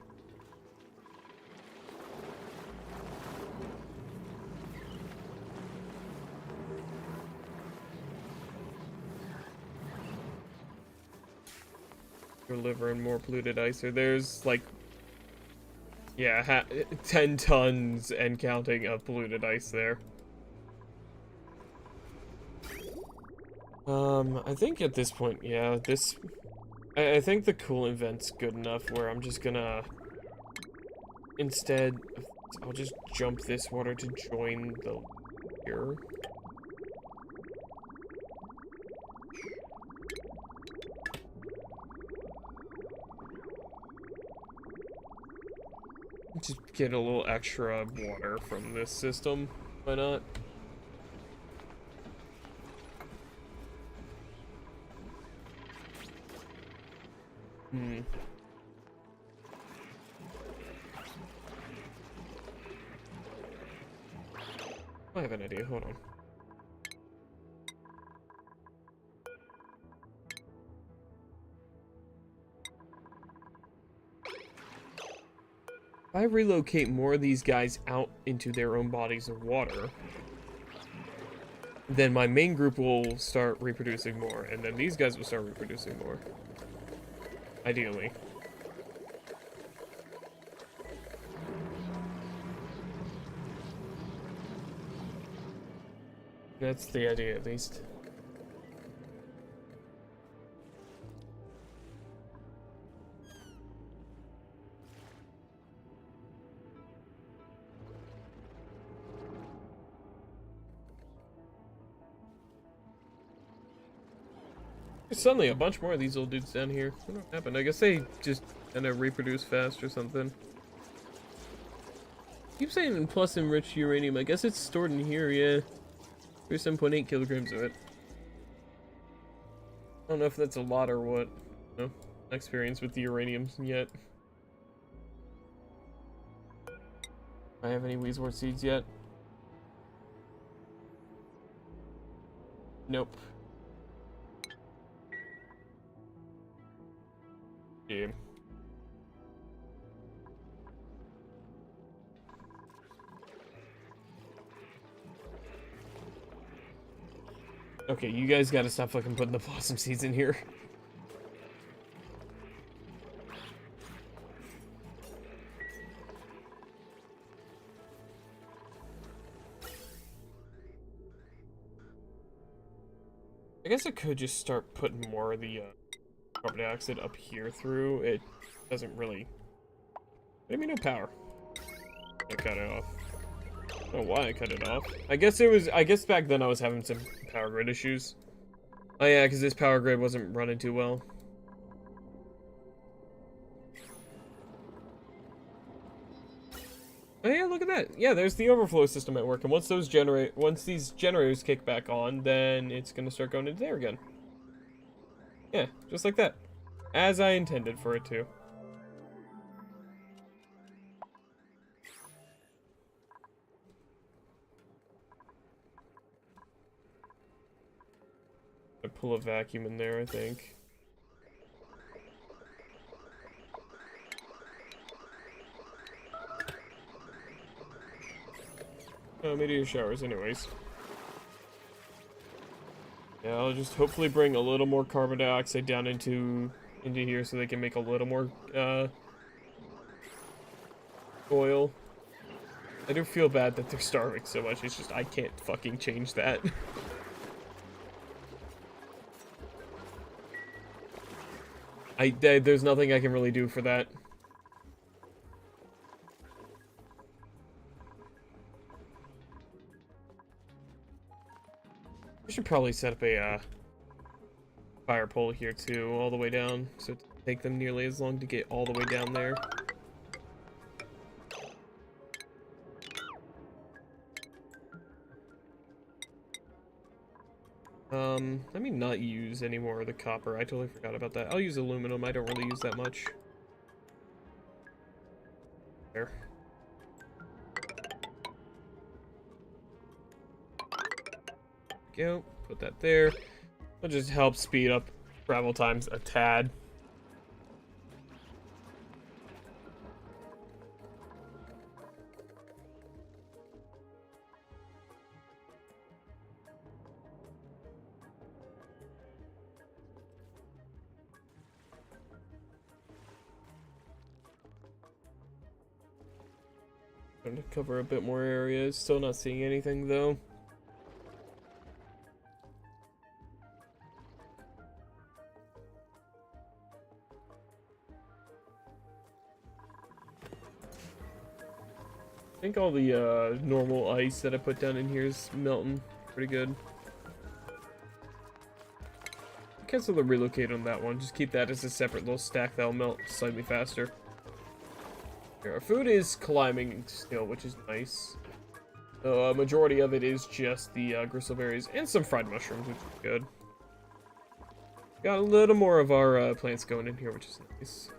Delivering more polluted ice, or there's like Yeah, 10 tons and counting of polluted ice there. I think at this point, yeah, I think the coolant vent's good enough where I'm just gonna, instead, I'll just jump this water to join the here. Just get a little extra water from this system. Why not? I have an idea. Hold on. If I relocate more of these guys out into their own bodies of water, then my main group will start reproducing more, and then these guys will start reproducing more. Ideally. That's the idea, at least. There's suddenly a bunch more of these old dudes down here. What happened? I guess they just kind of reproduce fast or something. Keep saying plus enriched uranium. I guess it's stored in here, yeah. There's 7.8 kilograms of it. I don't know if that's a lot or what. No experience with the uranium yet. I have any Weezewort seeds yet? Nope. Yeah. Okay, you guys gotta stop fucking putting the blossom seeds in here. I guess I could just start putting more of the carbon dioxide up here through. It doesn't really... Maybe no power. I cut it off. I don't know why I cut it off. I guess back then I was having some power grid issues. Oh yeah, because this power grid wasn't running too well. Oh yeah, look at that. Yeah, there's the overflow system at work, and once these generators kick back on, then it's gonna start going into there again. Yeah, just like that. As I intended for it to. I pull a vacuum in there, I think. Oh, meteor showers anyways. Yeah, I'll just hopefully bring a little more carbon dioxide down into here so they can make a little more oil. I do feel bad that they're starving so much, it's just I can't fucking change that. There's nothing I can really do for that. I should probably set up a fire pole here too, all the way down, so it doesn't take them nearly as long to get all the way down there. Let me not use any more of the copper. I totally forgot about that. I'll use aluminum. I don't really use that much. There. Go. Put that there. It'll just help speed up travel times a tad. Trying to cover a bit more areas. Still not seeing anything though. I think all the normal ice that I put down in here is melting pretty good. Cancel the relocate on that one. Just keep that as a separate little stack that'll melt slightly faster. Here, our food is climbing still, which is nice. The majority of it is just the gristleberries and some fried mushrooms, which is good. Got a little more of our plants going in here, which is nice.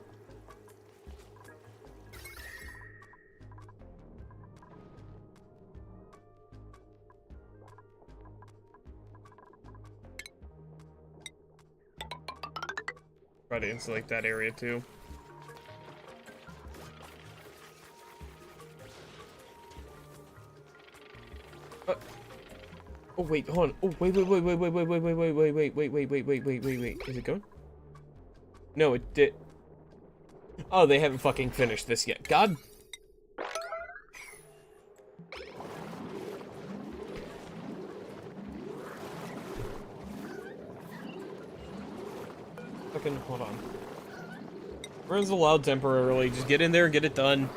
Try to insulate that area too. Oh wait, hold on. Oh wait. Is it going? No, it did. Oh, they haven't fucking finished this yet. God. Fucking hold on. Runs allowed temporarily. Just get in there and get it done.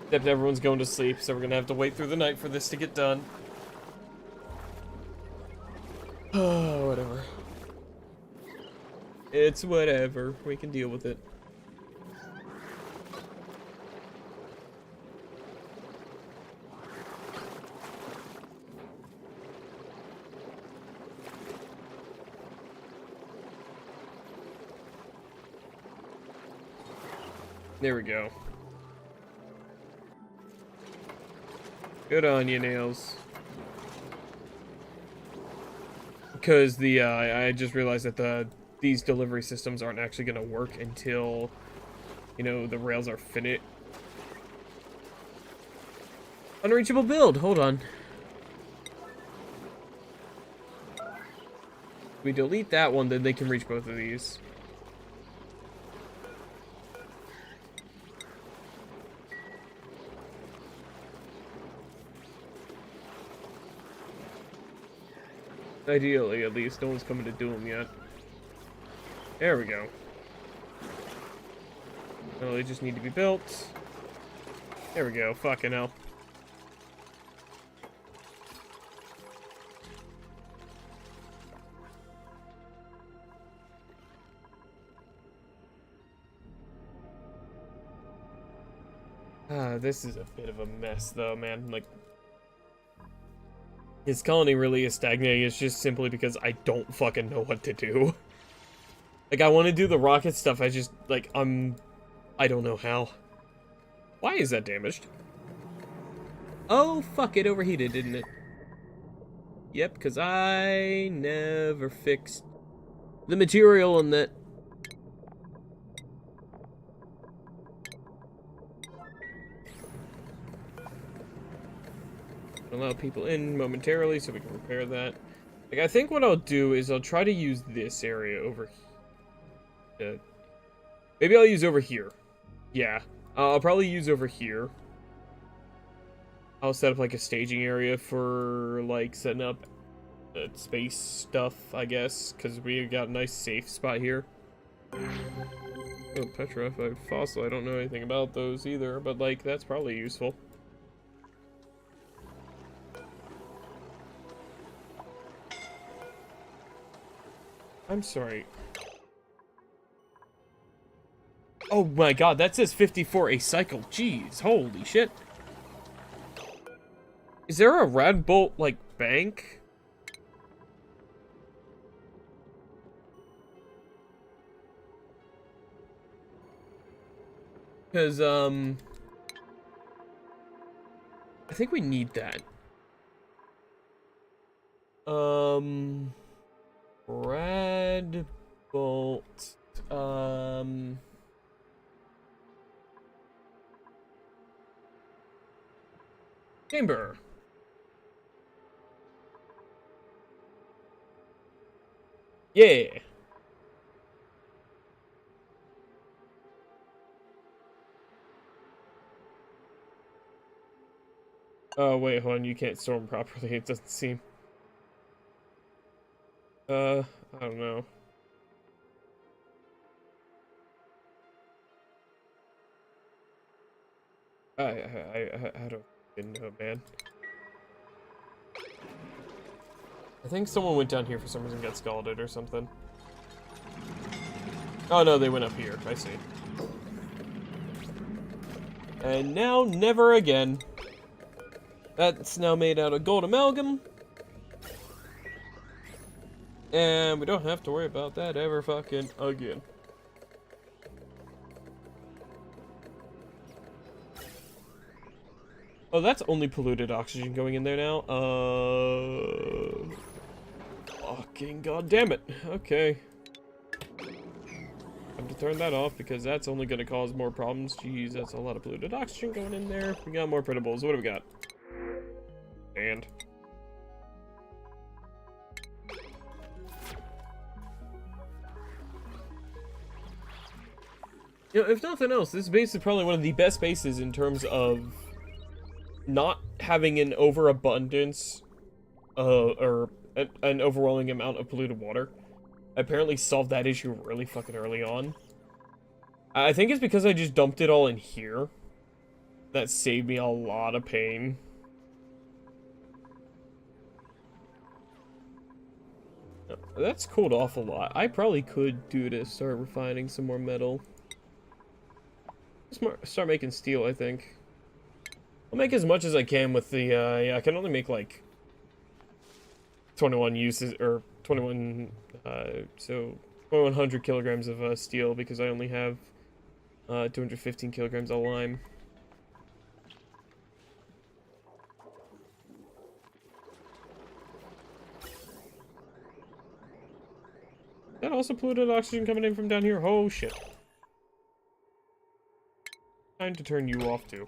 Except everyone's going to sleep, so we're gonna have to wait through the night for this to get done. Oh, whatever. It's whatever. We can deal with it. There we go. Good on you, Nails. Because the I just realized that these delivery systems aren't actually gonna work until, you know, the rails are finished. Unreachable build. Hold on. We delete that one, then they can reach both of these. Ideally, at least. No one's coming to do them yet. There we go. Oh, they just need to be built. There we go. Fucking hell. This is a bit of a mess, though, man. Like, his colony really is stagnating. It's just simply because I don't fucking know what to do. Like, I want to do the rocket stuff. I just, like, I don't know how. Why is that damaged? Oh, fuck, it overheated, didn't it? Yep, because I never fixed the material on that. Allow people in momentarily so we can repair that. Like, I think what I'll do is I'll try to use this area over here. Maybe I'll use over here. Yeah, I'll probably use over here. I'll set up like a staging area for like setting up space stuff, I guess, because we got a nice safe spot here. Oh, petrified fossil. I don't know anything about those either, but like that's probably useful. I'm sorry. Oh my god, that says 54 a cycle. Jeez, holy shit. Is there a rad bolt, like, bank? Because, I think we need that. Rad bolt, chamber. Yeah. Oh, wait, hold on. You can't store them properly, it doesn't seem. I don't know. I don't even know, man. I think someone went down here for some reason, got scalded or something. Oh no, they went up here. I see. And now, never again. That's now made out of gold amalgam. And we don't have to worry about that ever fucking again. Oh, that's only polluted oxygen going in there now. Fucking goddamn it. Okay. Have to turn that off because that's only gonna cause more problems. Jeez, that's a lot of polluted oxygen going in there. We got more printables. What do we got? And you know, if nothing else, this base is probably one of the best bases in terms of not having an overabundance or an overwhelming amount of polluted water. I apparently solved that issue really fucking early on. I think it's because I just dumped it all in here. That saved me a lot of pain. That's cooled off a lot. I probably could do to start refining some more metal. Start making steel, I think. I'll make as much as I can with the, yeah, I can only make, like, 21 uses, or 21, so 2,100 kilograms of, steel, because I only have, 215 kilograms of lime. That also polluted oxygen coming in from down here? Oh, shit. Time to turn you off, too.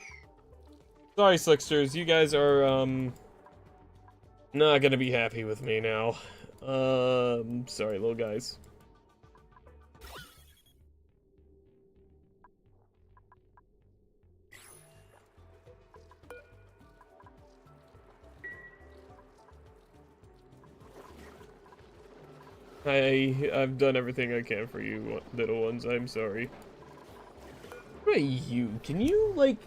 Sorry, Slicksters, you guys are, not gonna be happy with me now. Sorry, little guys. I've done everything I can for you, little ones, I'm sorry. What about you? Can you, like...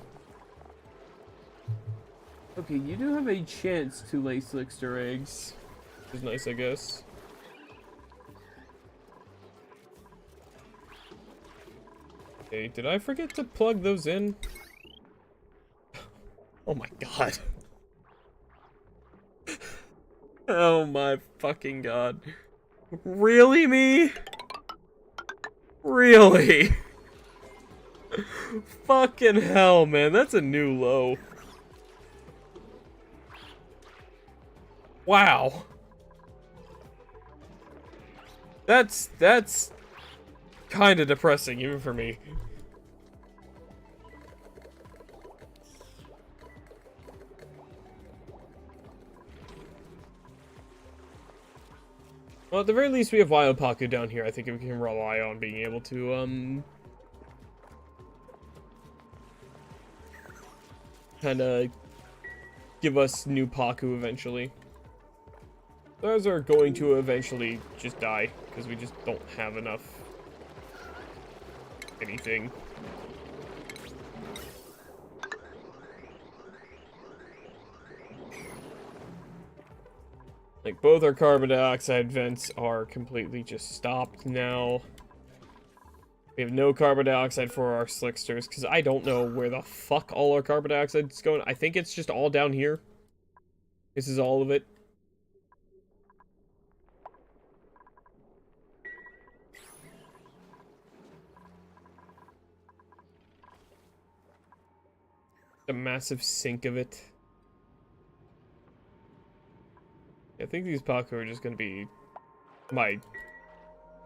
Okay, you do have a chance to lay Slickster eggs. Which is nice, I guess. Okay, did I forget to plug those in? Oh my god. Oh my fucking god. Really, me? Really? Fucking hell, man. That's a new low. Wow. That's kind of depressing, even for me. Well, at the very least, we have Wild Paku down here. I think we can rely on being able to, kind of give us new Paku eventually. Those are going to eventually just die, because we just don't have enough anything. Like, both our carbon dioxide vents are completely just stopped now. We have no carbon dioxide for our slicksters, because I don't know where the fuck all our carbon dioxide is going. I think it's just all down here. This is all of it. A massive sink of it. I think these Paku are just gonna be my,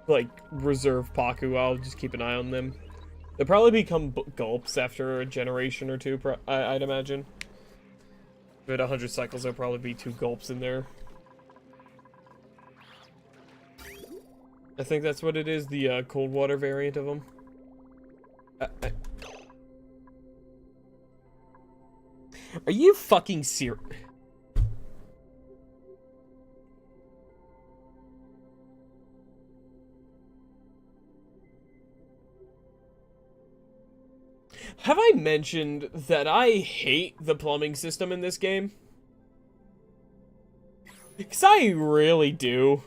like, reserve Paku. I'll just keep an eye on them. They'll probably become gulps after a generation or two, I'd imagine. At 100 cycles, there'll probably be 2 gulps in there. I think that's what it is, the cold water variant of them. Are you fucking serious? Have I mentioned that I hate the plumbing system in this game? Because I really do.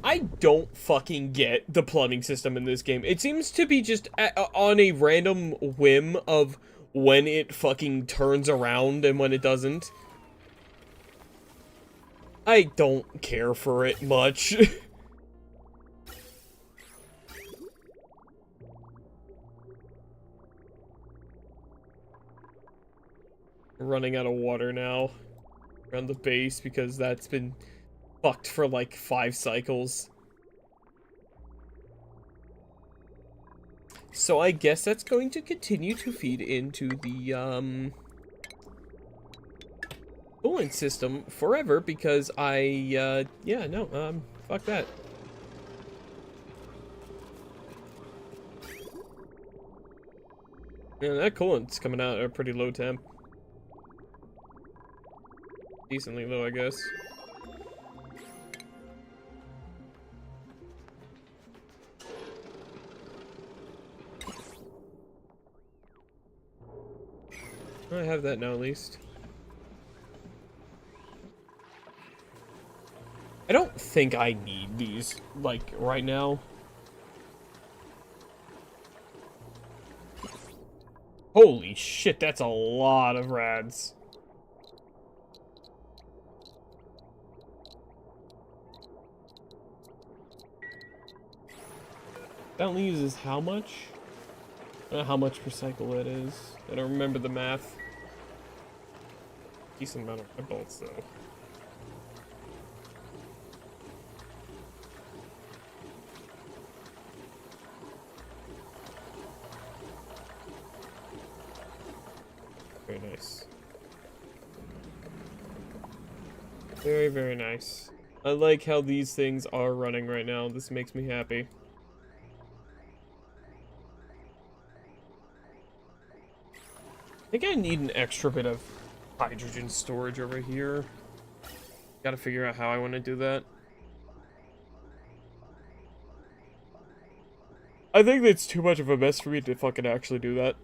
I don't fucking get the plumbing system in this game. It seems to be just on a random whim of when it fucking turns around and when it doesn't. I don't care for it much. Running out of water now around the base because that's been fucked for like 5 cycles. So I guess that's going to continue to feed into the coolant system forever because yeah, no, fuck that. Yeah, that coolant's coming out at a pretty low temp. Decently low, I guess. I have that now, at least. I don't think I need these, like, right now. Holy shit, that's a lot of rads. That only uses how much? I don't know how much per cycle that is. I don't remember the math. Decent amount of bolts, though. Very nice. Very, very nice. I like how these things are running right now. This makes me happy. I think I need an extra bit of hydrogen storage over here. Gotta figure out how I want to do that. I think that's too much of a mess for me to fucking actually do that.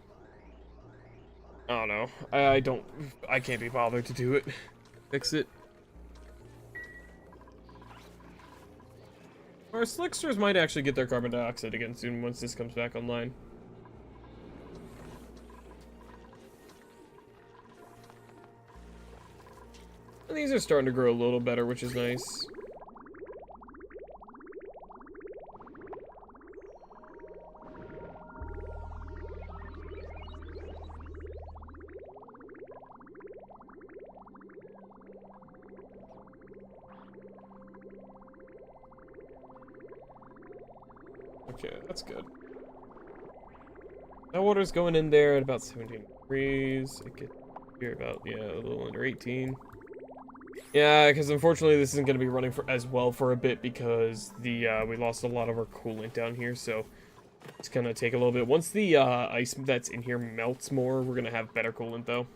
I don't know. I can't be bothered to do it. Fix it. Our slicksters might actually get their carbon dioxide again soon once this comes back online. And these are starting to grow a little better, which is nice. Okay, that's good. That water's going in there at about 17 degrees. It gets here about, yeah, a little under 18. Yeah, because unfortunately this isn't going to be running for as well for a bit because the we lost a lot of our coolant down here, so it's going to take a little bit. Once the ice that's in here melts more, we're going to have better coolant though.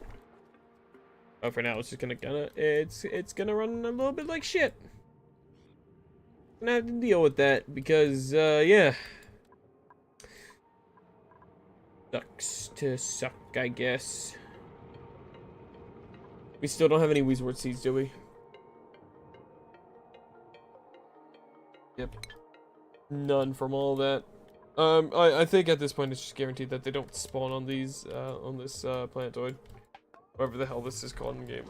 But for now, it's just going to it's going to run a little bit like shit. Gonna have to deal with that because yeah. Sucks to suck, I guess. We still don't have any Weezewort seeds, do we? Yep. None from all that. I think at this point it's just guaranteed that they don't spawn on these, on this, planetoid. Whatever the hell this is called in the game.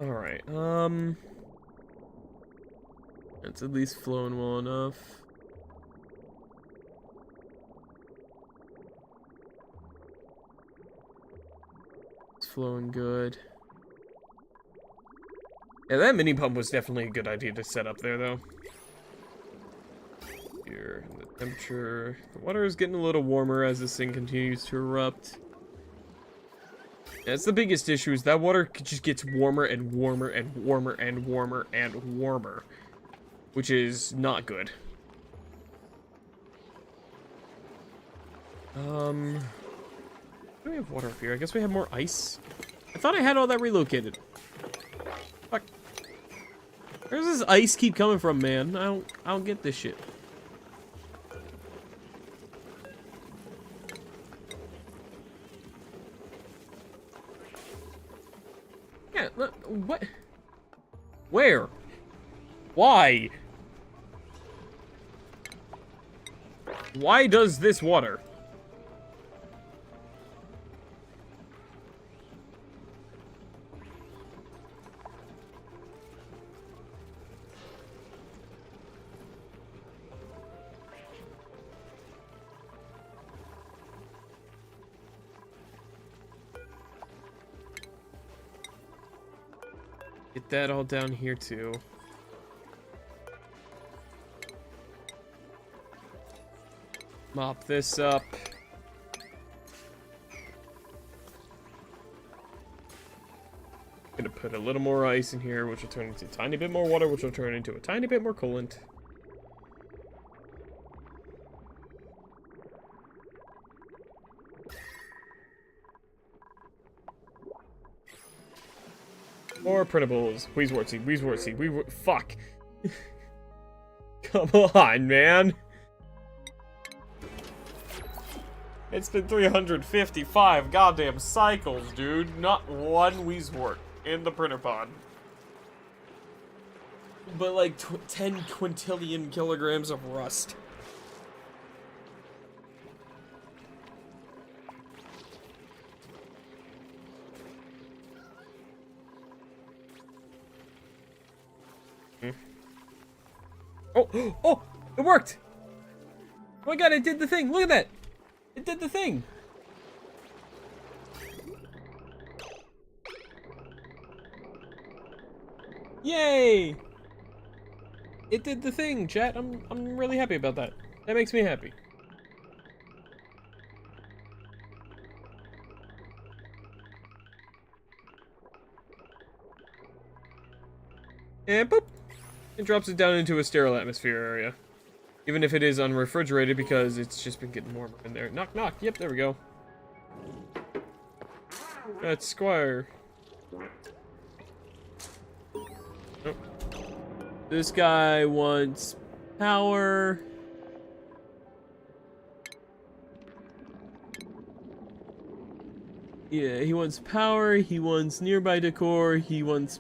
Alright, it's at least flowing well enough. It's flowing good. Yeah, that mini pump was definitely a good idea to set up there, though. Here, the temperature. The water is getting a little warmer as this thing continues to erupt. That's the biggest issue, is that water just gets warmer and warmer and warmer and warmer and warmer. Which is not good. Do we have water up here? I guess we have more ice. I thought I had all that relocated. Fuck. Where does this ice keep coming from, man? I don't get this shit. Yeah, look, what? Where? Why? Why does this water? Get that all down here too. Mop this up. Gonna put a little more ice in here, which will turn into a tiny bit more water, which will turn into a tiny bit more coolant. More printables. Wheeze-wartsy. Fuck. Come on, man. It's been 355 goddamn cycles, dude. Not one Wheezewort in the printer pod. But like 10 quintillion kilograms of rust. Oh, oh, it worked! Oh my god, it did the thing! Look at that! It did the thing! Yay! It did the thing, chat. I'm really happy about that. That makes me happy. And boop! It drops it down into a sterile atmosphere area. Even if it is unrefrigerated, because it's just been getting warmer in there. Knock, knock. Yep, there we go. That's Squire. Oh. This guy wants power. Yeah, he wants power, he wants nearby decor, he wants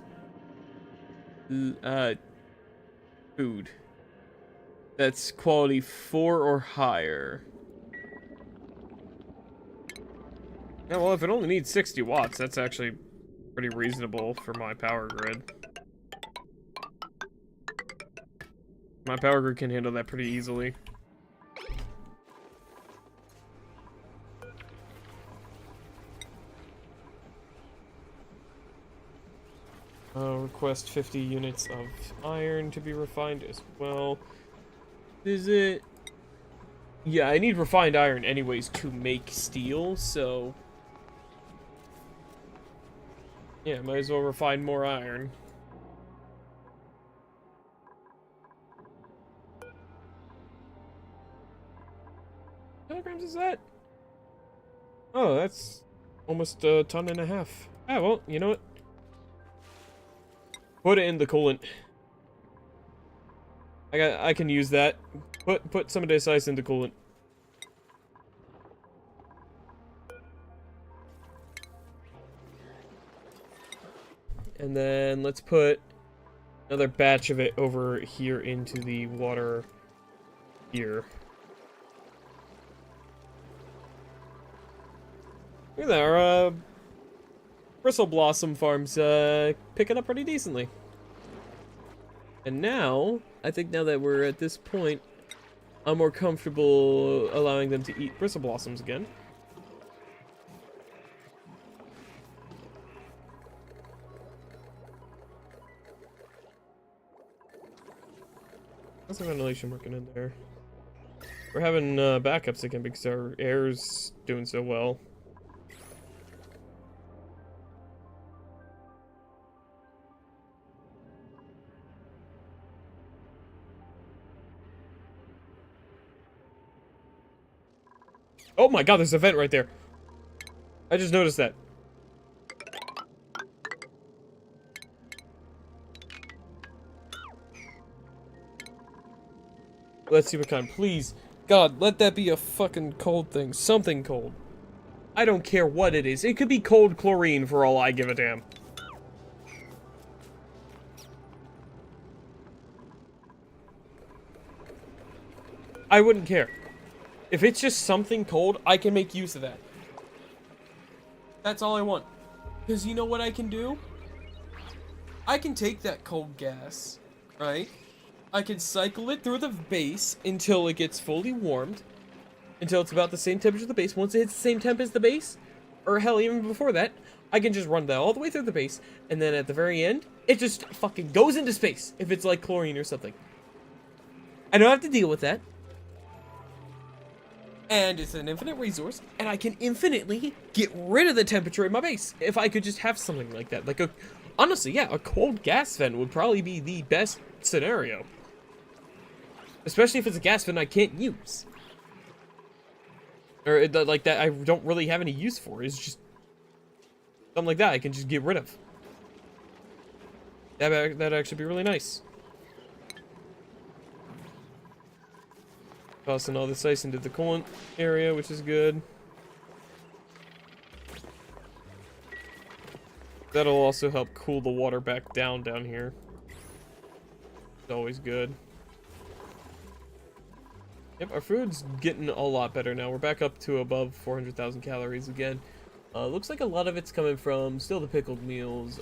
food. That's quality 4 or higher. Yeah, well, if it only needs 60 watts, that's actually pretty reasonable for my power grid. My power grid can handle that pretty easily. Request 50 units of iron to be refined as well. Is it? Yeah, I need refined iron anyways to make steel, so... yeah, might as well refine more iron. How many kilograms is that? Oh, that's almost a ton and a half. Ah, well, you know what? Put it in the coolant. I can use that. Put some of this ice in the coolant. And then let's put another batch of it over here into the water here. Look at that, our bristle blossom farm's picking up pretty decently. And now, I think now that we're at this point, I'm more comfortable allowing them to eat bristle blossoms again. How's the ventilation working in there? We're having backups again because our air's doing so well. Oh my god, there's a vent right there. I just noticed that. Let's see what kind. Please. God, let that be a fucking cold thing. Something cold. I don't care what it is. It could be cold chlorine for all I give a damn. I wouldn't care. If it's just something cold, I can make use of that. That's all I want. Because you know what I can do? I can take that cold gas, right? I can cycle it through the base until it gets fully warmed. Until it's about the same temperature as the base. Once it hits the same temp as the base, or hell, even before that, I can just run that all the way through the base. And then at the very end, it just fucking goes into space. If it's like chlorine or something. I don't have to deal with that. And it's an infinite resource, and I can infinitely get rid of the temperature in my base. If I could just have something like that. Like honestly, yeah, a cold gas vent would probably be the best scenario. Especially if it's a gas vent I can't use. Or like that I don't really have any use for. It's just something like that I can just get rid of. That'd actually be really nice. Tossing all this ice into the coolant area, which is good. That'll also help cool the water back down here. It's always good. Yep, our food's getting a lot better now. We're back up to above 400,000 calories again. Looks like a lot of it's coming from still the pickled meals.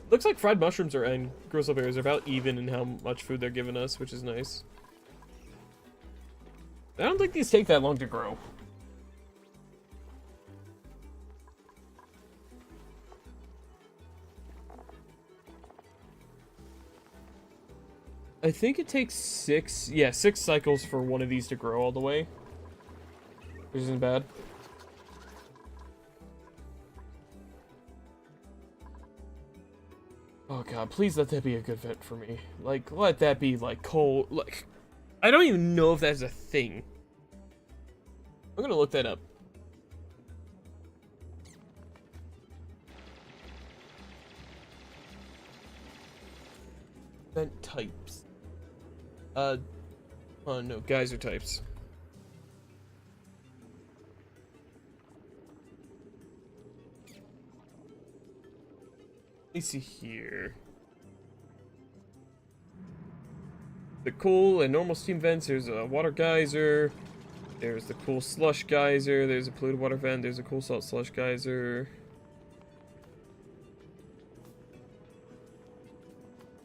Looks like fried mushrooms and grizzle berries are about even in how much food they're giving us, which is nice. I don't think these take that long to grow. I think it takes 6 cycles for one of these to grow all the way. Which isn't bad. Oh god, please let that be a good vent for me. Like, let that be, like, cold. Like, I don't even know if that's a thing. I'm gonna look that up. Vent types. Oh no, geyser types. Let me see here. The cool and normal steam vents, there's a water geyser. There's the cool slush geyser, there's a polluted water vent, there's a cool salt slush geyser.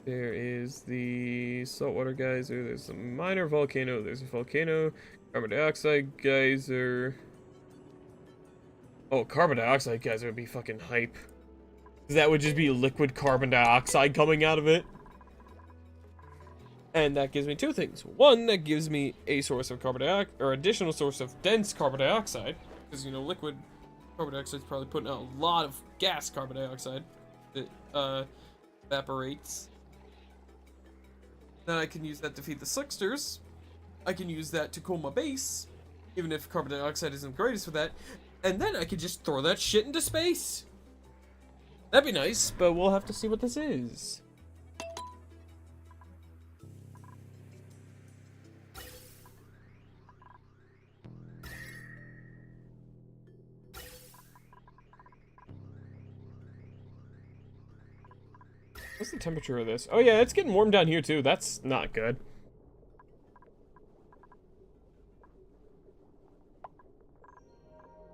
There is the saltwater geyser, there's a minor volcano, there's a volcano, carbon dioxide geyser. Oh, carbon dioxide geyser would be fucking hype. That would just be liquid carbon dioxide coming out of it. And that gives me two things. One, that gives me a source of carbon dioxide, or additional source of dense carbon dioxide. Because, you know, liquid carbon dioxide is probably putting out a lot of gas carbon dioxide that evaporates. Then I can use that to feed the slicksters. I can use that to cool my base, even if carbon dioxide isn't the greatest for that. And then I could just throw that shit into space. That'd be nice, but we'll have to see what this is. What's the temperature of this? Oh yeah, it's getting warm down here too. That's not good.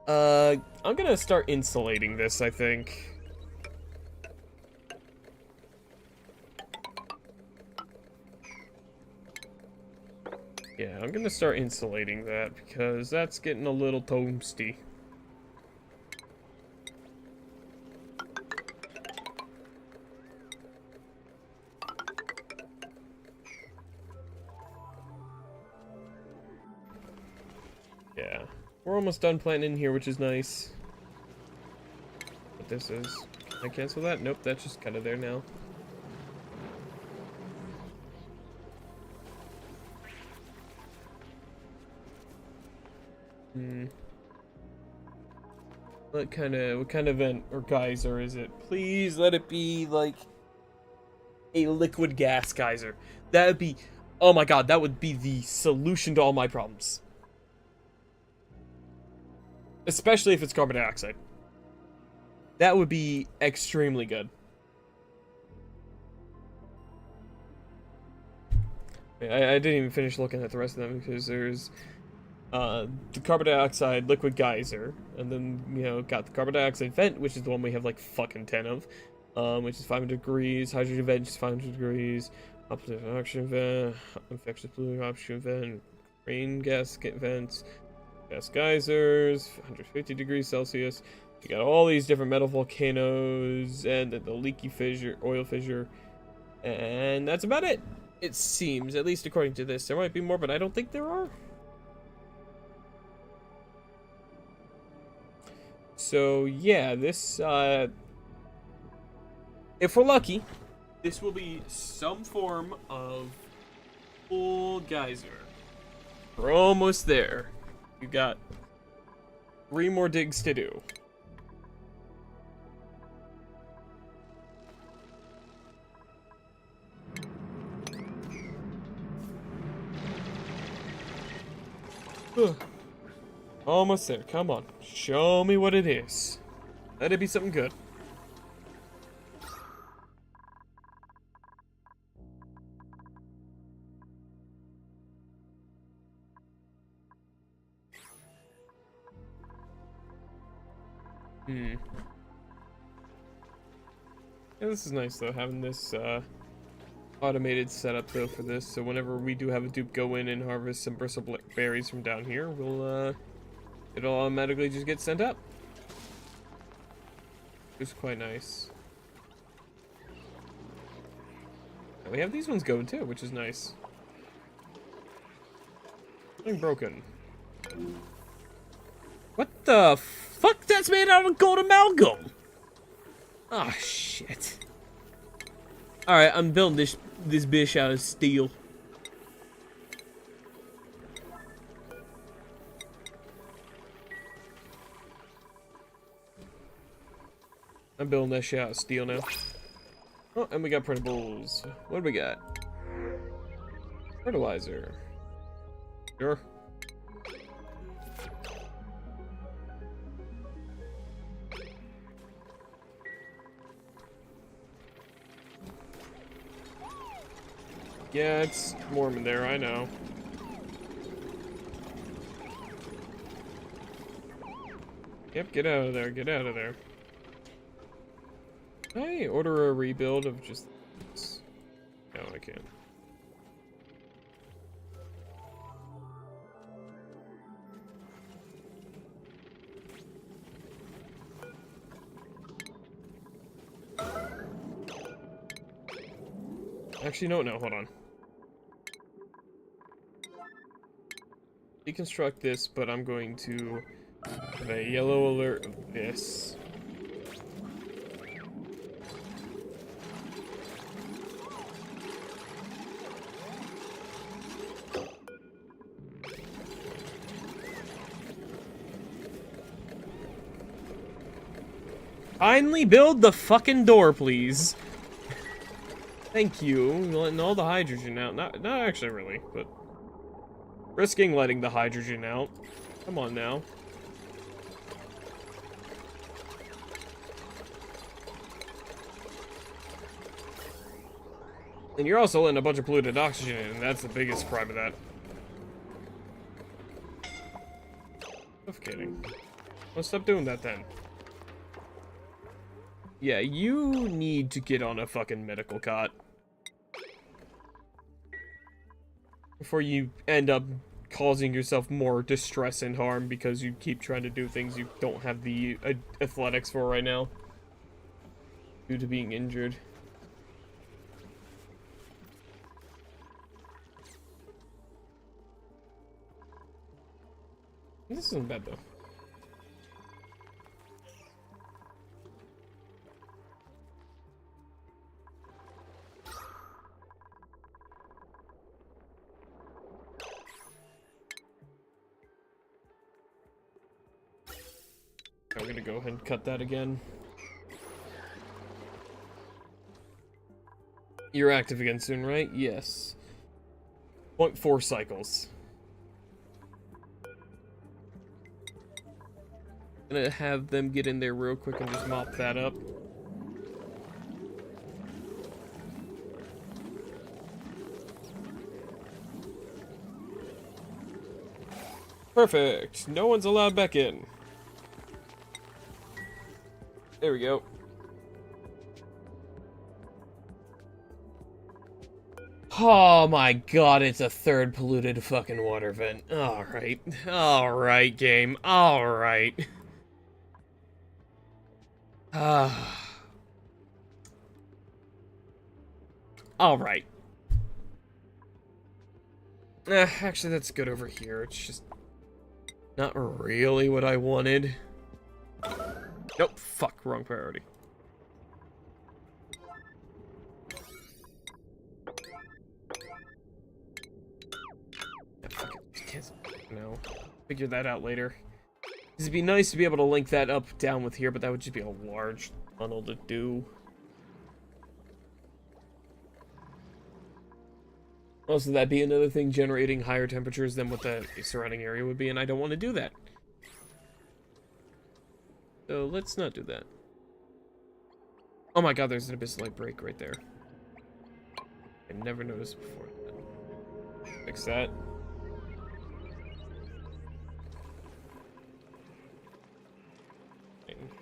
I'm gonna start insulating this, I think. Yeah, I'm gonna start insulating that because that's getting a little toasty. We're almost done planting in here, which is nice. What this is. Can I cancel that? Nope, that's just kind of there now. What kind of vent or geyser is it? Please let it be like a liquid gas geyser. That would be, oh my god, that would be the solution to all my problems. Especially if it's carbon dioxide. That would be extremely good. I didn't even finish looking at the rest of them because there's the carbon dioxide liquid geyser, and then, you know, got the carbon dioxide vent, which is the one we have like fucking 10 of, which is 500 degrees, hydrogen vent is 500 degrees, oxygen vent, infectious fluid oxygen vent, rain gas vents, gas geysers, 150 degrees Celsius. You got all these different metal volcanoes, and the leaky fissure, oil fissure, and that's about it. It seems, at least according to this. There might be more, but I don't think there are. So, yeah, this, if we're lucky, this will be some form of full geyser. We're almost there. We've got 3 more digs to do. Almost there. Come on. Show me what it is. Let it be something good. Yeah, this is nice though, having this automated setup though for this, so whenever we do have a dupe go in and harvest some bristle berries from down here, we'll it'll automatically just get sent up. It's quite nice. And we have these ones going too, which is nice. Something broken. What the fuck? That's made out of gold amalgam. Oh shit. Alright, I'm building this bitch out of steel. I'm building that shit out of steel now. Oh, and we got printables. What do we got? Fertilizer. Sure. Yeah, it's warm in there, I know. Yep, get out of there, get out of there. Can I order a rebuild of just this? No, I can't. Actually, no, hold on. Deconstruct this, but I'm going to have a yellow alert of this. Kindly build the fucking door, please. Thank you. Letting all the hydrogen out. Not actually really, but risking letting the hydrogen out. Come on now. And you're also letting a bunch of polluted oxygen in, and that's the biggest crime of that. Suffocating. Well, stop doing that then. Yeah, you need to get on a fucking medical cot. Before you end up causing yourself more distress and harm because you keep trying to do things you don't have the athletics for right now. Due to being injured. This isn't bad though. I'm gonna go ahead and cut that again. You're active again soon, right? Yes. 0.4 cycles. Gonna have them get in there real quick and just mop that up. Perfect. No one's allowed back in. There we go. Oh my god, it's a third polluted fucking water vent. Alright. Alright, game. Alright. Alright. Actually, that's good over here. It's just not really what I wanted. Nope, fuck, wrong priority. No, figure that out later. It'd be nice to be able to link that up down with here, but that would just be a large tunnel to do. Also, that'd be another thing generating higher temperatures than what the surrounding area would be, and I don't want to do that. So let's not do that. Oh my god, there's an abyssal light break right there. I never noticed before. Fix that.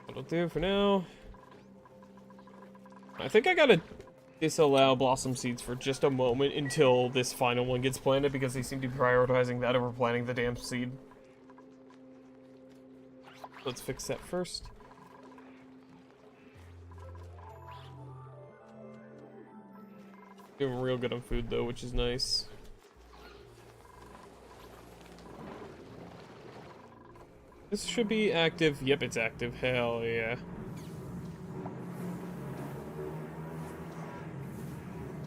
That'll do for now. I think I gotta disallow blossom seeds for just a moment until this final one gets planted, because they seem to be prioritizing that over planting the damn seed. Let's fix that first. Doing real good on food though, which is nice. This should be active. Yep, it's active. Hell yeah.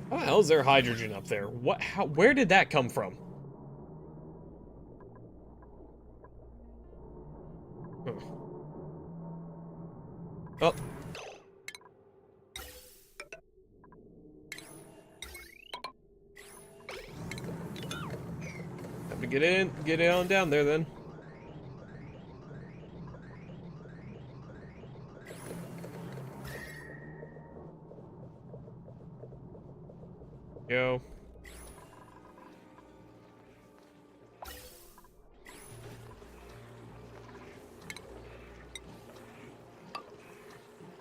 How the hell is there hydrogen up there? What? How? Where did that come from? Huh. Oh. Have to get on down there then. Go.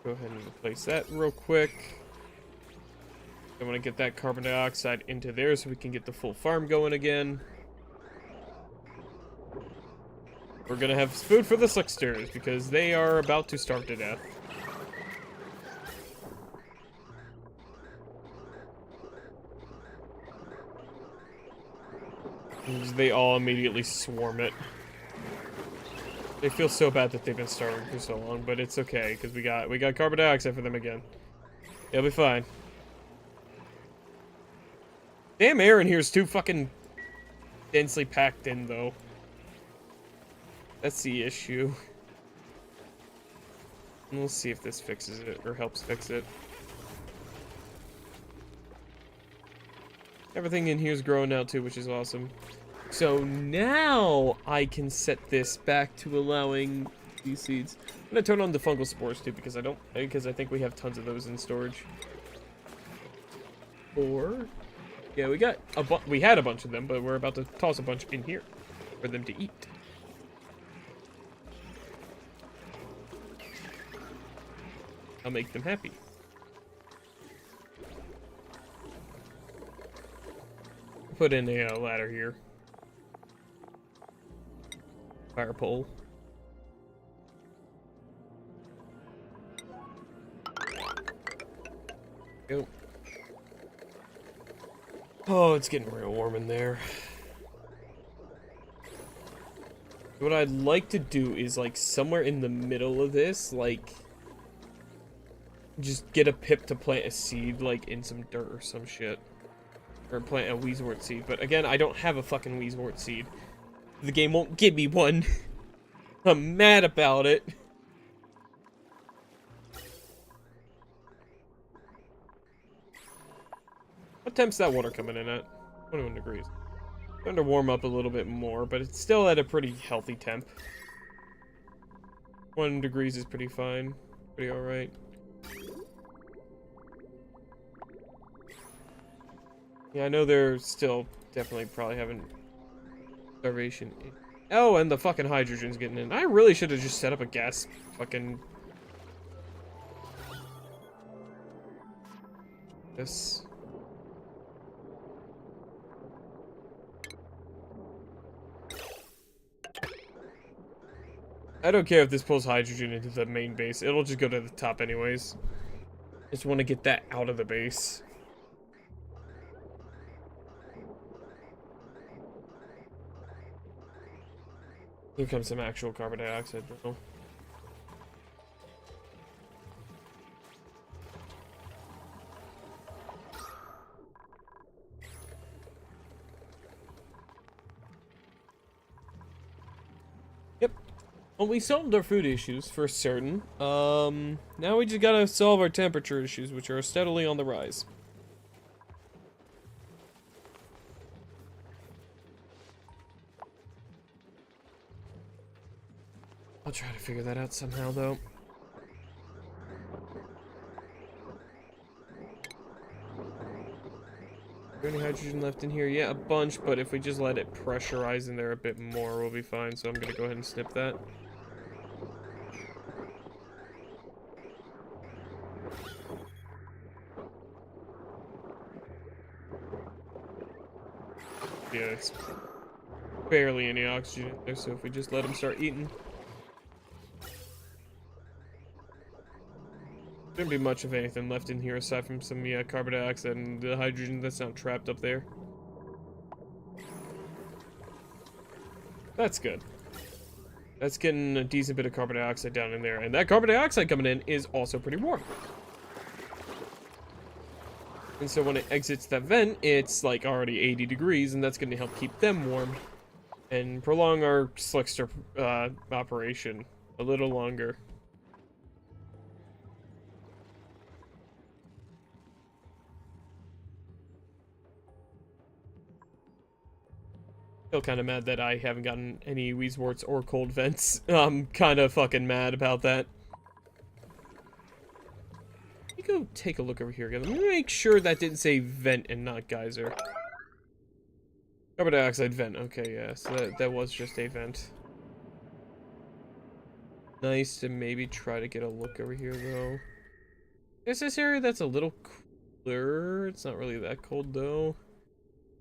Go ahead and replace that real quick. I want to get that carbon dioxide into there so we can get the full farm going again. We're gonna have food for the slicksters because they are about to starve to death. They all immediately swarm it. They feel so bad that they've been starving for so long, but it's okay because we got carbon dioxide for them again. It'll be fine. Damn, air in here is too fucking densely packed in, though. That's the issue. And we'll see if this fixes it or helps fix it. Everything in here is growing now too, which is awesome. So now I can set this back to allowing these seeds. I'm gonna turn on the fungal spores too because I think we have tons of those in storage. Or yeah, we had a bunch of them, but we're about to toss a bunch in here for them to eat. I'll make them happy. Put in a ladder here. Fire pole. Go. Oh, it's getting real warm in there. What I'd like to do is, like, somewhere in the middle of this, like, just get a pip to plant a seed, like, in some dirt or some shit. Or plant a Weezewort seed. But again, I don't have a fucking Weezewort seed. The game won't give me one. I'm mad about it. What temp's that water coming in at? 21 degrees. Starting to warm up a little bit more, but it's still at a pretty healthy temp. 1 degrees is pretty fine. Pretty alright. Yeah, I know they're still definitely probably having starvation. Oh, and the fucking hydrogen's getting in. I really should have just set up a gas fucking... This... I don't care if this pulls hydrogen into the main base. It'll just go to the top anyways. Just want to get that out of the base. Here comes some actual carbon dioxide, bro. Yep. Well, we solved our food issues for certain. Now we just gotta solve our temperature issues, which are steadily on the rise. I'll try to figure that out somehow, though. Is there any hydrogen left in here? Yeah, a bunch, but if we just let it pressurize in there a bit more, we'll be fine. So I'm gonna go ahead and snip that. Yeah, it's barely any oxygen in there, so if we just let them start eating. Shouldn't be much of anything left in here aside from some carbon dioxide and the hydrogen that's not trapped up there. That's good. That's getting a decent bit of carbon dioxide down in there, and that carbon dioxide coming in is also pretty warm. And so when it exits that vent, it's like already 80 degrees, and that's going to help keep them warm and prolong our slickster operation a little longer. Still kind of mad that I haven't gotten any Weezeworts or cold vents. I'm kind of fucking mad about that. Let me go take a look over here again. Let me make sure that didn't say vent and not geyser. Carbon dioxide vent. Okay, yeah, so that was just a vent. Nice to maybe try to get a look over here, though. I guess this area that's a little cooler. It's not really that cold, though.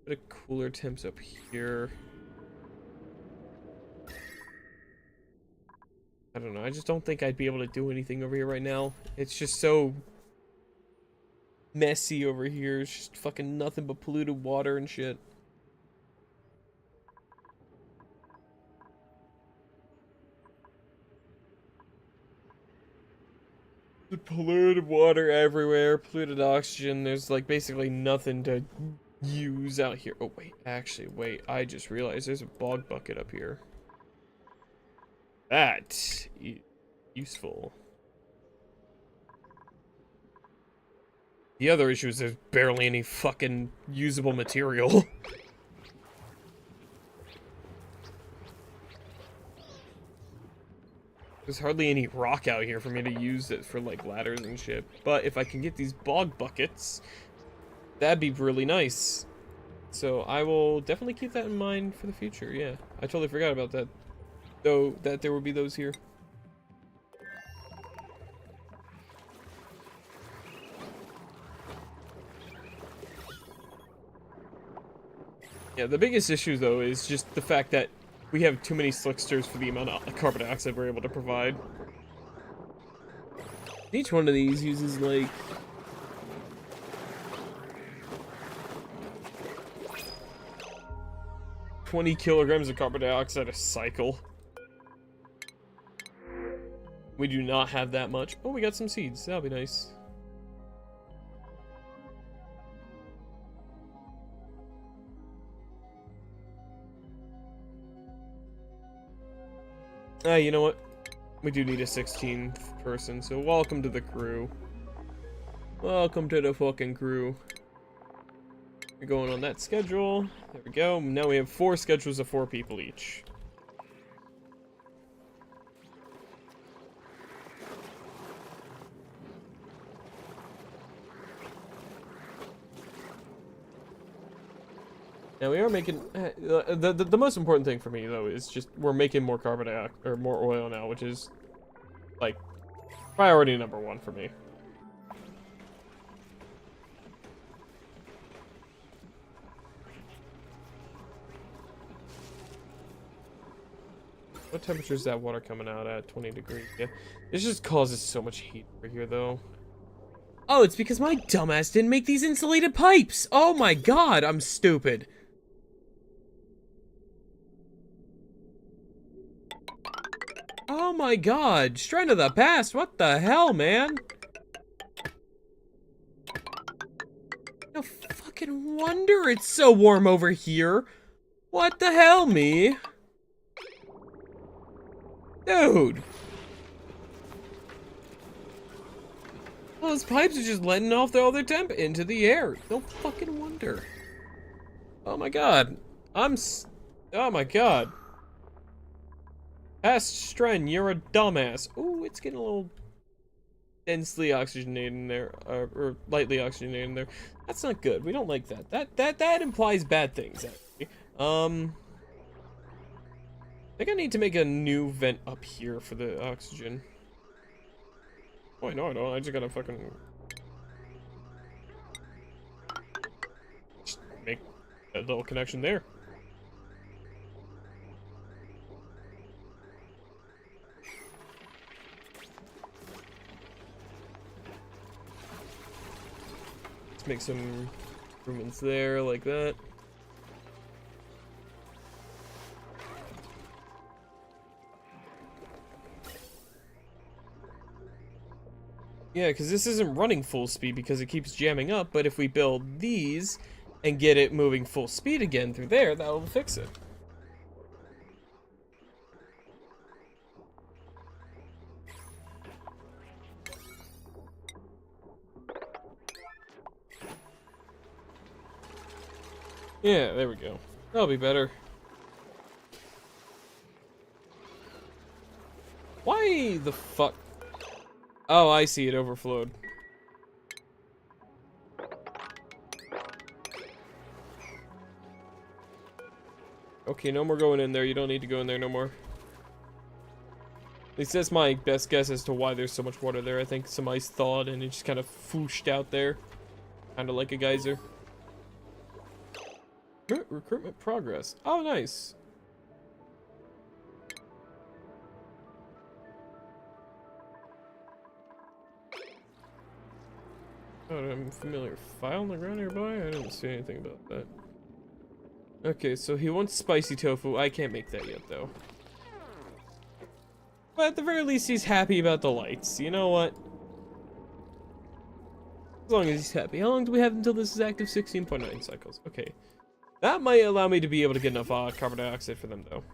Bit of cooler temps up here. I don't know. I just don't think I'd be able to do anything over here right now. It's just so messy over here. It's just fucking nothing but polluted water and shit. The polluted water everywhere, polluted oxygen. There's like basically nothing to use out here. Oh wait, actually wait, I just realized there's a bog bucket up here. That useful. The other issue is there's barely any fucking usable material. There's hardly any rock out here for me to use it for like ladders and shit. But if I can get these bog buckets, that'd be really nice. So I will definitely keep that in mind for the future. Yeah, I totally forgot about that, though, that there will be those here. Yeah, the biggest issue though is just the fact that we have too many slicksters for the amount of carbon dioxide we're able to provide. Each one of these uses like 20 kilograms of carbon dioxide a cycle. We do not have that much. Oh, we got some seeds. That'll be nice. You know what? We do need a 16th person, so welcome to the crew. Welcome to the fucking crew. We're going on that schedule. There we go. Now we have 4 schedules of 4 people each. Now we are making the most important thing for me though is just we're making more carbon dioxide or more oil now, which is like priority number 1 for me. What temperature is that water coming out at? 20 degrees. Yeah, this just causes so much heat over here though. Oh, it's because my dumbass didn't make these insulated pipes. Oh my god, I'm stupid. Oh my god, straight to the past, what the hell, man? No fucking wonder it's so warm over here. What the hell, me? Dude. Well, those pipes are just letting off all their temp into the air. No fucking wonder. Oh my god. Oh my god. Astren, you're a dumbass. Ooh, it's getting a little densely oxygenated in there, or lightly oxygenated in there. That's not good. We don't like that. That implies bad things, actually. I think I need to make a new vent up here for the oxygen. Oh, no, I don't. I just gotta fucking just make a little connection there. Make some improvements there, like that. Yeah, because this isn't running full speed because it keeps jamming up, but if we build these and get it moving full speed again through there, that'll fix it. Yeah, there we go. That'll be better. Why the fuck? Oh, I see, it overflowed. Okay, no more going in there. You don't need to go in there no more. At least that's my best guess as to why there's so much water there. I think some ice thawed and it just kind of fooshed out there. Kind of like a geyser. Recruitment progress. Oh, nice. Oh, I'm familiar. File on the ground nearby? I didn't see anything about that. Okay, so he wants spicy tofu. I can't make that yet, though. But at the very least, he's happy about the lights. You know what? As long as he's happy. How long do we have until this is active? 16.9 cycles. Okay. That might allow me to be able to get enough carbon dioxide for them, though.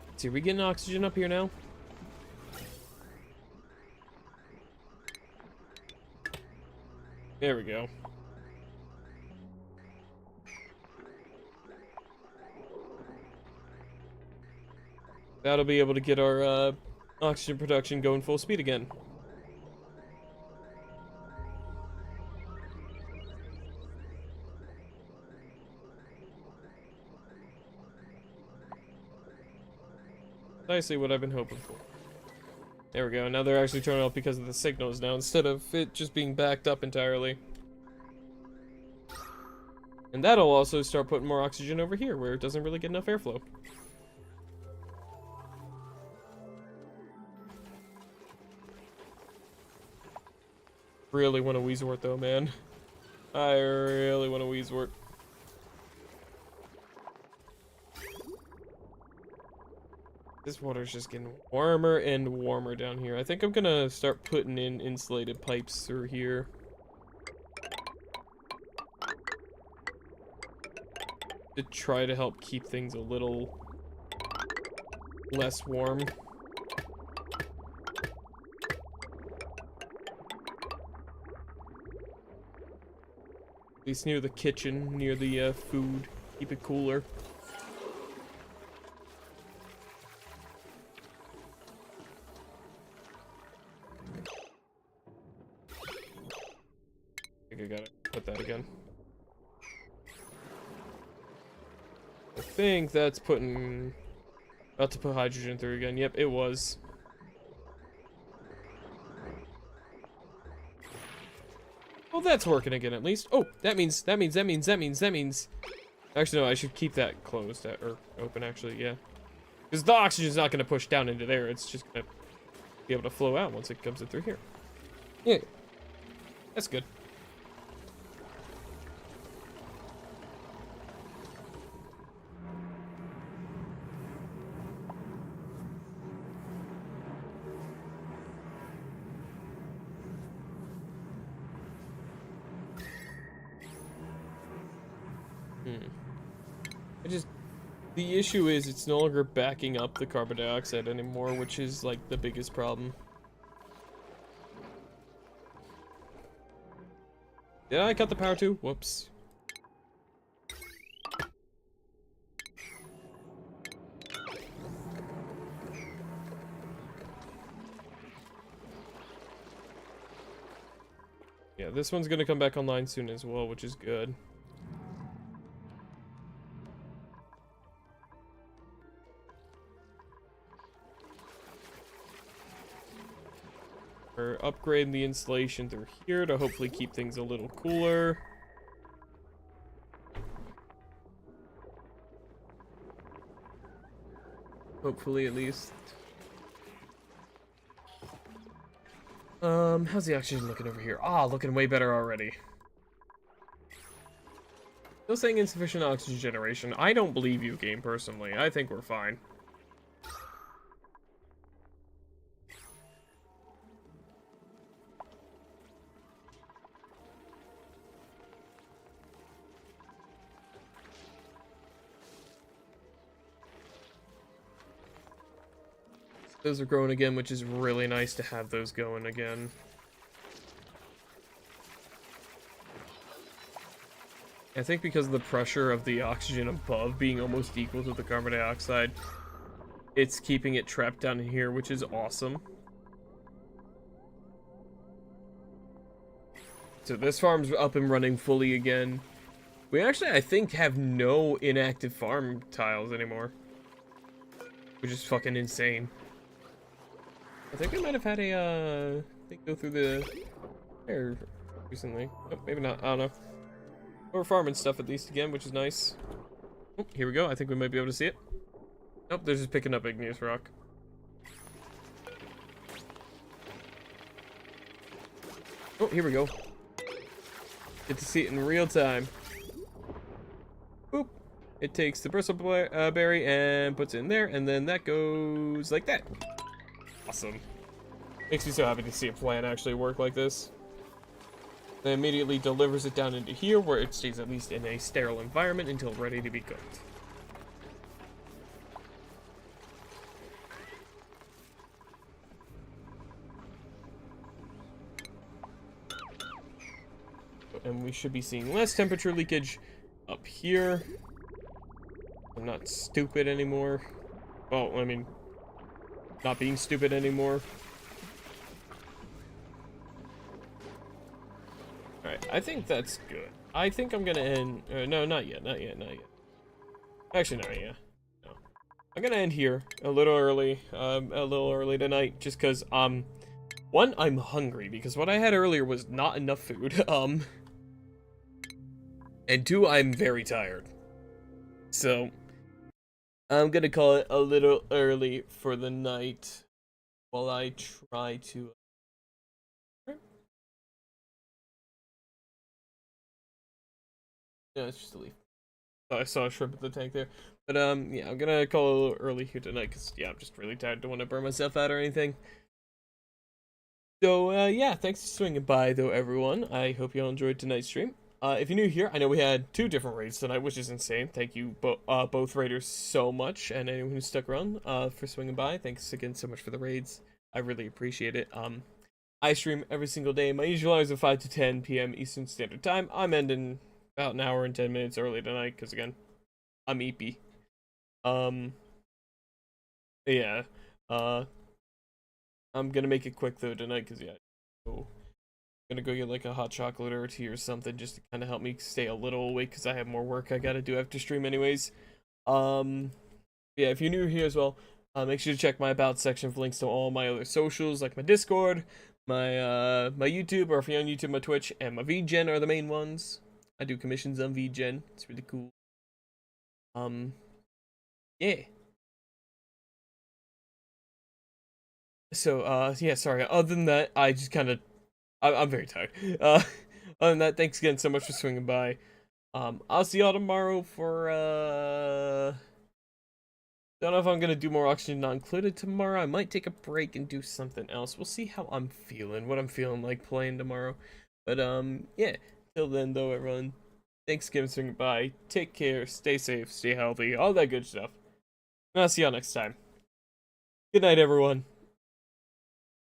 Let's see, are we getting oxygen up here now? There we go. That'll be able to get our oxygen production going full speed again. Precisely what I've been hoping for. There we go. Now they're actually turning off because of the signals now, instead of it just being backed up entirely. And that'll also start putting more oxygen over here, where it doesn't really get enough airflow. really want a Weezort though, man. I really want a Weezort. This water's just getting warmer and warmer down here. I think I'm gonna start putting in insulated pipes through here. To try to help keep things a little less warm. At least near the kitchen, near the food. Keep it cooler. I think I gotta put that again. I think that's putting... About to put hydrogen through again. Yep, it was. Well, that's working again at least. Oh, that means. Actually, no, I should keep that closed, or open, actually, yeah. Because the oxygen's not going to push down into there. It's just going to be able to flow out once it comes in through here. Yeah. That's good. The issue is it's no longer backing up the carbon dioxide anymore, which is like the biggest problem. Did I cut the power too? Whoops. Yeah, this one's gonna come back online soon as well, which is good. We're upgrading the insulation through here to hopefully keep things a little cooler. Hopefully, at least. How's the oxygen looking over here? Ah, looking way better already. Still saying insufficient oxygen generation. I don't believe you, game, personally. I think we're fine. Those are growing again, which is really nice to have those going again. I think because of the pressure of the oxygen above being almost equal to the carbon dioxide, it's keeping it trapped down here, which is awesome. So this farm's up and running fully again. We actually, I think, have no inactive farm tiles anymore, which is fucking insane. I think we might have had a thing go through the air recently. Oh, maybe not. I don't know. We're farming stuff at least again, which is nice. Oh, here we go. I think we might be able to see it. Nope, they're just picking up igneous rock. Oh, here we go. Get to see it in real time. Boop. It takes the bristleberry and puts it in there, and then that goes like that. Awesome. Makes me so happy to see a plant actually work like this. Then immediately delivers it down into here, where it stays at least in a sterile environment until ready to be cooked. And we should be seeing less temperature leakage up here. I'm not stupid anymore. Well, I mean, not being stupid anymore. Alright, I think that's good. I think I'm gonna end... no, not yet. Actually, no, yeah. No. I'm gonna end here a little early tonight, just because, one, I'm hungry, because what I had earlier was not enough food, and two, I'm very tired. So, I'm gonna call it a little early for the night while I try to Yeah, it's just a leaf. I saw a shrimp at the tank there. But, yeah, I'm gonna call it a little early here tonight, because, yeah, I'm just really tired. Don't want to burn myself out or anything. So, yeah, thanks for swinging by, though, everyone. I hope you all enjoyed tonight's stream. If you're new here, I know we had 2 different raids tonight, which is insane. Thank you, both raiders, so much, and anyone who stuck around, for swinging by. Thanks again so much for the raids. I really appreciate it. I stream every single day. My usual hours are 5 to 10 p.m. Eastern Standard Time. I'm ending about an hour and 10 minutes early tonight, because, again, I'm EP. Yeah. I'm gonna make it quick, though, tonight, because, yeah, I'm gonna go get, like, a hot chocolate or a tea or something, just to kind of help me stay a little awake, because I have more work I gotta do after stream anyways. Yeah, if you're new here as well, make sure to check my about section for links to all my other socials, like my Discord, my YouTube, or if you're on YouTube, my Twitch, and my VGen are the main ones. I do commissions on VGen. It's really cool. Yeah. So, yeah, sorry. Other than that, I just kind of, I'm very tired. Other than that, thanks again so much for swinging by. I'll see y'all tomorrow for, don't know if I'm gonna do more Oxygen Not Included tomorrow. I might take a break and do something else. We'll see how I'm feeling, what I'm feeling like playing tomorrow. But, yeah. Till then, though, everyone, thanks again for swinging by. Take care, stay safe, stay healthy, all that good stuff. And I'll see y'all next time. Good night, everyone.